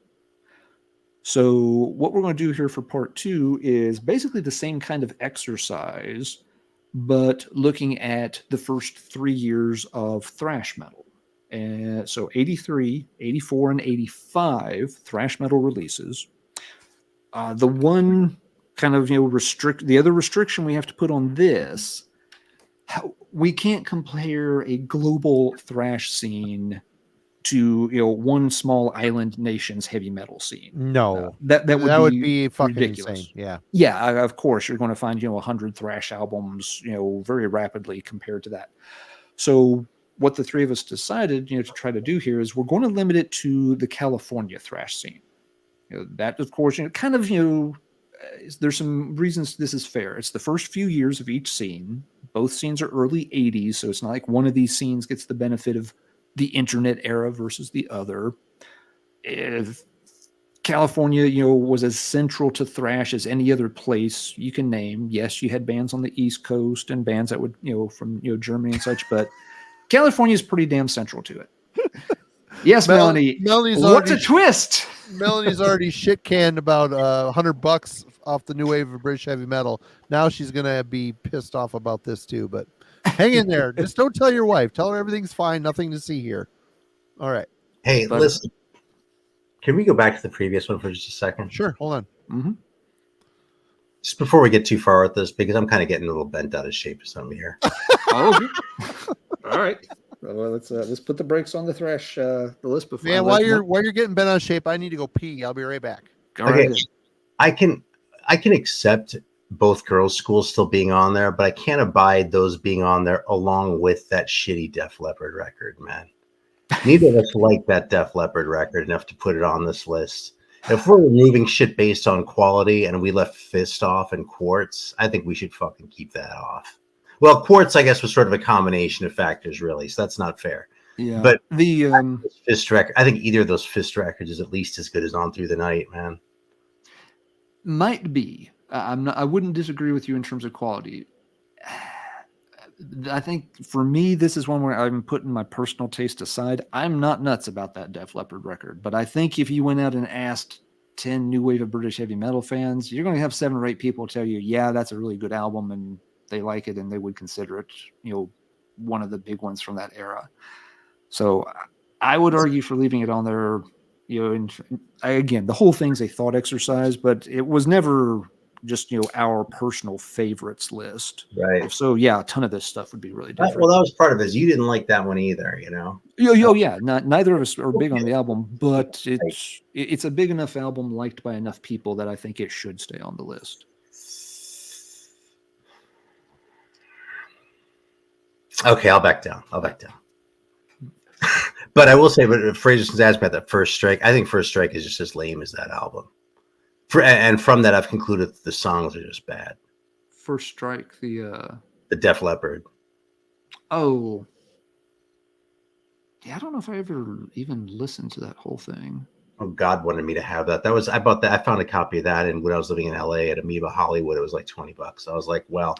So what we're going to do here for part 2 is basically the same kind of exercise, but looking at the first 3 years of thrash metal. And so 83, 84, and 85 thrash metal releases. The one kind of the other restriction we have to put on this, we can't compare a global thrash scene to one small island nation's heavy metal scene. No, that would be fucking ridiculous. Insane. Yeah. Of course, you're going to find 100 thrash albums very rapidly compared to that. So what the three of us decided to try to do here is we're going to limit it to the California thrash scene. That of course there's some reasons this is fair. It's the first few years of each scene. Both scenes are early 80s, so it's not like one of these scenes gets the benefit of the internet era versus the other. If California, was as central to thrash as any other place you can name. Yes, you had bands on the East Coast and bands that would, from Germany and such, but California is pretty damn central to it. Yes, Melanie. What's a twist? Melanie's already shit canned about $100 off the new wave of British heavy metal. Now she's gonna be pissed off about this too, but hang in there. Just don't tell your wife. Tell her everything's fine. Nothing to see here. All right. Hey, listen. Can we go back to the previous one for just a second? Sure. Hold on. Mm-hmm. Just before we get too far with this, because I'm kind of getting a little bent out of shape or something here. Oh, okay. All right. Well, let's put the brakes on the thrash the list before. Man, while you're getting bent out of shape, I need to go pee. I'll be right back. Go Okay, right I can accept both girls' schools still being on there, but I can't abide those being on there along with that shitty Def Leppard record, man. Neither of us like that Def Leppard record enough to put it on this list. If we're removing shit based on quality and we left Fist off and Quartz, I think we should fucking keep that off. Well, Quartz, I guess, was sort of a combination of factors, really, so that's not fair. Yeah, but the Fist record, I think either of those Fist records is at least as good as On Through the Night, man. Might be. I wouldn't disagree with you in terms of quality. I think for me, this is one where I'm putting my personal taste aside. I'm not nuts about that Def Leppard record, but I think if you went out and asked 10 new wave of British heavy metal fans, you're going to have 7 or 8 people tell you, yeah, that's a really good album and they like it and they would consider it, one of the big ones from that era. So I would argue for leaving it on there. And again, the whole thing's a thought exercise, but it was never just our personal favorites list, right? So yeah, a ton of this stuff would be really different. Well, that was part of it. You didn't like that one either, Yeah, neither of us are big on the album, but it's a big enough album liked by enough people that I think it should stay on the list. Okay, I'll back down. But I will say, but Fraser's asked about that First Strike. I think First Strike is just as lame as that album. And from that, I've concluded that the songs are just bad. First Strike, the Def Leppard. Oh, yeah. I don't know if I ever even listened to that whole thing. Oh, God wanted me to have that. I bought that. I found a copy of that, and when I was living in LA at Amoeba Hollywood, it was like $20. I was like, well,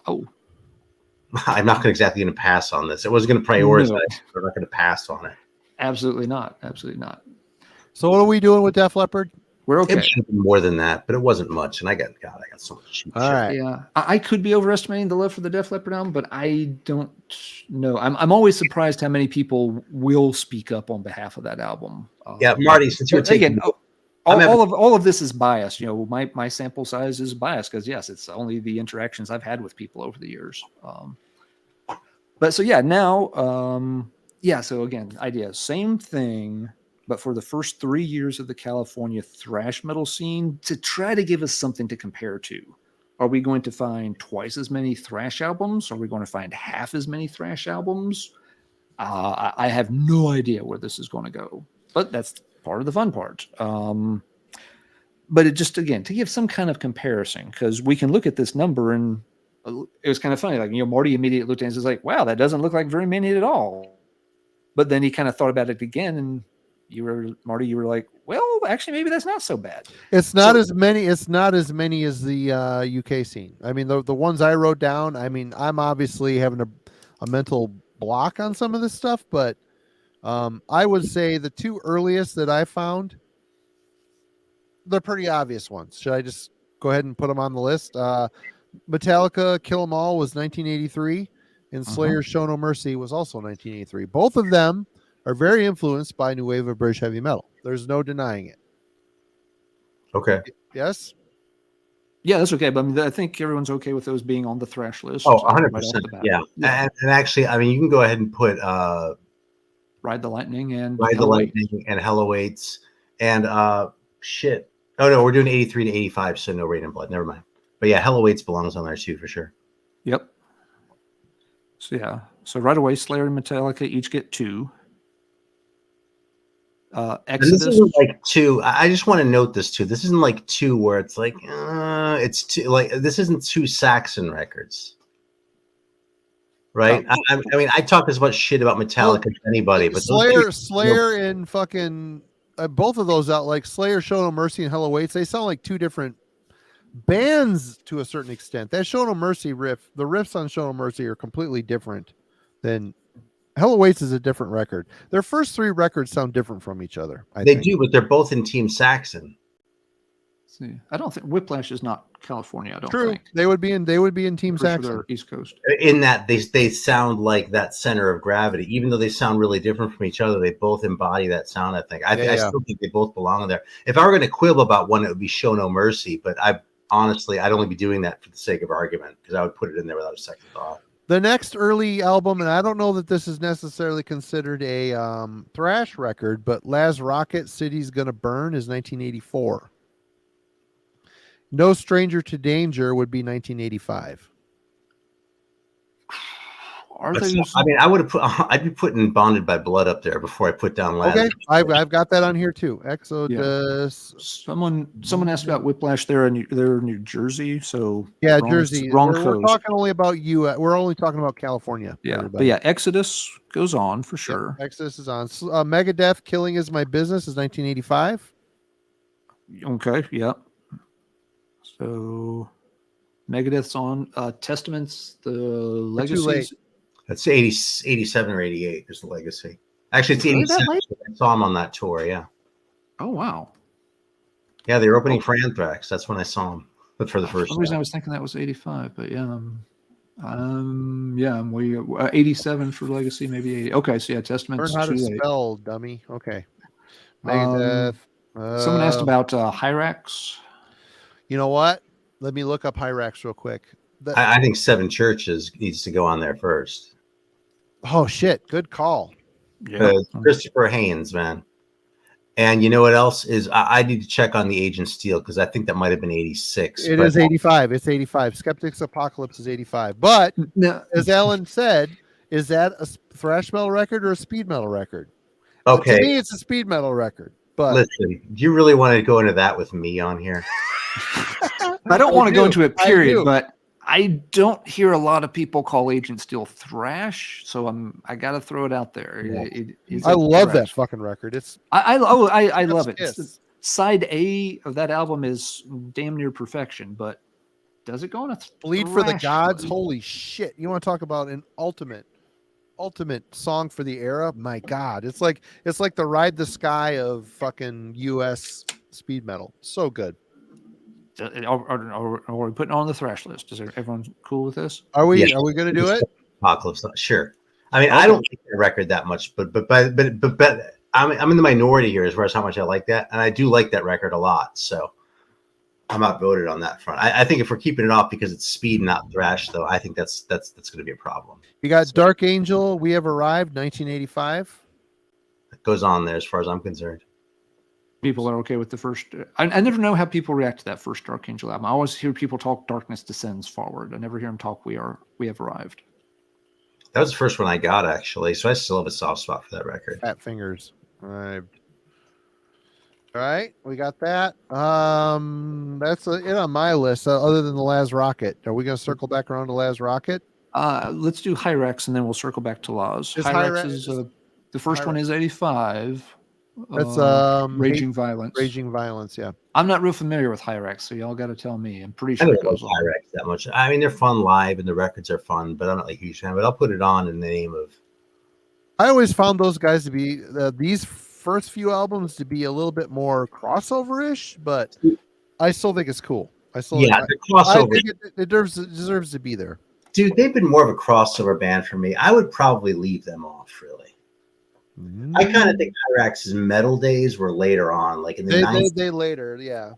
I'm not exactly going to pass on this. It wasn't going to prioritize. No. I'm not going to pass on it. Absolutely not. Absolutely not. So what are we doing with Def Leppard? We're okay. It should have been more than that, but it wasn't much. And I got so much shit. All right. Yeah, I could be overestimating the love for the Def Leppard album, but I don't know. I'm always surprised how many people will speak up on behalf of that album. Yeah, Marty, since you're taking all of this is biased. My sample size is biased because yes, it's only the interactions I've had with people over the years. But so yeah, now so again, idea same thing. But for the first 3 years of the California thrash metal scene, to try to give us something to compare to. Are we going to find twice as many thrash albums? Are we going to find half as many thrash albums? I have no idea where this is going to go. But that's part of the fun part. But it just, again, to give some kind of comparison, because we can look at this number and it was kind of funny. Like, Marty immediately looked at it and was like, wow, that doesn't look like very many at all. But then he kind of thought about it again and Marty, you were like, well, actually, maybe that's not so bad. It's not as many. It's not as many as the UK scene. I mean, the ones I wrote down. I mean, I'm obviously having a mental block on some of this stuff, but I would say the 2 earliest that I found, they're pretty obvious ones. Should I just go ahead and put them on the list? Metallica, Kill 'Em All was 1983, and Slayer, Show No Mercy was also 1983. Both of them are very influenced by new wave of British heavy metal. There's no denying it. Okay. Yes? Yeah, that's okay. But I mean, I think everyone's okay with those being on the thrash list. Oh, 100%. Yeah. And actually, I mean, you can go ahead and put Ride the Lightning and Hell Awaits and shit. Oh, no, we're doing 83 to 85, so no Rain and Blood. Never mind. But yeah, Hell Awaits belongs on there too, for sure. Yep. So yeah. So right away, Slayer and Metallica each get 2. Exodus. This isn't like 2. I just want to note this too. This isn't like 2 where it's like it's 2. Like this isn't 2 Saxon records, right? I mean, I talk as much shit about Metallica as anybody, but Slayer and fucking both of those out, like Slayer, Show No Mercy, and Hell Awaits, they sound like 2 different bands to a certain extent. That Show No Mercy riff, the riffs on Show No Mercy are completely different than. Hell Awaits is a different record. Their first 3 records sound different from each other. They do, but they're both in Team Saxon. See, I don't think Whiplash is not California. I don't think they would be in Team Saxon. Sure, East Coast. In that they sound like that center of gravity, even though they sound really different from each other. They both embody that sound. I think. I still think they both belong in there. If I were going to quibble about one, it would be Show No Mercy. But honestly, I'd only be doing that for the sake of argument because I would put it in there without a second thought. The next early album, and I don't know that this is necessarily considered a thrash record, but Laz Rocket, City's Gonna Burn is 1984. No Stranger to Danger would be 1985. I mean, I would have put. I'd be putting Bonded by Blood up there before I put down Laz. Okay, I've got that on here too. Exodus. Yeah. Someone asked about Whiplash. They're in New Jersey, so Yeah, wrong, Jersey. Wrong we're talking only about you. We're only talking about California. Yeah, everybody. but yeah, Exodus goes on for sure. Yeah, Exodus is on. Megadeth, Killing Is My Business is 1985. Okay, yeah. So Megadeth's on. Testaments, the Legacies. That's 87 or 88 is the Legacy. Actually, it's 87. I saw him on that tour, yeah. Oh, wow. Yeah, they were opening for Anthrax. That's when I saw them, but for the first some reason I was thinking that was 85, but yeah. We 87 for Legacy, maybe 80. Okay, so yeah, Testaments. Learn how to spell, dummy. Okay. Megadeth. Someone asked about Hyrax. You know what? Let me look up Hyrax real quick. I think Seven Churches needs to go on there first. Oh shit! Good call. Yeah. Christopher Haynes, man. And you know what else is? I need to check on the Agent Steel because I think that might have been 86. It is 85. It's 85. Skeptics Apocalypse is 85. But as Alan said, is that a thrash metal record or a speed metal record? Okay. To me, it's a speed metal record. But listen, do you really want to go into that with me on here? I don't want to go into it, period, but I don't hear a lot of people call Agent Steel thrash, so I got to throw it out there. Yeah. I love that fucking record. It's I love it. Side A of that album is damn near perfection, but does it go on a Bleed for the Gods? Holy shit! You want to talk about an ultimate song for the era? My God, it's like the Ride the Sky of fucking US speed metal. So good. Are we putting it on the thrash list? Is everyone cool with this? Are we going to do it? Apocalypse, sure. I mean, I don't like the record that much, but I'm in the minority here as far as how much I like that, and I do like that record a lot. So I'm outvoted on that front. I think if we're keeping it off because it's speed, not thrash, though, I think that's going to be a problem. You got Dark Angel, We Have Arrived, 1985. It goes on there as far as I'm concerned. People are okay with the first. I never know how people react to that first Dark Angel album. I always hear people talk Darkness Descends Forward. I never hear them talk We Have Arrived. That was the first one I got, actually, so I still have a soft spot for that record. Fat Fingers. All right, we got that. That's it on my list. Other than the Laz Rocket, are we going to circle back around to Laz Rocket? Let's do Hyrax, and then we'll circle back to Laz. Hyrax is the first one is 85. That's Raging Violence. Raging Violence, yeah. I'm not real familiar with Hyrax, so y'all got to tell me. I'm pretty I sure don't know Hyrax that much. I mean, they're fun live and the records are fun, but I'm not like a huge fan. But I'll put it on in the name of. I always found those guys to be these first few albums to be a little bit more crossover-ish, but I still think it's cool. The crossover. I think it deserves to be there. Dude, they've been more of a crossover band for me. I would probably leave them off, really. I kind of think Hyrax's metal days were later on, like in the 90s. They later, yeah.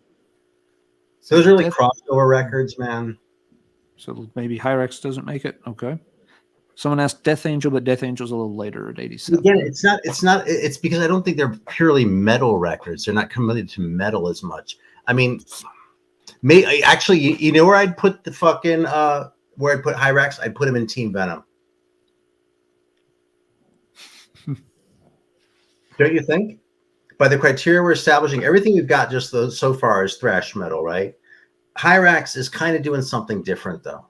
So those are like crossover records, man. So maybe Hyrax doesn't make it. Okay. Someone asked Death Angel, but Death Angel's a little later at 87. Again, it's because I don't think they're purely metal records. They're not committed to metal as much. I mean, actually, you know where I'd put the fucking where I'd put Hyrax? I'd put him in Team Venom. Don't you think? By the criteria we're establishing, everything we've got just so far is thrash metal, right? Hyrax is kind of doing something different, though.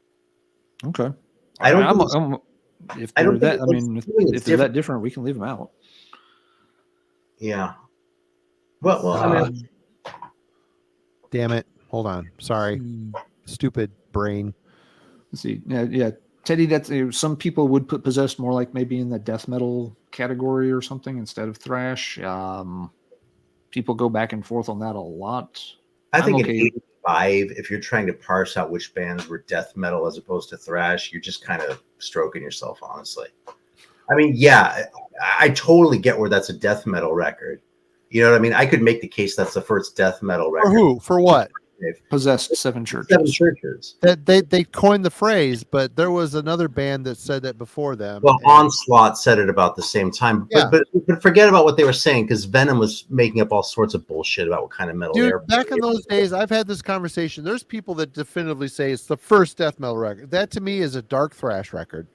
Okay. If they're that different, we can leave them out. Yeah. Well, I mean, damn it. Hold on. Sorry. Stupid brain. Let's see. Yeah. Teddy, that's some people would put Possessed more like maybe in the death metal category or something instead of thrash. People go back and forth on that a lot. I think in 85, if you're trying to parse out which bands were death metal as opposed to thrash, you're just kind of stroking yourself, honestly. I mean, yeah, I totally get where that's a death metal record. You know what I mean? I could make the case that's the first death metal record. For who? For what? possessed 7 churches. 7 churches. That they coined the phrase, but there was another band that said that before them. Well, Onslaught said it about the same time, Yeah. but forget about what they were saying, because Venom was making up all sorts of bullshit about what kind of metal they were. Dude, back in those days, I've had this conversation. There's people that definitively say it's the first death metal record. That to me is a dark thrash record.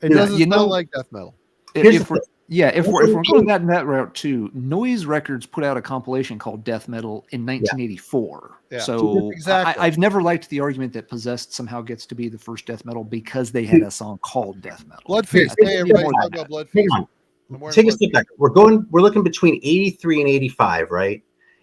It doesn't smell like death metal. If we're going that route too, Noise Records put out a compilation called Death Metal in 1984. Yeah. So Exactly. I've never liked the argument that Possessed somehow gets to be the first death metal because they had a song called Death Metal. Blood Feast. Hey, everybody talk about Blood Feast. Take a step back. We're looking between 83 and 85, right?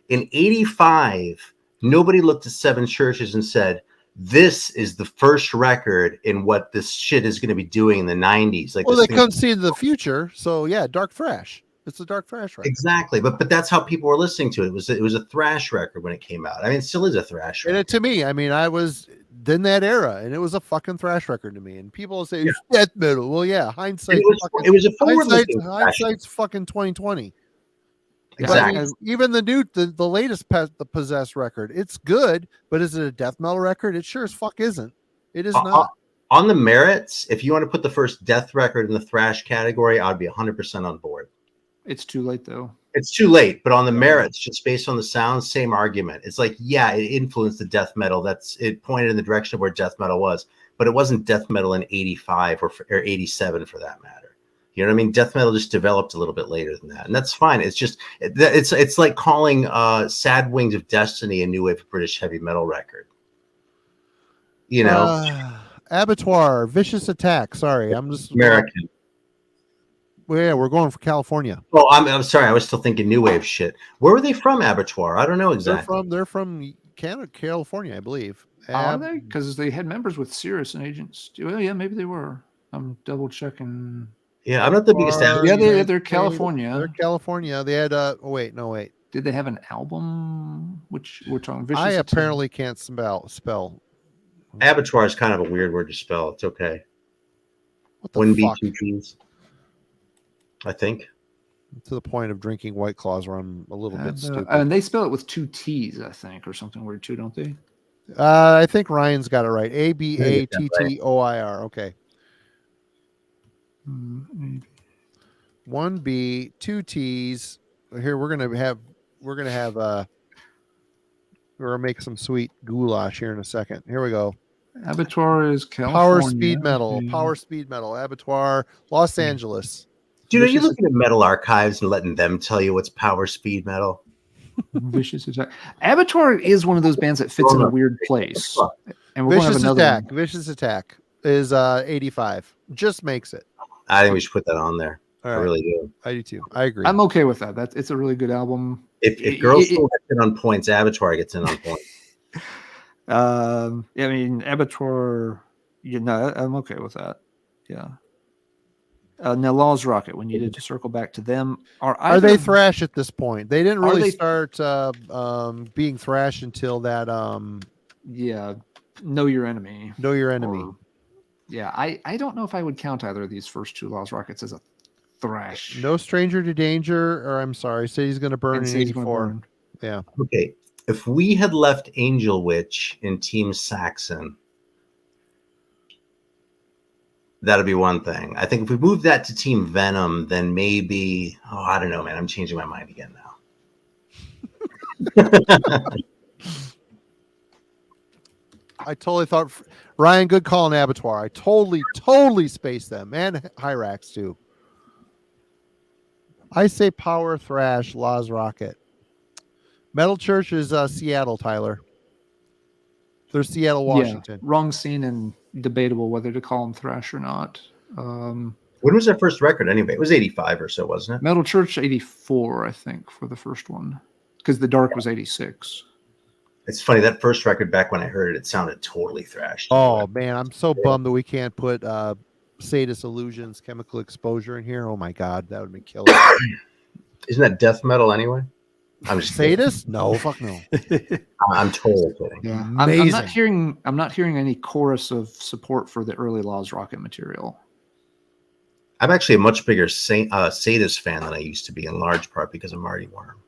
In 85, nobody looked at 7 churches and said, this is the first record in what this shit is going to be doing in the 90s. Like, well, they couldn't see the future, so yeah, dark thrash. It's a dark thrash record. Exactly, but that's how people were listening to it. It was a thrash record when it came out. I mean, it still is a thrash record. And to me, I mean, I was in that era, and it was a fucking thrash record to me. And people will say it's death metal. Well, yeah, hindsight. It was a forward-looking hindsight's fucking 2020. Exactly. I mean, even the latest the Possessed record, it's good, but is it a death metal record? It sure as fuck isn't. It is not. On the merits, if you want to put the first death record in the thrash category, I'd be 100% on board. It's too late though. It's too late, but on the merits, just based on the sound, same argument. It's like, yeah, it influenced the death metal. It pointed in the direction of where death metal was, but it wasn't death metal in 85 or 87 for that matter. You know what I mean? Death metal just developed a little bit later than that, and that's fine. It's just it's like calling Sad Wings of Destiny a new wave of British heavy metal record. You know, Abattoir, Vicious Attack. Sorry, I'm just American. Well, yeah, we're going for California. Oh, I'm sorry. I was still thinking new wave shit. Where were they from? Abattoir? I don't know exactly. They're from Canada, California, I believe. Are they? Because they had members with Cirrus and Agents. Well, yeah, maybe they were. I'm double checking. Yeah, I'm not the biggest. They're California. They're California. They had wait. Did they have an album? Which we're talking. Vicious I Attack? apparently can't spell. Abattoir is kind of a weird word to spell. It's okay. What the Wouldn't be fuck? 2 T's. I think. To the point of drinking White Claws, where I'm a little bit stupid. And they spell it with 2 T's, I think, or something weird too, don't they? I think Ryan's got it right. Abattoir. Okay. 1B, 2 T's. Here we're gonna make some sweet goulash here in a second. Here we go. Abattoir is California. Power speed metal. Abattoir, Los Angeles. Dude, are you looking at metal archives and letting them tell you what's power speed metal? Vicious Attack. Abattoir is one of those bands that fits in a weird place. And we're Vicious going to have another Attack. Vicious Attack is 85. Just makes it. I think we should put that on there. All right. I really do. I do too. I agree. I'm okay with that. It's a really good album. If Girls School gets in on points, Abattoir gets in on points. I mean, Abattoir, I'm okay with that. Yeah. Now, Law's Rocket, we needed to circle back to them. Are they thrash at this point? They didn't really start being thrash until that. Know Your Enemy. Know Your Enemy. I don't know if I would count either of these first 2 Law's Rockets as a thrash. No Stranger to Danger, or I'm sorry, Say He's Gonna Burn in 84. Yeah. Okay. If we had left Angel Witch in Team Saxon, that'd be one thing. I think if we moved that to Team Venom, then maybe, I don't know, man. I'm changing my mind again now. I totally thought, Ryan, good call on Abattoir. I totally spaced them, and Hyrax too. I say power thrash, Law's Rocket. Metal Church is Seattle, Tyler. They're Seattle, Washington. Yeah, wrong scene and debatable whether to call them thrash or not. When was their first record anyway? It was 85 or so, wasn't it? Metal Church 84, I think, for the first one. Because The Dark was 86. It's funny, that first record, back when I heard it, it sounded totally thrashed. Oh, man, I'm so bummed that we can't put Sadist Illusions, Chemical Exposure in here. Oh, my God, that would be killer. Isn't that death metal anyway? I'm just Sadist? Kidding. No, fuck no. I'm totally kidding. Yeah, I'm not hearing any chorus of support for the early Law's Rocket material. I'm actually a much bigger Sadist fan than I used to be, in large part because of Marty Worm.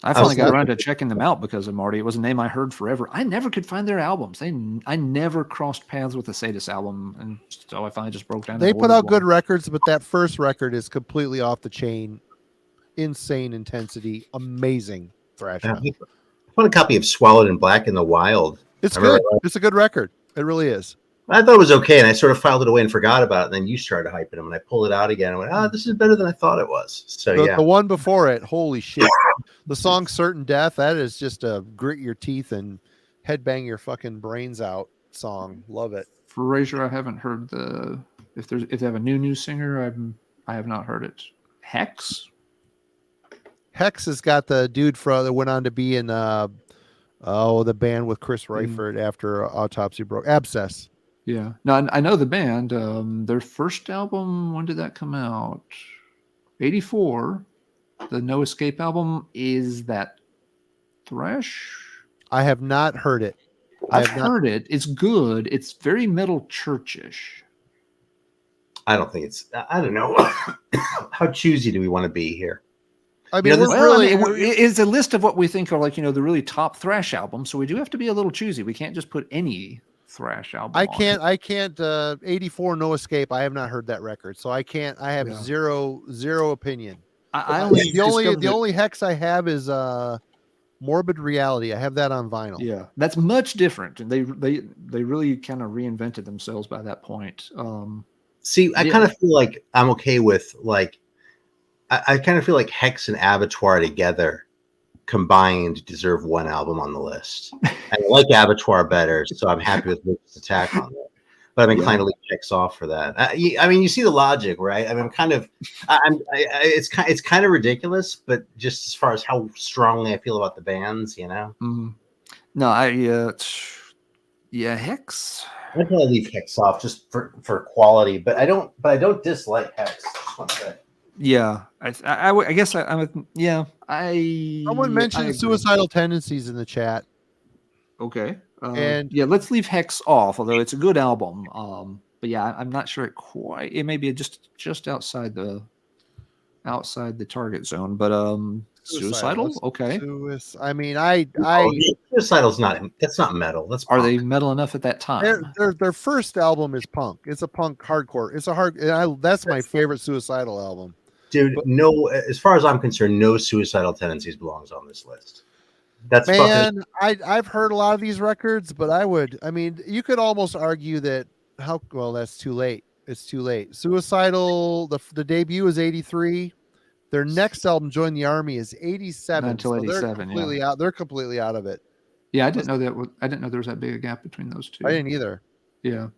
I finally got around to checking them out because of Marty. It was a name I heard forever. I never could find their albums. I never crossed paths with the Sadist album, and so I finally just broke down. They put out good records, but that first record is completely off the chain. Insane intensity, amazing thrash. I found a copy of Swallowed in Black in the Wild. It's good. It's a good record. It really is. I thought it was okay, and I sort of filed it away and forgot about it. And then you started hyping them, and I pulled it out again. And went, this is better than I thought it was. So the one before it, holy shit! The song "Certain Death," that is just a grit your teeth and headbang your fucking brains out song. Love it. Fraser, I haven't heard if they have a new singer. I have not heard it. Hex has got the dude that went on to be in the band with Chris Reifert after Autopsy broke. Abscess. Yeah. No, I know the band. Their first album, when did that come out? 84. The No Escape album. Is that thrash? I have not heard it. I've heard it. It's good. It's very metal churchish. I don't think it's. I don't know. How choosy do we want to be here? I mean, it's a list of what we think are the really top thrash albums. So we do have to be a little choosy. We can't just put any thrash album. I can't. 84 No Escape. I have not heard that record, so I can't. I have zero opinion. The only Hex I have is Morbid Reality. I have that on vinyl. Yeah, that's much different, and they really kind of reinvented themselves by that point. See, I kind of feel like I'm okay with I kind of feel like Hex and Abattoir together combined deserve one album on the list. I like Abattoir better, so I'm happy with Luke's Attack on that. But I'm inclined to leave Hex off for that. I mean, you see the logic, right? I mean, it's kind of ridiculous, but just as far as how strongly I feel about the bands, Mm-hmm. No, Hex. I'd probably leave Hex off just for quality, but I don't dislike Hex. Just want to say. Yeah, I guess I'm. Yeah, Someone mentioned Suicidal Tendencies in the chat. Okay, and let's leave Hex off. Although it's a good album. But yeah, I'm not sure it may be just outside the target zone. But Suicidal, okay. I mean, Suicidal's that's not metal. That's punk. Are they metal enough at that time? Their first album is punk. It's a punk hardcore. It's that's my favorite Suicidal album. Dude, no. As far as I'm concerned, no Suicidal Tendencies belongs on this list. That's man. I've heard a lot of these records, but I mean, you could almost argue that that's too late. It's too late. Suicidal, the debut is 83. Their next album, Join the Army, is 87. Until 87, they're completely out of it. Yeah, I didn't know that. I didn't know there was that big a gap between those two. I didn't either. Yeah.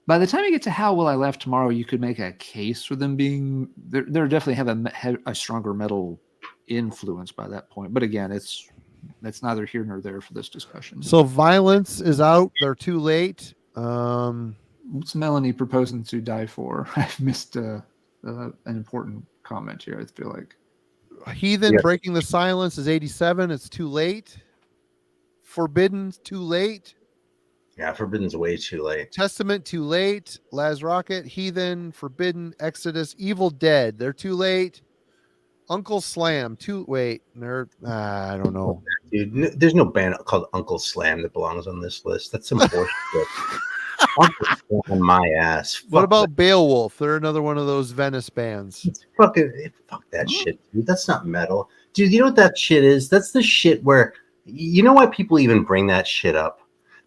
By the time you get to How Will I Laugh Tomorrow, you could make a case for them being. They definitely have a stronger metal influence by that point. But again, that's neither here nor there for this discussion. So Violence is out. They're too late. What's Melanie proposing to die for? I've missed an important comment here. I feel like Heathen Breaking the Silence is 87. It's too late. Forbidden's too late. Yeah, Forbidden's way too late. Testament too late. Laz Rocket, Heathen, Forbidden, Exodus, Evil Dead. They're too late. Uncle Slam I don't know. Dude, there's no band called Uncle Slam that belongs on this list. That's some bullshit. On my ass. What about Beowulf? They're another one of those Venice bands. Fuck that shit, dude. That's not metal. Dude, you know what that shit is? That's the shit where you know why people even bring that shit up?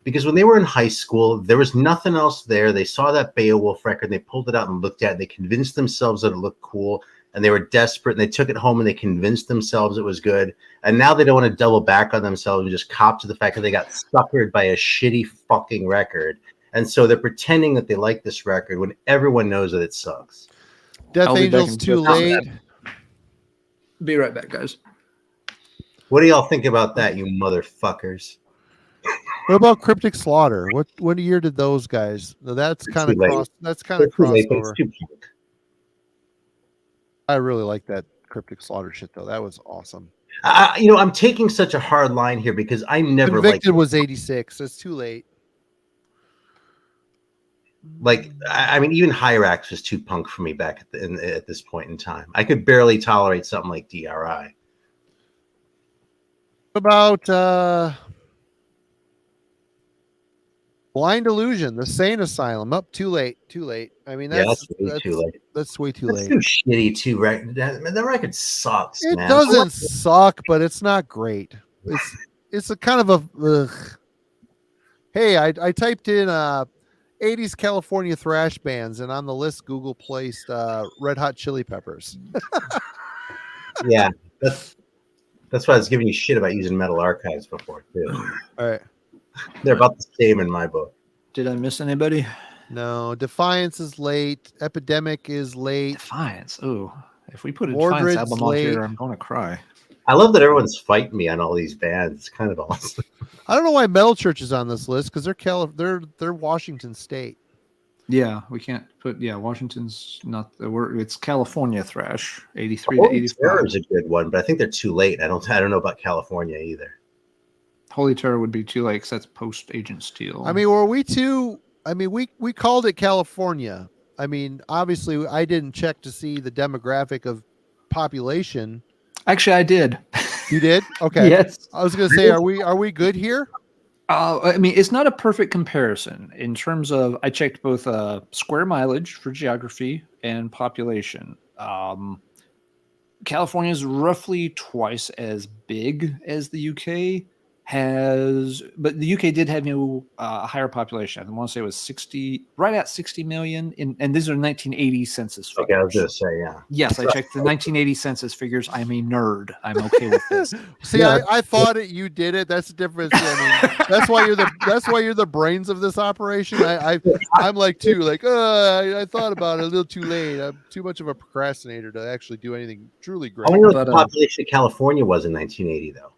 Because when they were in high school, there was nothing else there. They saw that Beowulf record, they pulled it out and looked at it. They convinced themselves that it looked cool, and they were desperate, and they took it home and they convinced themselves it was good. And now they don't want to double back on themselves and just cop to the fact that they got suckered by a shitty fucking record. And so they're pretending that they like this record when everyone knows that it sucks. Death Angels too late. Be right back, guys. What do y'all think about that, you motherfuckers? What about Cryptic Slaughter? What year did those guys? That's kind of crossover. I really like that Cryptic Slaughter shit though. That was awesome. I'm taking such a hard line here because I never Convicted was 86. It's too late. I mean, even Hyrax was too punk for me back at this point in time. I could barely tolerate something like DRI. About Blind Illusion, the Sane Asylum. Up too late. I mean, Yeah, that's way too late. That's way too That's late. too shitty too, right? The record sucks, It man. doesn't suck, but it's not great. It's a kind of a ugh. Hey, I typed in 80s California thrash bands, and on the list Google placed Red Hot Chili Peppers. Yeah, that's why I was giving you shit about using Metal Archives before too. All right. They're about the same in my book. Did I miss anybody? No, Defiance is late. Epidemic is late. Defiance. Oh, if we put a Mordred's Defiance album on late. here, I'm gonna cry. I love that everyone's fighting me on all these bands. It's kind of awesome. I don't know why Metal Church is on this list because they're Washington State. Yeah, we can't put. Yeah, Washington's not. It's California thrash, 83 to 85. Terror is a good one, but I think they're too late. I don't know about California either. Holy Terror would be too late because that's post Agent Steel. I mean, were we too? I mean, we called it California. I mean, obviously, I didn't check to see the demographic of population. Actually, I did. You did? Okay. Yes. I was going to say, are we good here? I mean, it's not a perfect comparison in terms of. I checked both square mileage for geography and population. California is roughly twice as big as the UK but the UK did have a higher population. I want to say it was 60, right at 60 million. And these are 1980 census figures. Okay, I was going to say, yeah. Yes, I checked the 1980 census figures. I'm a nerd. I'm okay with this. See, yeah. I thought you did it. That's the difference. I mean, that's why you're the brains of this operation. I'm like too, like, I thought about it a little too late. I'm too much of a procrastinator to actually do anything truly great. I wonder what the population of California was in 1980, though.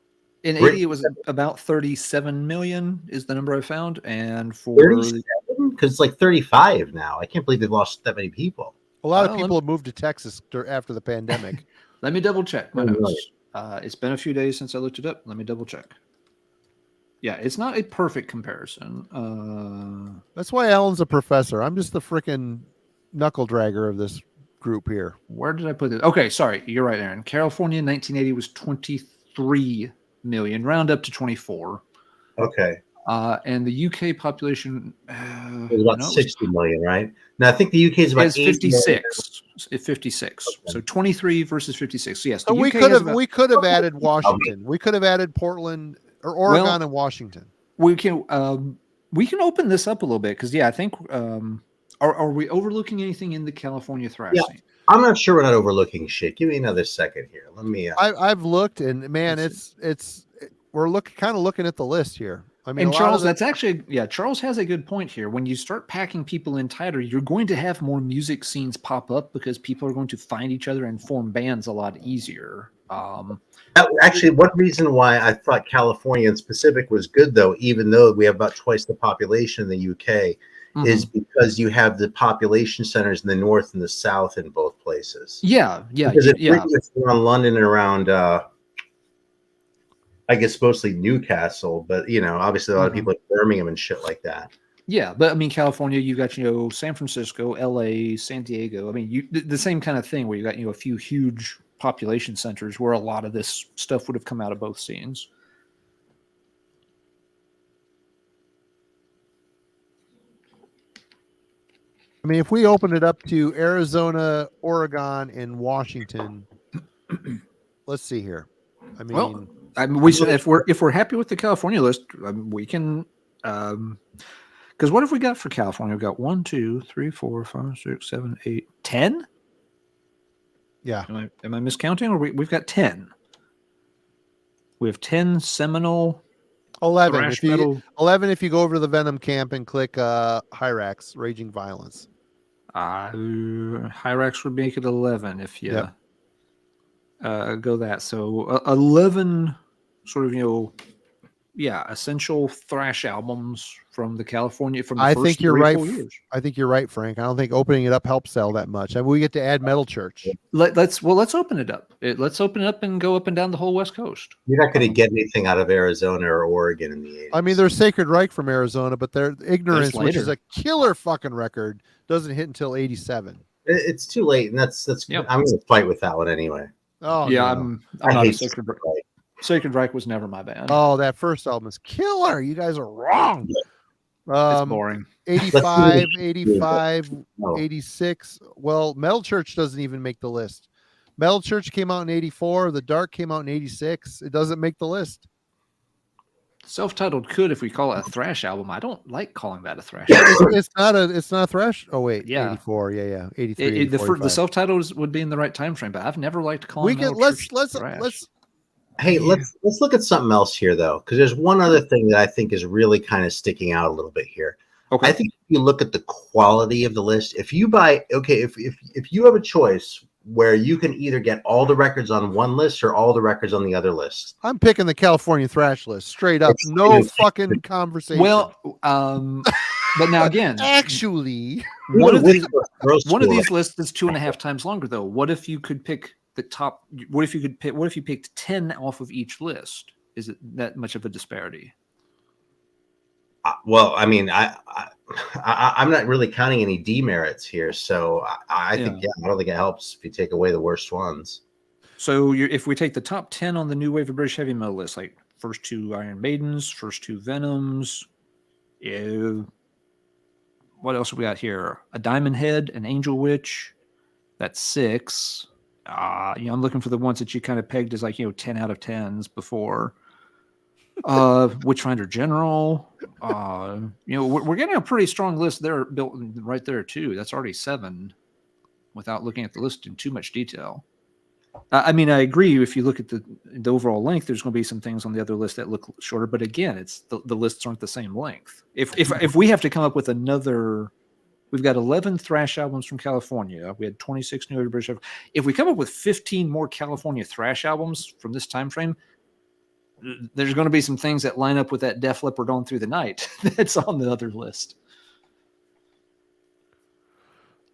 In 80, it was about 37 million is the number I found. And for 37? Because it's like 35 now. I can't believe they've lost that many people. A lot of people have moved to Texas after the pandemic. Let me double check my notes. It's been a few days since I looked it up. Let me double check. Yeah, it's not a perfect comparison. That's why Alan's a professor. I'm just the freaking knuckle dragger of this group here. Where did I put it? Okay, sorry. You're right, Aaron. California in 1980 was 23 million, round up to 24. Okay. And the UK population was about 60 million, right? Now I think the UK is about 56. 56. Okay. So 23 versus 56. So yes, so we could have added Washington. We could have added Portland or Oregon and Washington. We can open this up a little bit because I think are we overlooking anything in the California thrash scene? I'm not sure we're not overlooking shit. Give me another second here. Let me. I've looked, and man, we're looking at the list here. I mean, and Charles, that's actually Charles has a good point here. When you start packing people in tighter, you're going to have more music scenes pop up because people are going to find each other and form bands a lot easier. Actually, one reason why I thought California in specific was good, though, even though we have about twice the population in the UK. Mm-hmm. Is because you have the population centers in the north and the south in both places. Yeah. Because it's around London and around, I guess mostly Newcastle, but obviously a lot of people like Birmingham and shit like that. Yeah, but I mean, California, you got San Francisco, LA, San Diego. I mean, the same kind of thing where you got a few huge population centers where a lot of this stuff would have come out of both scenes. I mean, if we open it up to Arizona, Oregon, and Washington, let's see here. I mean, if we're happy with the California list, we can. Because what have we got for California? We've got 1, 2, 3, 4, 5, 6, 7, 8, 10. Yeah. Am I miscounting? Or we've got 10. We have 10 Seminole. 11. 11 if you go over to the Venom camp and click Hyrax, Raging Violence. Hyrax would make it 11 if you go that. So 11 sort of, essential thrash albums from the California from the I first think you're 3 or right. 4 years. I think you're right, Frank. I don't think opening it up helps sell that much. I mean, we get to add Metal Church. Let's open it up. Let's open it up and go up and down the whole West Coast. You're not going to get anything out of Arizona or Oregon in the 80s. I mean, there's Sacred Reich from Arizona, but their Ignorance, which is a killer fucking record, doesn't hit until 87. It's too late, and that's. Yep. I'm going to fight with that one anyway. Oh yeah, no. I'm not a Sacred Reich. Sacred Reich was never my band. Oh, that first album is killer. You guys are wrong. It's boring. 85, 85, Oh. 86. Well, Metal Church doesn't even make the list. Metal Church came out in 84. The Dark came out in 86. It doesn't make the list. Self-titled could if we call it a thrash album. I don't like calling that a thrash It's not a thrash. Oh wait, Yeah. 84. Yeah. 83. 84, the self-titles would be in the right time frame, but I've never liked calling let's thrash. Hey, let's look at something else here though, because there's one other thing that I think is really kind of sticking out a little bit here. Okay. I think if you look at the quality of the list, if you buy, if you have a choice where you can either get all the records on one list or all the records on the other list, I'm picking the California thrash list straight up. No fucking conversation. Well, but now again, actually, one of these lists is 2.5 times longer though. What if you could pick the top? What if you picked 10 off of each list? Is it that much of a disparity? Well, I mean, I'm not really counting any demerits here, so I think I don't think it helps if you take away the worst ones. So if we take the top 10 on the new wave of British heavy metal list, like first 2 Iron Maidens, first 2 Venoms, what else have we got here? A Diamond Head, an Angel Witch, that's 6. I'm looking for the ones that you kind of pegged as like 10 out of 10s before. Witchfinder General, we're getting a pretty strong list there built right there too. That's already 7 without looking at the list in too much detail. I mean, I agree. If you look at the overall length, there's going to be some things on the other list that look shorter, but again, it's the lists aren't the same length. If we have to come up with another, we've got 11 thrash albums from California. We had 26 new British. If we come up with 15 more California thrash albums from this time frame, there's going to be some things that line up with that Def Leppard On Through the Night that's on the other list.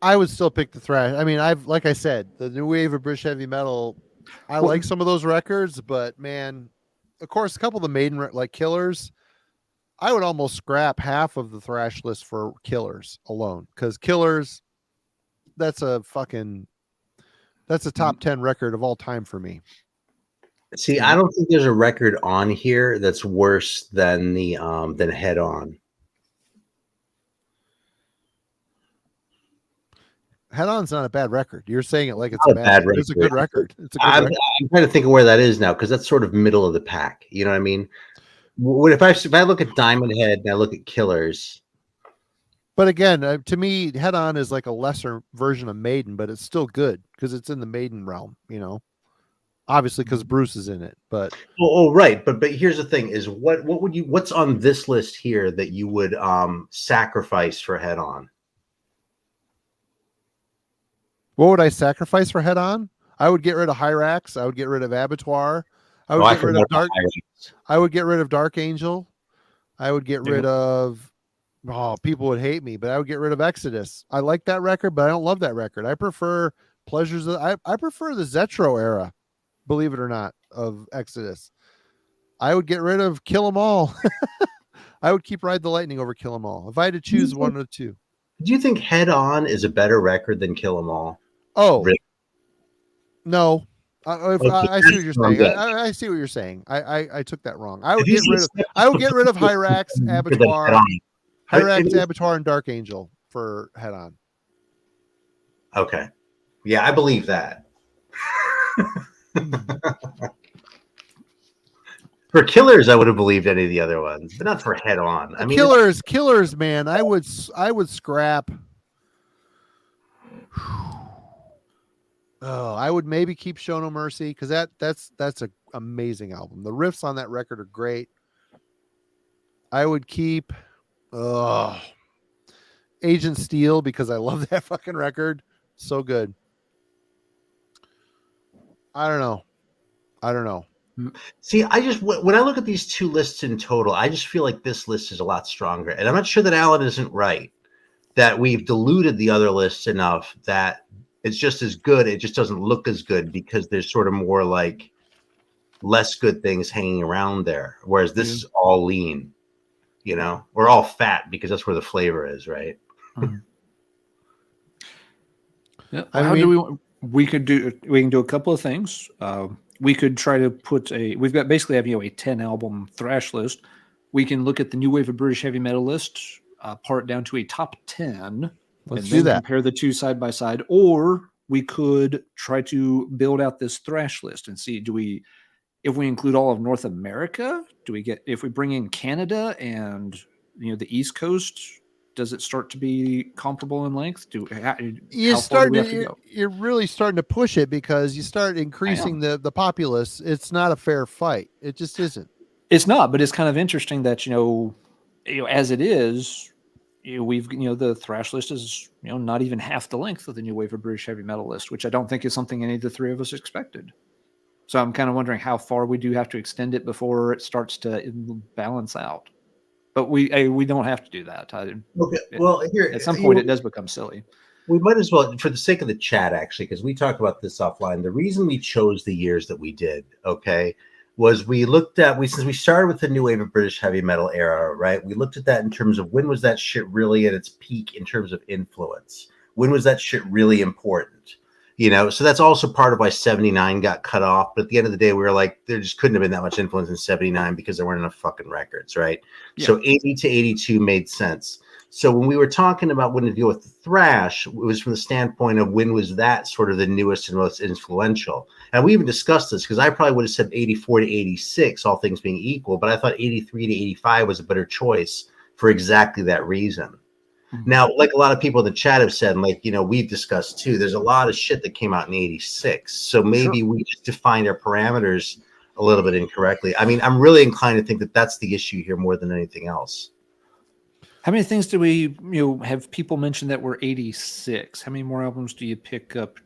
I would still pick the thrash. I mean, like I said, the new wave of British heavy metal. I like some of those records, but man, of course, a couple of the Maiden like Killers. I would almost scrap half of the thrash list for Killers alone, because Killers, that's a top 10 record of all time for me. See, I don't think there's a record on here that's worse than the than Head On. Head On's not a bad record. You're saying it like it's Not a bad record. record. It's a good record. It's a good I'm record. trying to think of where that is now, because that's sort of middle of the pack. You know what I mean? What if I look at Diamond Head and I look at Killers? But again, to me, Head On is like a lesser version of Maiden, but it's still good because it's in the Maiden realm, obviously because Bruce is in it. But right. But here's the thing: is what's on this list here that you would sacrifice for Head On? What would I sacrifice for Head On? I would get rid of Hyrax. I would get rid of Abattoir. I would get rid of Dark. I would get rid of Dark Angel. I would get rid of. Oh, people would hate me, but I would get rid of Exodus. I like that record, but I don't love that record. I prefer Pleasures. I prefer the Zetro era, believe it or not, of Exodus. I would get rid of Kill 'Em All. I would keep Ride the Lightning over Kill 'Em All if I had to choose one of the two. Do you think Head On is a better record than Kill 'Em All? Oh, Really? No. I see what you're saying. I see what you're saying. I took that wrong. I would get rid of Hyrax, Abattoir, Abattoir, and Dark Angel for Head On. Okay. Yeah, I believe that. For Killers, I would have believed any of the other ones, but not for Head On. I mean, Killers, man. I would scrap. Oh, I would maybe keep Show No Mercy because that's an amazing album. The riffs on that record are great. I would keep Agent Steel because I love that fucking record. So good. I don't know. See, when I look at these two lists in total, I just feel like this list is a lot stronger. And I'm not sure that Alan isn't right, that we've diluted the other lists enough that it's just as good. It just doesn't look as good because there's sort of more like less good things hanging around there. Whereas this is all lean, we're all fat because that's where the flavor is, right? Yeah. We can do a couple of things. we could try to put we've got basically have, a 10 album thrash list. We can look at the new wave of British heavy metal list, part down to a top 10, Let's and do then that. compare the two side by side. Or we could try to build out this thrash list and see, if we include all of North America, if we bring in Canada and the East Coast, does it start to be comparable in length? You're really starting to push it because you start increasing the populace. It's not a fair fight. It just isn't. It's not, but it's kind of interesting that as it is, we've the thrash list is not even half the length of the new wave of British heavy metal list, which I don't think is something any of the three of us expected. So I'm kind of wondering how far we do have to extend it before it starts to balance out. But we don't have to do that. Okay. Well, here at some point it does become silly. We might as well, for the sake of the chat, actually, because we talked about this offline. The reason we chose the years that we did, was since we started with the new wave of British heavy metal era, right? We looked at that in terms of when was that shit really at its peak in terms of influence? When was that shit really important? So that's also part of why 79 got cut off. But at the end of the day, we were like, there just couldn't have been that much influence in 79 because there weren't enough fucking records, right? Yeah. So 80 to 82 made sense. So when we were talking about when to deal with the thrash, it was from the standpoint of when was that sort of the newest and most influential. And we even discussed this because I probably would have said 84 to 86, all things being equal, but I thought 83 to 85 was a better choice for exactly that reason. Now, like a lot of people in the chat have said, and we've discussed too, there's a lot of shit that came out in 86. So maybe we just defined our parameters a little bit incorrectly. I mean, I'm really inclined to think that that's the issue here more than anything else. How many things do we, have people mention that were 86? How many more albums do you pick up?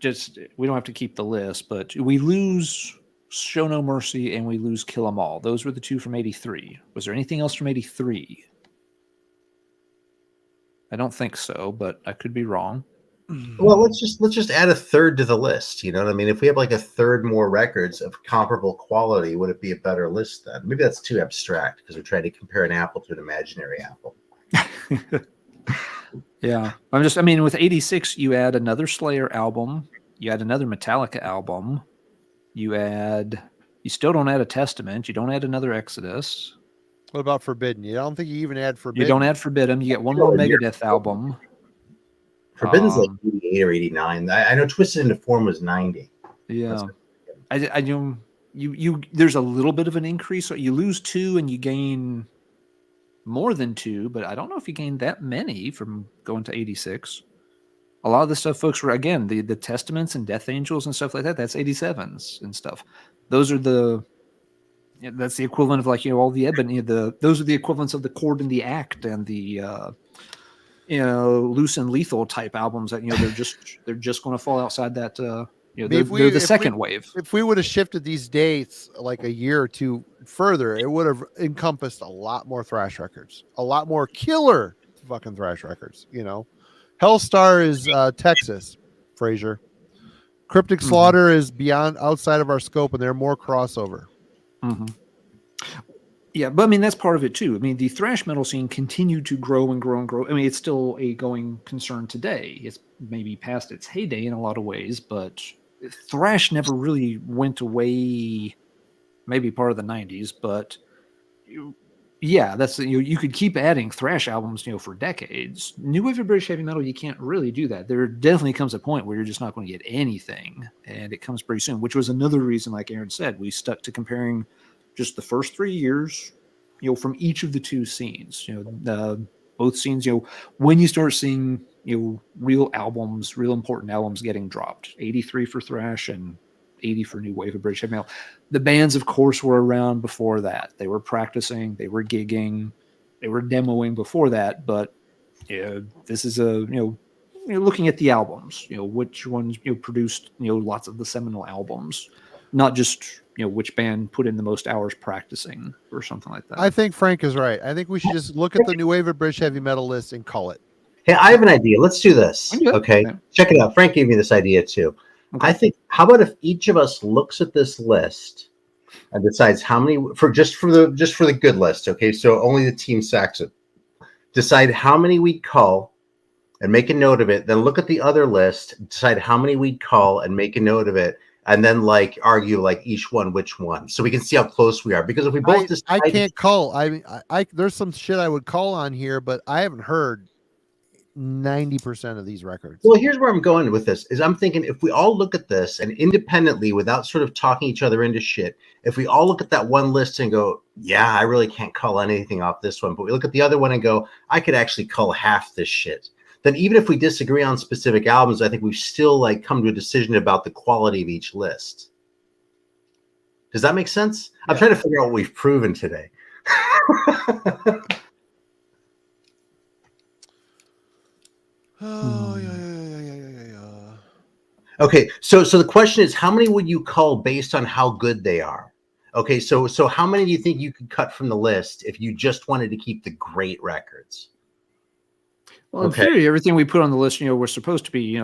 We don't have to keep the list, but we lose Show No Mercy and we lose Kill 'Em All. Those were the two from 83. Was there anything else from 83? I don't think so, but I could be wrong. Well, let's just add a third to the list. You know what I mean? If we have like a third more records of comparable quality, would it be a better list then? Maybe that's too abstract because we're trying to compare an apple to an imaginary apple. Yeah. With 86, you add another Slayer album, you add another Metallica album, you still don't add a Testament, you don't add another Exodus. What about Forbidden? You don't think you even add Forbidden? You don't add Forbidden. You get one more Megadeth album. Forbidden's like 88 or 89. I know Twisted Into Form was 90. Yeah. There's a little bit of an increase. So you lose 2 and you gain more than 2, but I don't know if you gain that many from going to 86. A lot of the stuff, folks, were, again, the Testaments and Death Angels and stuff like that. That's 87s and stuff. Those are that's the equivalent of all the ebony. Those are the equivalents of the Chord and the Act and the Loose and Lethal type albums that they're just going to fall outside that. They're the second wave. If we would have shifted these dates like a year or two further, it would have encompassed a lot more thrash records, a lot more killer fucking thrash records. Hellstar is Texas, Fraser. Cryptic Slaughter is outside of our scope, and they're more crossover. Mm-hmm. Yeah, but that's part of it too. The thrash metal scene continued to grow and grow and grow. It's still a going concern today. It's maybe past its heyday in a lot of ways, but thrash never really went away. Maybe part of the 90s, but that's you could keep adding thrash albums for decades. New wave of British heavy metal, you can't really do that. There definitely comes a point where you're just not going to get anything, and it comes pretty soon, which was another reason, like Aaron said, we stuck to comparing just the first 3 years from each of the two scenes. Both scenes, when you start seeing real albums, real important albums getting dropped. 83 for thrash and 80 for new wave of British heavy metal. The bands, of course, were around before that. They were practicing, they were gigging, they were demoing before that. But this is looking at the albums. Which ones produced lots of the seminal albums, not just which band put in the most hours practicing or something like that. I think Frank is right. I think we should just look at the new wave of British heavy metal list and call it. Hey, I have an idea. Let's do this. Okay, check it out. Frank gave me this idea too. Okay. I think, how about if each of us looks at this list and decides how many just for the good list. Okay, so only the Team Saxon decide how many we'd call and make a note of it. Then look at the other list, decide how many we'd call and make a note of it, and then like argue like each one which one, so we can see how close we are. Because if we both I decide, can't call. I mean, I there's some shit I would call on here, but I haven't heard 90% of these records. well, here's where I'm going with this. Is I'm thinking if we all look at this and independently, without sort of talking each other into shit, if we all look at that one list and go, yeah, I really can't call anything off this one, but we look at the other one and go, I could actually call half this shit. Then even if we disagree on specific albums, I think we've still like come to a decision about the quality of each list. Does that make sense? Yeah. I'm trying to figure out what we've proven today. Oh yeah. Okay, so the question is, how many would you call based on how good they are? Okay, so how many do you think you could cut from the list if you just wanted to keep the great records? Well, in theory, everything we put on the list, we're supposed to be,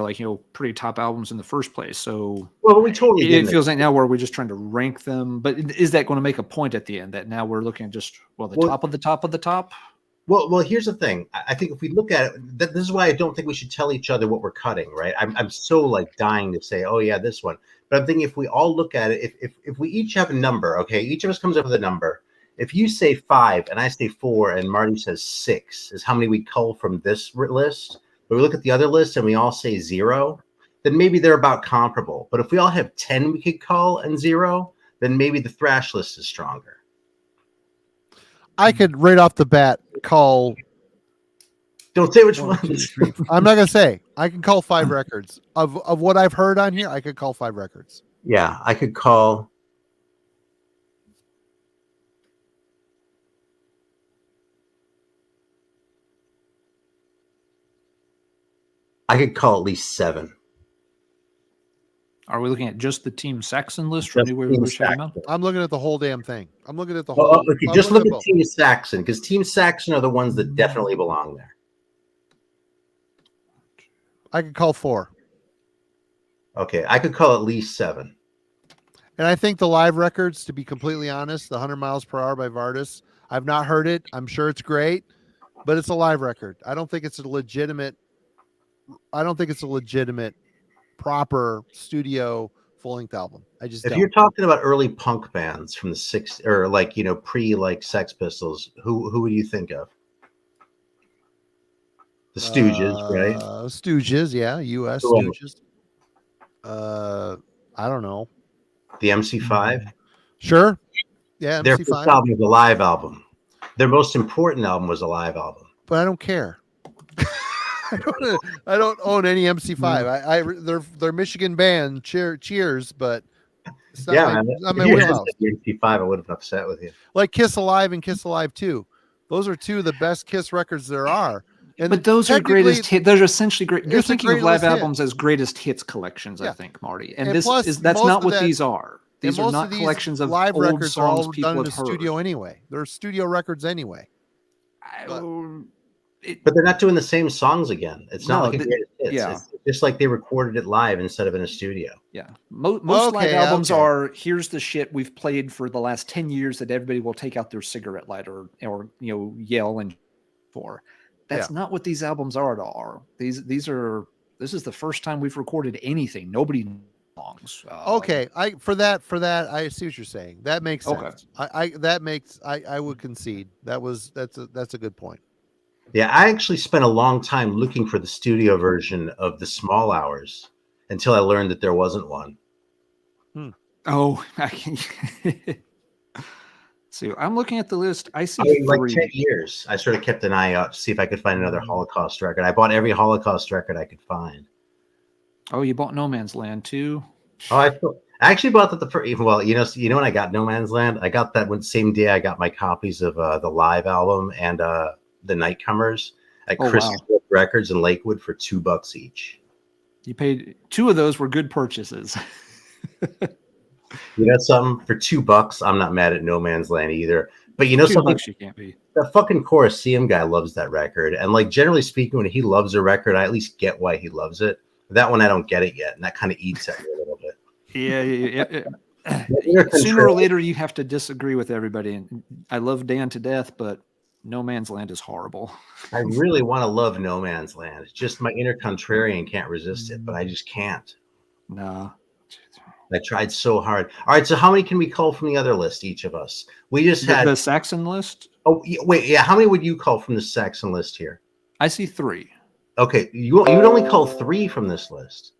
pretty top albums in the first place. So, well, we totally. It feels like now we're just trying to rank them. But is that going to make a point at the end that now we're looking at just top of the top of the top? Well, here's the thing. I think if we look at it, this is why I don't think we should tell each other what we're cutting, right? I'm so like dying to say, oh yeah, this one. But I'm thinking if we all look at it, if we each have a number, okay, each of us comes up with a number. If you say 5 and I say 4 and Marty says 6 is how many we cull from this list. But we look at the other list and we all say 0, then maybe they're about comparable. But if we all have 10 we could cull and 0, then maybe the thrash list is stronger. I could right off the bat call. Don't say which one. I'm not gonna say. I can call 5 records of what I've heard on here. I could call 5 records. Yeah, I could call. I could call at least 7. Are we looking at just the Team Saxon list from New Wave Shadow? I'm looking at the whole damn thing. I'm looking at the whole. Okay, just look at Team Saxon, because Team Saxon are the ones that definitely belong there. I could call 4. Okay, I could call at least 7. And I think the live records, to be completely honest, the 100 miles per hour by Vardis, I've not heard it. I'm sure it's great, but it's a live record. I don't think it's a legitimate proper studio full-length album. I just If you're talking about early punk bands from the 60s or like pre like Sex Pistols, who would you think of? The Stooges, right? Stooges, yeah, US Stooges. I don't know. The MC5? Sure. Yeah, their MC5. first album was a live album. Their most important album was a live album. But I don't care. I don't own any MC5. They're Michigan band. Cheers, but it's not my wheelhouse. The MC5, I would have been upset with you. Like Kiss Alive and Kiss Alive 2. Those are 2 of the best Kiss records there are. But those are greatest hit. Those are essentially great. You're thinking of live albums as greatest hits collections, I think, Marty. And that's not what these are. These are not collections of live old records songs all people done in have the heard. studio anyway. They're studio records anyway. But they're not doing the same songs again. It's not like a greatest hits. Yeah. It's just like they recorded it live instead of in a studio. Yeah. Most live albums are, here's the shit we've played for the last 10 years that everybody will take out their cigarette lighter or yell and for. That's not what these albums are at all. This is the first time we've recorded anything. Nobody songs. For that, I see what you're saying. That makes sense. I would concede. That's a good point. Yeah, I actually spent a long time looking for the studio version of The Small Hours until I learned that there wasn't one. Oh, I can. So I'm looking at the list. I see like 10 years. I sort of kept an eye out to see if I could find another Holocaust record. I bought every Holocaust record I could find. Oh, you bought No Man's Land too? Oh, I actually bought that when I got No Man's Land, I got that same day I got my copies of the live album and the Nightcomers at Crystal Records in Lakewood for $2 each. You paid 2 of those were good purchases. You know something? For $2, I'm not mad at No Man's Land either. But you know something? You can't be. The fucking Colosseum guy loves that record. And like generally speaking, when he loves a record, I at least get why he loves it. That one I don't get it yet, and that kind of eats at me a little bit. Yeah. Sooner or later, you have to disagree with everybody. And I love Dan to death, but No Man's Land is horrible. I really want to love No Man's Land. It's just my inner contrarian can't resist it, but I just can't. No. I tried so hard. All right, so how many can we call from the other list, each of us? We just had the Saxon list. Oh, wait, yeah. How many would you call from the Saxon list here? I see 3. Okay, you would only call 3 from this list.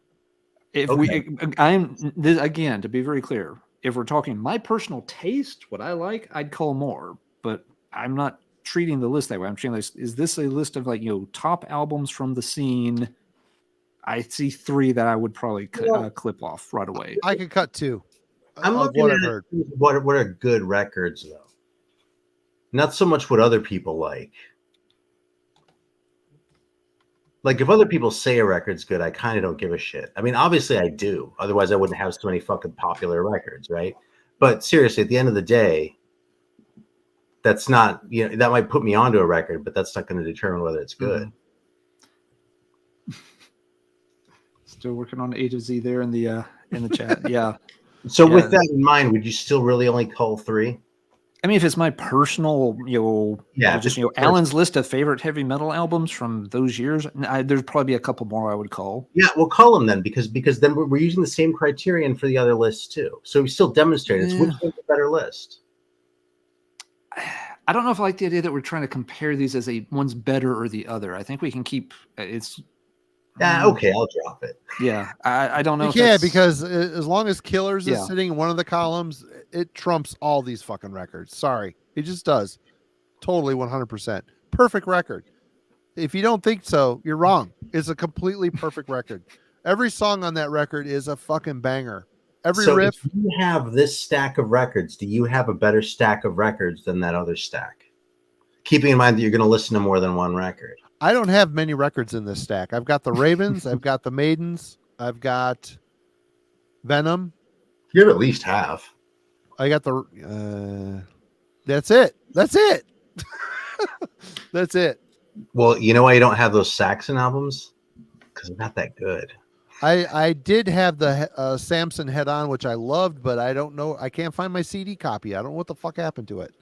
If again, to be very clear, if we're talking my personal taste, what I like, I'd call more. But I'm not treating the list that way. I'm treating this. Is this a list of top albums from the scene? I see 3 that I would probably clip off right away. I could cut 2. I'm looking what at I've heard. What are good records though? Not so much what other people like. Like if other people say a record's good, I kind of don't give a shit. I mean, obviously I do. Otherwise I wouldn't have so many fucking popular records, right? But seriously, at the end of the day, that's not, that might put me onto a record, but that's not going to determine whether it's good. Still working on A to Z there in the chat. Yeah. So with that in mind, would you still really only call 3? I mean, if it's my personal, Alan's list of favorite heavy metal albums from those years, there's probably a couple more I would call. Yeah, we'll call them then because then we're using the same criterion for the other lists too. So we still demonstrate it's which one's a better list. I don't know if I like the idea that we're trying to compare these as one's better or the other. I think we can keep it's. Yeah, okay, I'll drop it. Yeah, I don't know. Yeah, because as long as Killers is sitting in one of the columns, it trumps all these fucking records. Sorry, it just does. Totally 100%. Perfect record. If you don't think so, you're wrong. It's a completely perfect record. Every song on that record is a fucking banger. Every riff. If you have this stack of records, do you have a better stack of records than that other stack? Keeping in mind that you're going to listen to more than one record. I don't have many records in this stack. I've got the Ravens. I've got the Maidens. I've got Venom. You have at least half. I got the. That's it. That's it. That's it. Well, you know why you don't have those Saxon albums? Because they're not that good. I did have the Samson Head On, which I loved, but I don't know. I can't find my CD copy. I don't know what the fuck happened to it.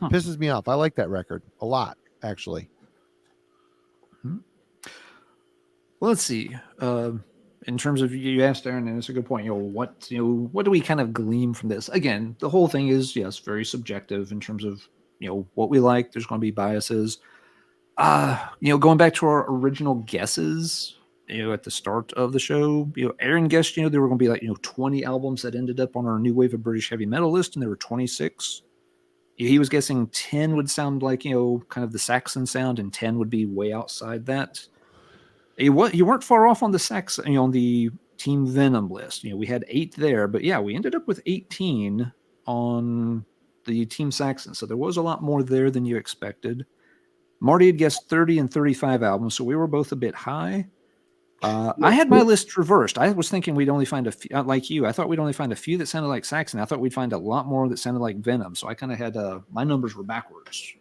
Pisses me off. I like that record a lot, actually. Well, let's see. In terms of you asked Aaron, and it's a good point. What do we kind of glean from this? Again, the whole thing is very subjective in terms of what we like. There's going to be biases. Going back to our original guesses, at the start of the show, Aaron guessed there were going to be 20 albums that ended up on our new wave of British heavy metal list, and there were 26. He was guessing 10 would sound like kind of the Saxon sound, and 10 would be way outside that. You weren't far off on the Saxon, on the Team Venom list. We had 8 there, but we ended up with 18 on the Team Saxon. So there was a lot more there than you expected. Marty had guessed 30 and 35 albums, so we were both a bit high. I had my list reversed. I was thinking we'd only find a few, like you. I thought we'd only find a few that sounded like Saxon. I thought we'd find a lot more that sounded like Venom. So I kind of had my numbers were backwards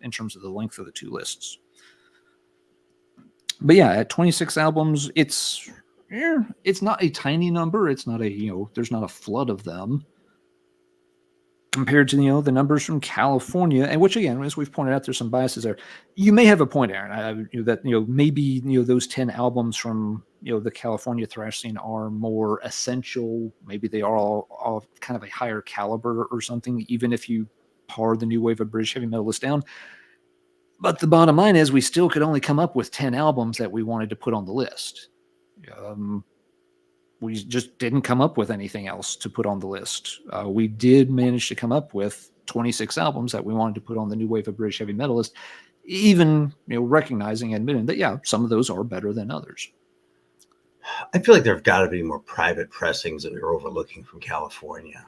in terms of the length of the 2 lists. But at 26 albums, it's not a tiny number. It's not there's not a flood of them compared to the numbers from California, and which again, as we've pointed out, there's some biases there. You may have a point, Aaron, that maybe those 10 albums from the California thrash scene are more essential. Maybe they are all kind of a higher caliber or something, even if you par the new wave of British heavy metal list down. But the bottom line is we still could only come up with 10 albums that we wanted to put on the list. We just didn't come up with anything else to put on the list. We did manage to come up with 26 albums that we wanted to put on the new wave of British heavy metal list, even recognizing and admitting that, some of those are better than others. I feel like there have got to be more private pressings that we're overlooking from California.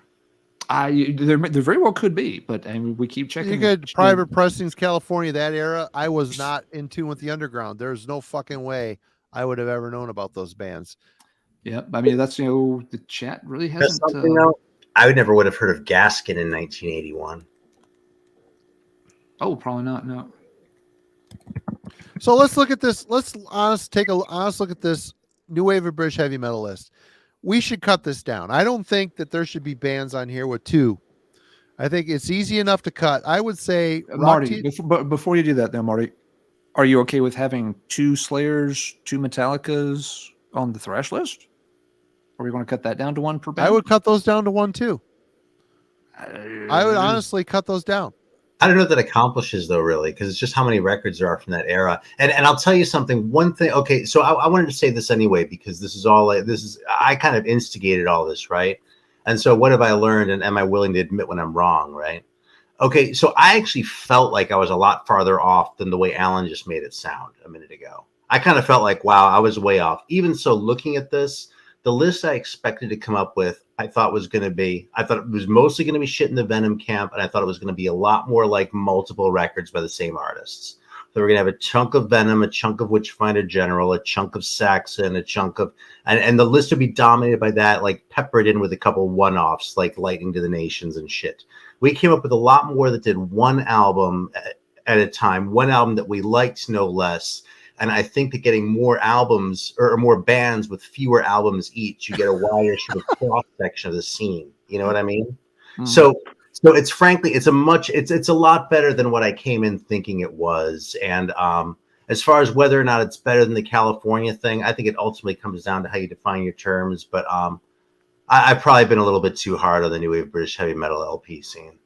There very well could be, but we keep checking. You could private pressings, California, that era. I was not in tune with the underground. There's no fucking way I would have ever known about those bands. Yeah, I mean that's the chat really hasn't. I would have heard of Gaskin in 1981. Oh, probably not. No. So let's look at this. Let's take a honest look at this new wave of British heavy metal list. We should cut this down. I don't think that there should be bands on here with 2. I think it's easy enough to cut. I would say, Marty, before you do that, Marty, are you okay with having 2 Slayers, 2 Metallicas on the thrash list? Are we going to cut that down to 1 per band? I would cut those down to 1 too. I would honestly cut those down. I don't know what that accomplishes though, really, because it's just how many records there are from that era. And I'll tell you something. One thing. Okay, so I wanted to say this anyway because this is all. I kind of instigated all this, right? And so what have I learned? And am I willing to admit when I'm wrong, right? Okay, so I actually felt like I was a lot farther off than the way Alan just made it sound a minute ago. I kind of felt like, wow, I was way off. Even so, looking at this, the list I expected to come up with, I thought it was mostly going to be shit in the Venom camp, and I thought it was going to be a lot more like multiple records by the same artists. So we're going to have a chunk of Venom, a chunk of Witchfinder General, a chunk of Saxon, a chunk of, and the list would be dominated by that, like peppered in with a couple one-offs, like Lightning to the Nations and shit. We came up with a lot more that did one album at a time, one album that we liked no less. And I think that getting more albums or more bands with fewer albums each, you get a wider sort of cross section of the scene. You know what I mean? Mm-hmm. So it's frankly, it's a lot better than what I came in thinking it was. And as far as whether or not it's better than the California thing, I think it ultimately comes down to how you define your terms. But I've probably been a little bit too hard on the new wave British heavy metal LP scene.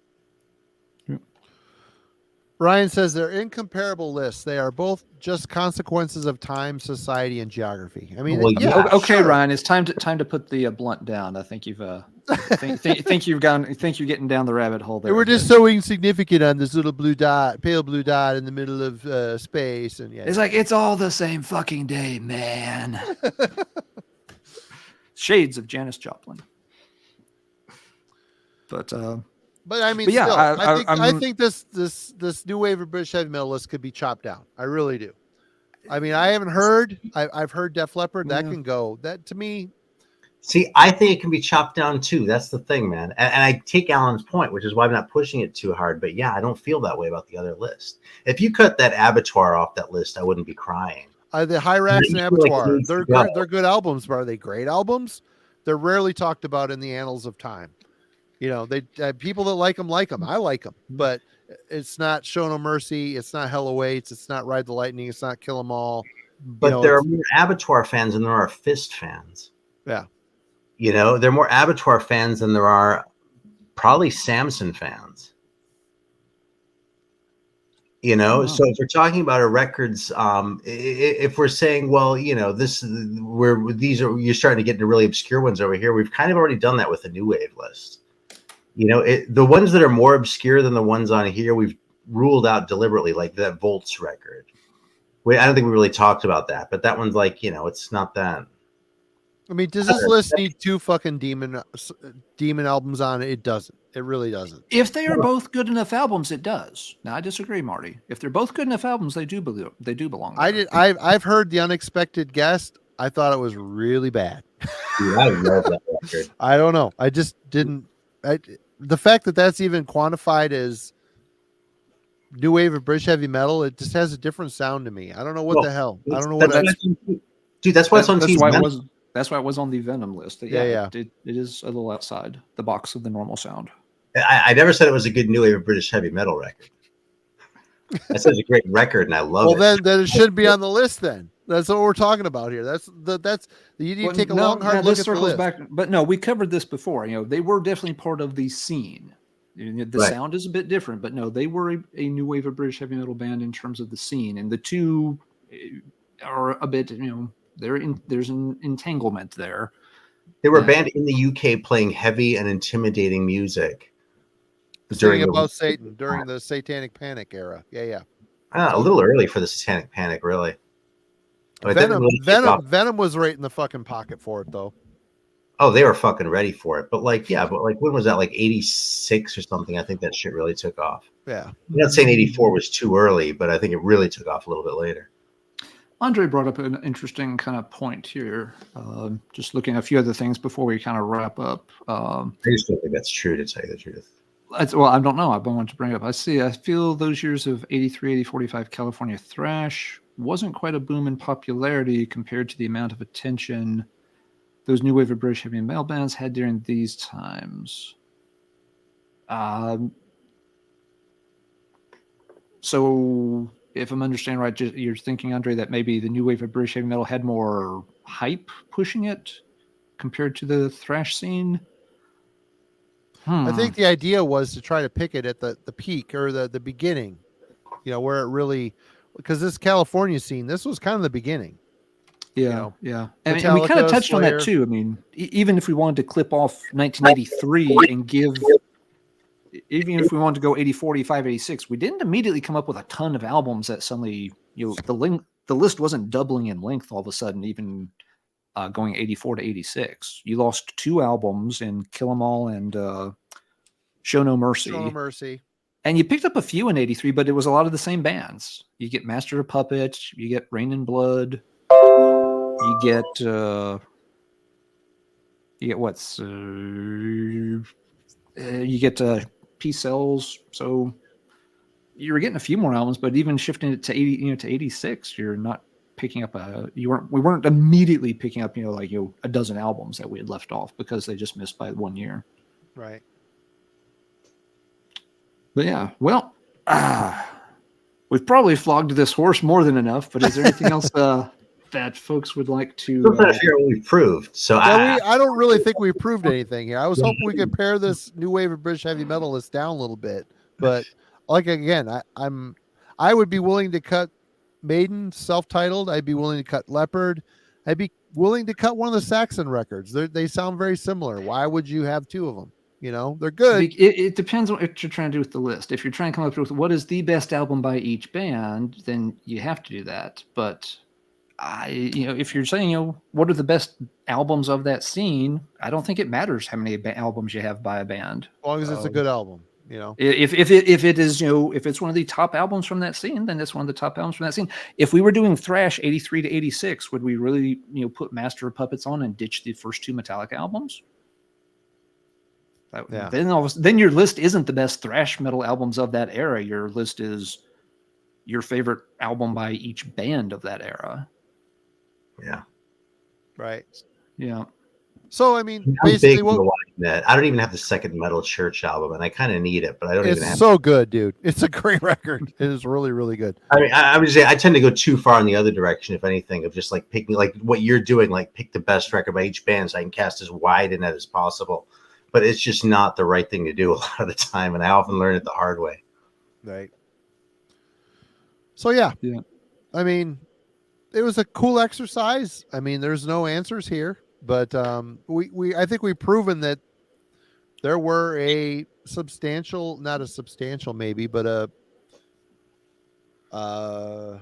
Ryan says they're incomparable lists. They are both just consequences of time, society, and geography. I mean, okay, sure. Ryan, it's time to put the blunt down. I think you've think you're getting down the rabbit hole there. We're just so insignificant on this little blue dot, pale blue dot in the middle of space, and it's like it's all the same fucking day, man. Shades of Janis Joplin, but I mean, still, I think this new wave of British heavy metal list could be chopped down. I really do. I mean, I haven't heard. I've heard Def Leppard. That can go. That to me. See, I think it can be chopped down too. That's the thing, man. And I take Alan's point, which is why I'm not pushing it too hard. But yeah, I don't feel that way about the other list. If you cut that Abattoir off that list, I wouldn't be crying. The Hyrax and Abattoir, they're good albums, but are they great albums? They're rarely talked about in the annals of time. You know, they people that like them. I like them, but it's not Show No Mercy. It's not Hell Awaits. It's not Ride the Lightning. It's not Kill 'Em All. But there are more Abattoir fans than there are Fist fans. Yeah. You know, there are more Abattoir fans than there are probably Samson fans. You know, so if we're talking about our records, if we're saying, well, you know, you're starting to get into really obscure ones over here. We've kind of already done that with the new wave list. You know, the ones that are more obscure than the ones on here, we've ruled out deliberately, like that Volts record. I don't think we really talked about that, but that one's like, you know, it's not that. I mean, does this list need 2 fucking demon albums on it? It doesn't. It really doesn't. If they are both good enough albums, it does. Now, I disagree, Marty. If they're both good enough albums, they do belong. There. I've heard The Unexpected Guest. I thought it was really bad. Dude, I love that record. I don't know. I just didn't. The fact that that's even quantified as new wave of British heavy metal, it just has a different sound to me. I don't know what the hell. I don't know what that's. Dude, that's why it's on TV. That's why it was on the Venom list. Yeah. It is a little outside the box of the normal sound. I never said it was a good new wave of British heavy metal record. I said it's a great record, and I love it. Well, then it should be on the list. Then that's what we're talking about here. You need to take a long, hard look at the list. Back, but no, we covered this before. You know, they were definitely part of the scene. The sound is a bit different, but no, they were a new wave of British heavy metal band in terms of the scene, and the two are a bit, you know. There's an entanglement there. They were a band in the UK playing heavy and intimidating music. Singing about Satan during the Satanic Panic era. Yeah. A little early for the Satanic Panic, really. Venom was right in the fucking pocket for it, though. Oh, they were fucking ready for it. But when was that? Like 86 or something? I think that shit really took off. Yeah. I'm not saying 84 was too early, but I think it really took off a little bit later. Andre brought up an interesting kind of point here. Just looking at a few other things before we kind of wrap up. I just don't think that's true, to tell you the truth. Well, I don't know. I wanted to bring it up. I feel those years of 83, 80, 45 California thrash wasn't quite a boom in popularity compared to the amount of attention those new wave of British heavy metal bands had during these times. So if I'm understanding right, you're thinking, Andre, that maybe the new wave of British heavy metal had more hype pushing it compared to the thrash scene? I think the idea was to try to pick it at the peak or the beginning, you know, where it really, because this California scene, this was kind of the beginning. Yeah, you know, yeah. And we kind of touched on that too. I mean, even if we wanted to clip off 1983 and give, even if we wanted to go 84, 85, 86, we didn't immediately come up with a ton of albums that suddenly, you know, the list wasn't doubling in length all of a sudden, even going 84 to 86. You lost 2 albums in Kill 'Em All and Show No Mercy. Show No Mercy. And you picked up a few in 83, but it was a lot of the same bands. You get Master of Puppets, you get Rain and Blood, you get what's you get Peace Cells. So you were getting a few more albums, but even shifting it to 80, you know, to 86, you're not picking up we weren't immediately picking up, you know, like, you know, a dozen albums that we had left off because they just missed by 1 year. Right. But yeah, well, we've probably flogged this horse more than enough, but is there anything else that folks would like to hear what we've proved? So I don't really think we proved anything here. I was hoping we could pare this new wave of British heavy metal list down a little bit, but like, again, I would be willing to cut Maiden self-titled. I'd be willing to cut Leopard. I'd be willing to cut one of the Saxon records. They sound very similar. Why would you have 2 of them? You know, they're good. It depends on what you're trying to do with the list. If you're trying to come up with what is the best album by each band, then you have to do that. But you know, if you're saying, you know, what are the best albums of that scene, I don't think it matters how many albums you have by a band, as long as it's a good album. You know, if it is, you know, if it's one of the top albums from that scene, then it's one of the top albums from that scene. If we were doing thrash 83 to 86, would we really, you know, put Master of Puppets on and ditch the first 2 Metallica albums? Yeah. Then your list isn't the best thrash metal albums of that era. Your list is your favorite album by each band of that era. Yeah. Right. Yeah. So I mean, I'm basically, that I don't even have the second Metal Church album, and I kind of need it, but I don't even have. It's so good, dude. It's a great record. It is really, really good. I mean, I would say I tend to go too far in the other direction, if anything, of just like picking, like what you're doing, like pick the best record by each band, so I can cast as wide in it as possible. But it's just not the right thing to do a lot of the time, and I often learn it the hard way. Right. So yeah. I mean, it was a cool exercise. I mean, there's no answers here, but I think we've proven that there were a substantial, not a substantial maybe, but a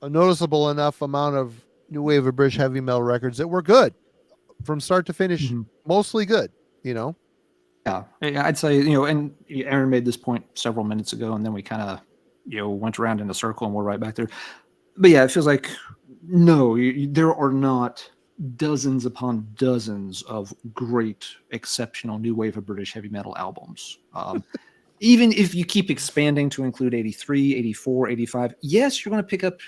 noticeable enough amount of new wave of British heavy metal records that were good from start to finish, mostly good. You know? Yeah, I'd say, you know, and Aaron made this point several minutes ago, and then we kind of, you know, went around in a circle and we're right back there. But yeah, it feels like, no, there are not dozens upon dozens of great, exceptional new wave of British heavy metal albums. Even if you keep expanding to include 83, 84, 85, yes, you're going to pick up,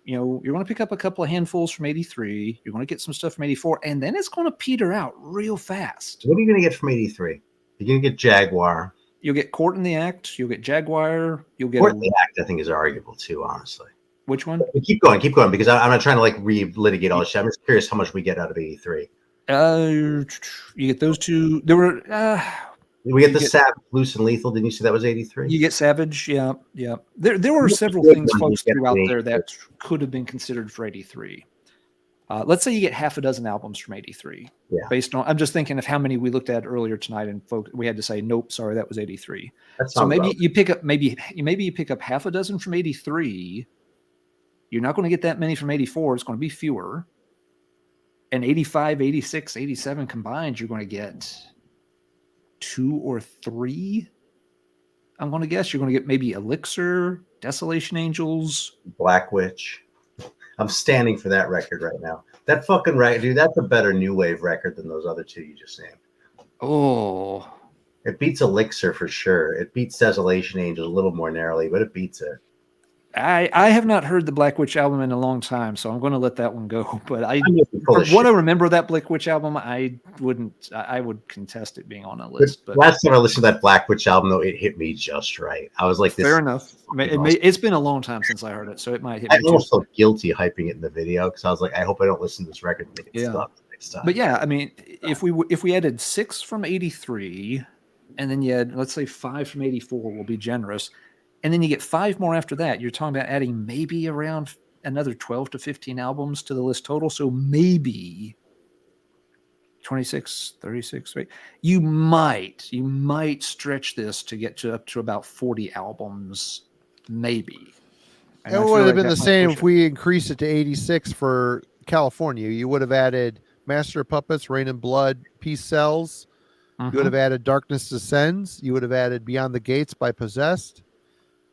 you know, you're going to pick up a couple of handfuls from 83. You're going to get some stuff from 84, and then it's going to peter out real fast. What are you going to get from 83? You're going to get Jaguar. You'll get Court in the Act. You'll get Jaguar. You'll get Court in the Act, I think, is arguable too, honestly. Which one? But keep going, because I'm not trying to like relitigate all this shit. I'm just curious how much we get out of 83. You get those 2. There were. We get the Savage, Loose and Lethal. Didn't you say that was 83? You get Savage, yeah. There were several things folks threw out there that could have been considered for 83. Let's say you get half a dozen albums from 83. Yeah. Based on, I'm just thinking of how many we looked at earlier tonight, and folks, we had to say, nope, sorry, that was 83. So maybe you pick up you pick up half a dozen from 83. You're not going to get that many from 84. It's going to be fewer. And 85, 86, 87 combined, you're going to get 2 or 3. I'm going to guess you're going to get maybe Elixir, Desolation Angels, Black Witch. I'm standing for that record right now. That fucking record, dude, that's a better new wave record than those other 2 you just named. Oh. It beats Elixir for sure. It beats Desolation Angels a little more narrowly, but it beats it. I have not heard the Black Witch album in a long time, so I'm going to let that one go. But from what I remember of that Black Witch album, I would contest it being on a list. But last time I listened to that Black Witch album, though, it hit me just right. I was like, fair enough. It's been a long time since I heard it, so it might hit me. I almost felt guilty hyping it in the video because I was like, I hope I don't listen to this record and make it suck. But yeah, I mean, if we added 6 from 83, and then you had, let's say, 5 from 84, we'll be generous, and then you get 5 more after that, you're talking about adding maybe around another 12 to 15 albums to the list total. So maybe 26, 36, right? You might stretch this to get up to about 40 albums, maybe. And It I feel would have like been that the might same push if it. we increased it to 86 for California. You would have added Master of Puppets, Rain and Blood, Peace Cells. You would have added Darkness Descends. You would have added Beyond the Gates by Possessed.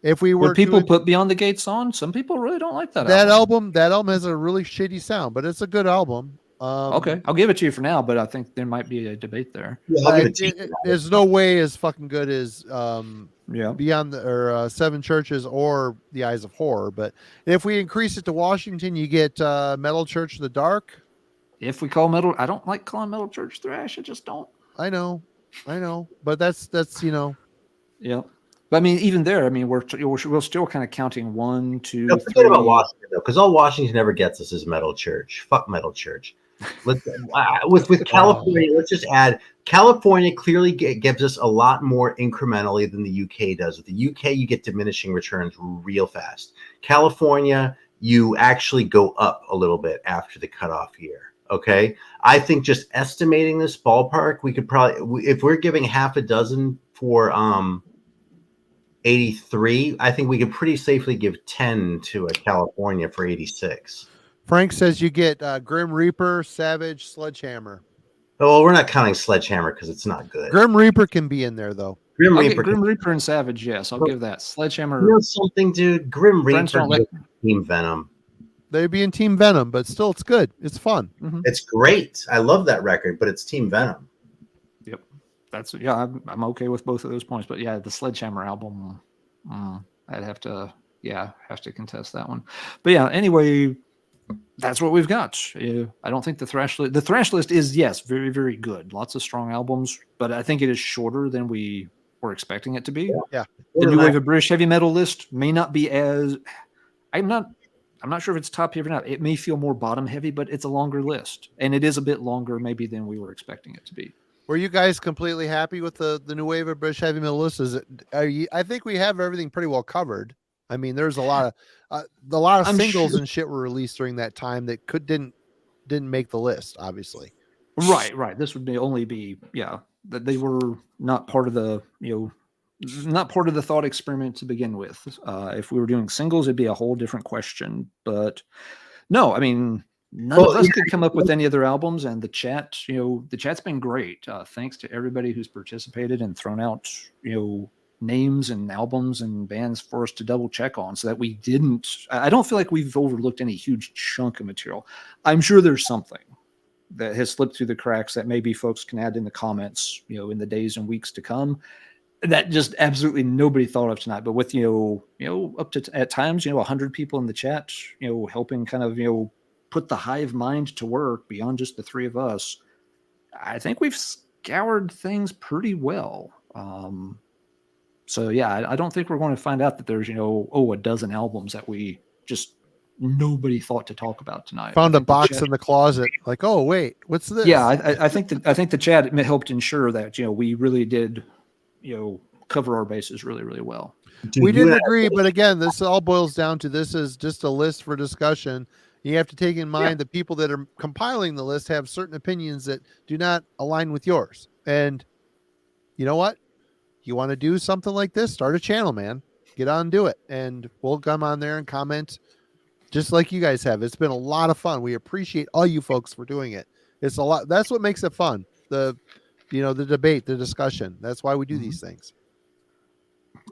If we were Would people put Beyond the Gates on? Some people really don't like that album. That album has a really shitty sound, but it's a good album. Okay, I'll give it to you for now, but I think there might be a debate there. Yeah, I'll give it to you. There's no way as fucking good as Yeah. Beyond the or Seven Churches or The Eyes of Horror. But if we increase it to Washington, you get Metal Church of the Dark. If we call metal, I don't like calling Metal Church thrash. I just don't. I know, but that's Yeah. But I mean, even there, I mean, we're still kind of counting 1, 2, No, 3. forget about Washington though, because all Washington ever gets us is Metal Church. Fuck Metal Church. Let's, with California, let's just add California clearly gives us a lot more incrementally than the UK does. With the UK, you get diminishing returns real fast. California, you actually go up a little bit after the cutoff year. Okay, I think just estimating this ballpark, we could probably, if we're giving half a dozen for 83, I think we could pretty safely give 10 to a California for 86. Frank says you get Grim Reaper, Savage, Sledgehammer. Oh, well, we're not counting Sledgehammer because it's not good. Grim Reaper can be in there though. Grim I'll Reaper, get Grim Reaper and Savage, yes, I'll give that. Sledgehammer. You know something, dude? Grim Friends Reaper, don't like- Team Venom. They'd be in Team Venom, but still, it's good. It's fun. It's great. I love that record, but it's Team Venom. Yep, that's I'm okay with both of those points. But yeah, the Sledgehammer album, I'd have to contest that one. But yeah, anyway, that's what we've got. I don't think the thrash list is, yes, very, very good. Lots of strong albums, but I think it is shorter than we were expecting it to be. Yeah. The New Wave of British Heavy Metal list may not be as, I'm not sure if it's top heavy or not. It may feel more bottom heavy, but it's a longer list, and it is a bit longer maybe than we were expecting it to be. Were you guys completely happy with the New Wave of British Heavy Metal list? I think we have everything pretty well covered. I mean, there's a lot of singles and shit were released during that time that didn't make the list, obviously. Right. This would only be that they were not part of the not part of the thought experiment to begin with. If we were doing singles, it'd be a whole different question. But no, I mean, none of us could come up with any other albums, and the chat's been great. Thanks to everybody who's participated and thrown out names and albums and bands for us to double check on, so that I don't feel like we've overlooked any huge chunk of material. I'm sure there's something that has slipped through the cracks that maybe folks can add in the comments, in the days and weeks to come, that just absolutely nobody thought of tonight. But with, up to at times, 100 people in the chat, helping kind of, put the hive mind to work beyond just the three of us, I think we've scoured things pretty well. So yeah, I don't think we're going to find out that there's, a dozen albums that we just nobody thought to talk about tonight. Found a box in the closet, like, oh wait, what's this? Yeah, I think the chat helped ensure that we really did, cover our bases really, really well. Dude, we didn't agree, but again, this all boils down to this is just a list for discussion. You have to take in mind the people that are compiling the list have certain opinions that do not align with yours. And you know what? You want to do something like this, start a channel, man. Get on and do it. And we'll come on there and comment just like you guys have. It's been a lot of fun. We appreciate all you folks for doing it. It's a lot. That's what makes it fun. The debate, the discussion. That's why we do these things.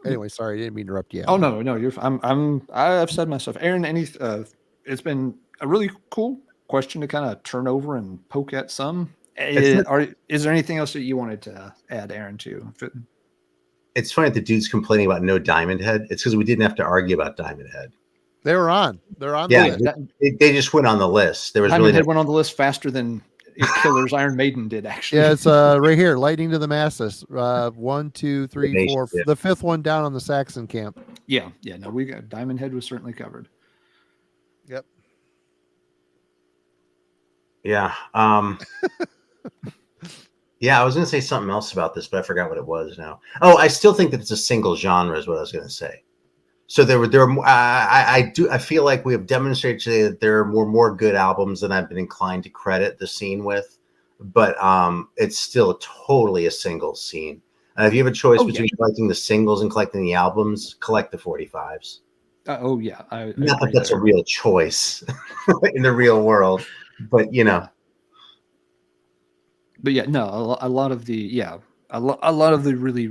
Anyway, sorry, I didn't mean to interrupt you. Oh, no, you're I've said my stuff. Aaron, it's been a really cool question to kind of turn over and poke at some. Is there anything else that you wanted to add, Aaron, to? It's funny that the dude's complaining about no Diamond Head. It's because we didn't have to argue about Diamond Head. They were on. They're on. Yeah, the list. they just went on the list. There was Diamond really Head went on the list faster than Killer's Iron Maiden did, actually. Yeah, it's right here. Lightning to the Masses. 1, 2, 3, 4. The fifth one down on the Saxon camp. Yeah. No, we got Diamond Head was certainly covered. Yep. Yeah. Yeah, I was going to say something else about this, but I forgot what it was now. Oh, I still think that it's a single genre is what I was going to say. So I feel like we have demonstrated today that there are more good albums than I've been inclined to credit the scene with, but it's still totally a single scene. If you have a choice between collecting the singles and collecting the albums, collect the 45s. Oh yeah, I Not that that's a real choice in the real world, but you know. But yeah, no, a lot of the a lot of the really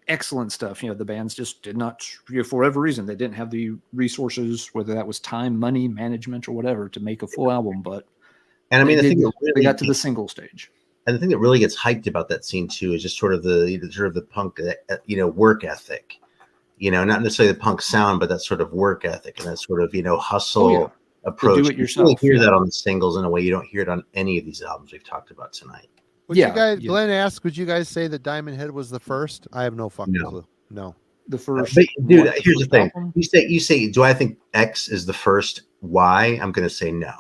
excellent stuff. The bands just did not, for whatever reason, they didn't have the resources, whether that was time, money, management, or whatever, to make a full album. But and I mean, they got to the single stage. And the thing that really gets hyped about that scene too is just sort of the punk, work ethic. Not necessarily the punk sound, but that sort of work ethic and that sort of hustle approach. Do it yourself. You hear that on the singles in a way you don't hear it on any of these albums we've talked about tonight. Glenn asked, would you guys say that Diamond Head was the first? I have no fucking clue. No. The first. But, dude, here's the thing. Album? You say, do I think X is the first? Why? I'm going to say no.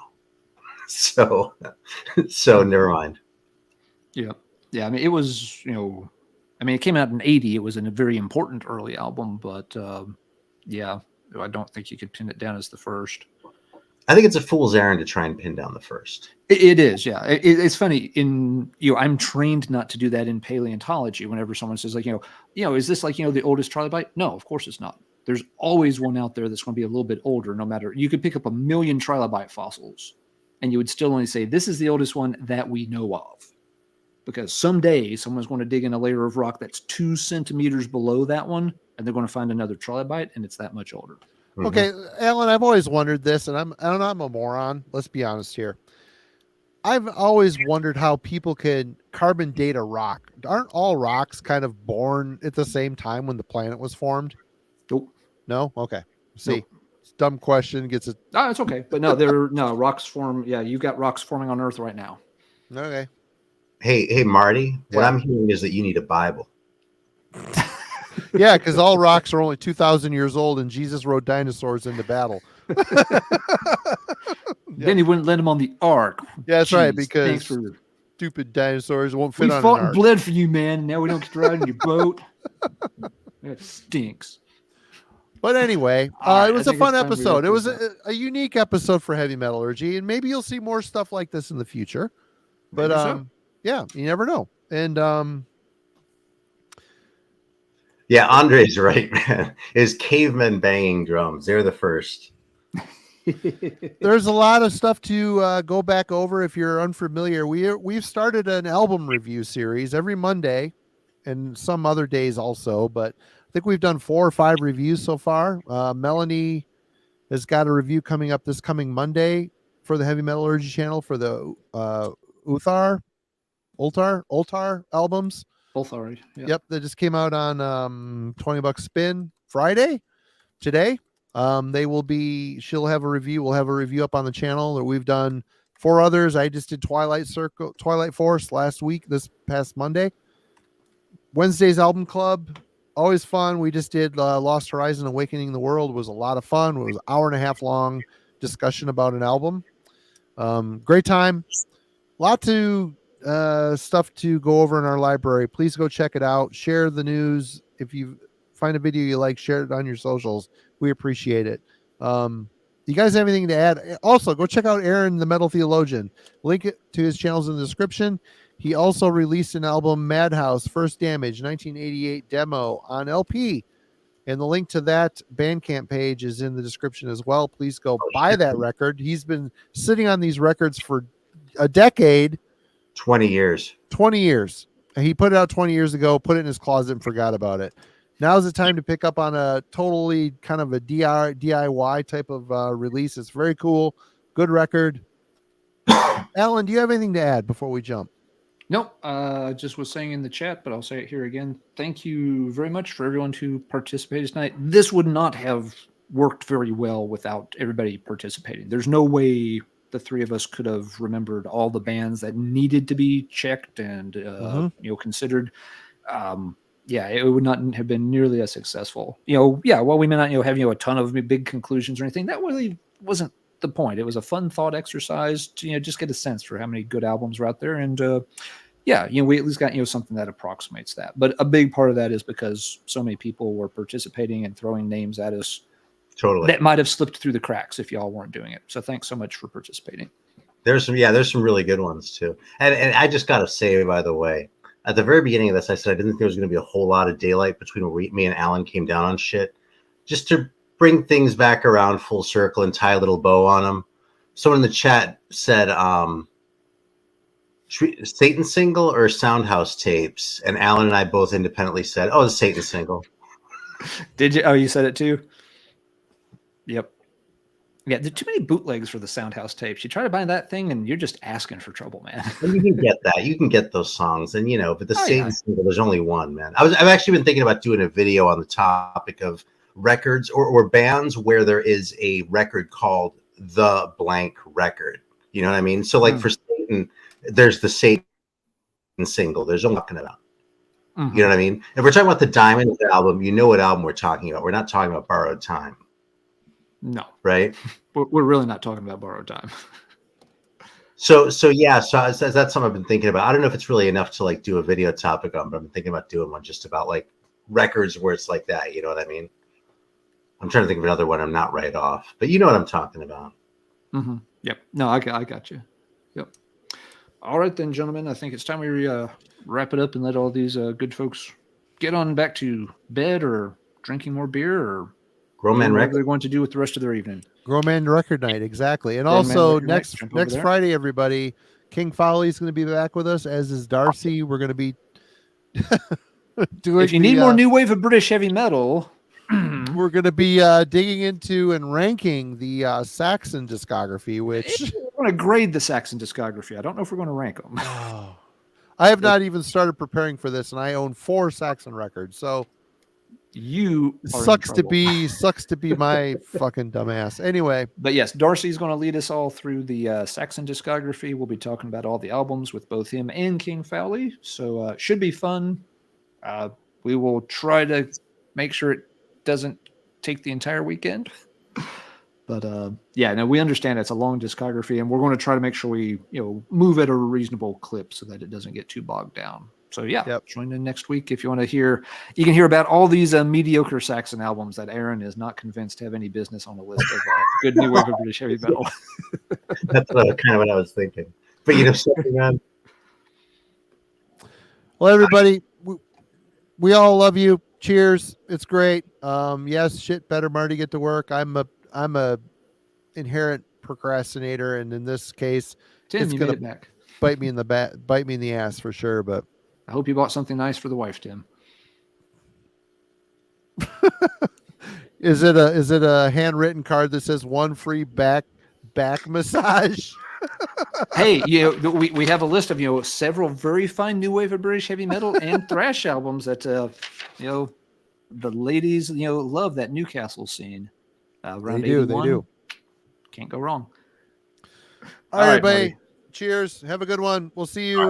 So never mind. Yeah. Yeah. I mean, it was, it came out in 80. It was a very important early album, but I don't think you could pin it down as the first. I think it's a fool's errand to try and pin down the first. It is, yeah. It's funny. I'm trained not to do that in paleontology. Whenever someone says, like, is this like the oldest trilobite? No, of course it's not. There's always one out there that's going to be a little bit older. No matter, you could pick up 1 million trilobite fossils, and you would still only say this is the oldest one that we know of, because someday someone's going to dig in a layer of rock that's 2 centimeters below that one, and they're going to find another trilobite, and it's that much older. Mm-hmm. Okay, Alan, I've always wondered this, and I'm a moron. Let's be honest here. I've always wondered how people can carbon date a rock. Aren't all rocks kind of born at the same time when the planet was formed? Nope. No? Okay. See, nope. Dumb question gets it. Oh, it's okay. But no, rocks form. Yeah, you've got rocks forming on Earth right now. Okay. Hey, Marty, what I'm hearing is that you need a Bible. Yeah, because all rocks are only 2,000 years old, and Jesus rode dinosaurs into battle. Then he wouldn't let him on the ark. Yeah, that's right, because stupid dinosaurs won't fit on an ark. We fought and bled for you, man. Now we don't get to ride in your boat. That stinks. But anyway, it was a fun episode. It was a unique episode for Heavy Metallurgy, and maybe you'll see more stuff like this in the future. But yeah, you never know. And yeah, Andre's right, man. Is cavemen banging drums? They're the first. There's a lot of stuff to go back over if you're unfamiliar. We've started an album review series every Monday, and some other days also. But I think we've done 4 or 5 reviews so far. Melanie has got a review coming up this coming Monday for the Heavy Metallurgy channel for the Ultar albums. Ulthar, yeah. Yep, that just came out on $20 spin Friday today. She'll have a review. We'll have a review up on the channel that we've done 4 others. I just did Twilight Force last week, this past Monday. Wednesday's album club, always fun. We just did Lost Horizon Awakening the World. It was a lot of fun. It was an 1.5 hour long discussion about an album. Great time. Lot to stuff to go over in our library. Please go check it out. Share the news. If you find a video you like, share it on your socials. We appreciate it. You guys have anything to add? Also, go check out Aaron, the Metal Theologian. Link it to his channels in the description. He also released an album, Madhouse, First Damage, 1988 demo on LP. And the link to that Bandcamp page is in the description as well. Please go buy that record. He's been sitting on these records for a decade. 20 years. 20 years. He put it out 20 years ago, put it in his closet and forgot about it. Now's the time to pick up on a totally kind of a DIY type of release. It's very cool. Good record. Alan, do you have anything to add before we jump? Nope. Just was saying in the chat, but I'll say it here again. Thank you very much for everyone who participated tonight. This would not have worked very well without everybody participating. There's no way the 3 of us could have remembered all the bands that needed to be checked and considered. Yeah, it would not have been nearly as successful. While we may not have a ton of big conclusions or anything, that really wasn't the point. It was a fun thought exercise to just get a sense for how many good albums are out there, and yeah, we at least got something that approximates that. But a big part of that is because so many people were participating and throwing names at us. Totally. That might have slipped through the cracks if y'all weren't doing it. So thanks so much for participating. There's some really good ones too. And I just gotta say, by the way, at the very beginning of this, I said I didn't think there was going to be a whole lot of daylight between where me and Alan came down on shit. Just to bring things back around full circle and tie a little bow on them. Someone in the chat said, Satan single or Soundhouse tapes? And Alan and I both independently said, oh, the Satan single. Did you? Oh, you said it too? Yep. Yeah, there are too many bootlegs for the Soundhouse tapes. You try to buy that thing, and you're just asking for trouble, man. And you can get that. You can get those songs, and but the Satan single, there's only one, man. I've actually been thinking about doing a video on the topic of records or bands where there is a record called the blank record. You know what I mean? So, like for Satan, there's the Satan single. There's only talking about. You know what I mean? If we're talking about the Diamonds album, you know what album we're talking about. We're not talking about Borrowed Time. No. Right? We're really not talking about Borrowed Time. So that's something I've been thinking about. I don't know if it's really enough to like do a video topic on, but I'm thinking about doing one just about like records where it's like that. You know what I mean? I'm trying to think of another one. I'm not right off, but you know what I'm talking about. Yep. No, I got you. Yep. All right then, gentlemen. I think it's time we wrap it up and let all these good folks get on back to bed or drinking more beer or Grown Man whatever Record. they're going to do with the rest of their evening. Grown Man Record Night, exactly. And Grown also Man Record next Night, Friday, everybody, King Folly is going to be back with us, as is Darcy. We're going to be doing. If you need more new wave of British heavy metal, we're going to be digging into and ranking the Saxon discography, which we're going to grade the Saxon discography. I don't know if we're going to rank them. Oh, I have not even started preparing for this, and I own 4 Saxon records, so. You sucks to be my fucking dumbass. Anyway, but yes, Darcy's going to lead us all through the Saxon discography. We'll be talking about all the albums with both him and King Fowley, so should be fun. We will try to make sure it doesn't take the entire weekend, but yeah, no, we understand it's a long discography, and we're going to try to make sure we move at a reasonable clip so that it doesn't get too bogged down. So yeah, join in next week if you want to hear. You can hear about all these mediocre Saxon albums that Aaron is not convinced have any business on the list of good new wave of British heavy metal. That's kind of what I was thinking. But something on. Well, everybody, we all love you. Cheers. It's great. Yes, shit better Marty get to work. I'm a inherent procrastinator, and in this case, Tim, it's you gonna made it back. bite me in the ass for sure. But I hope you bought something nice for the wife, Tim. Is it a handwritten card that says 1 free back massage? Hey, we have a list of several very fine new wave of British heavy metal and thrash albums that the ladies love that Newcastle scene. Around they do. 81. Can't go wrong. All right, everybody. Cheers. Have a good one. We'll see you.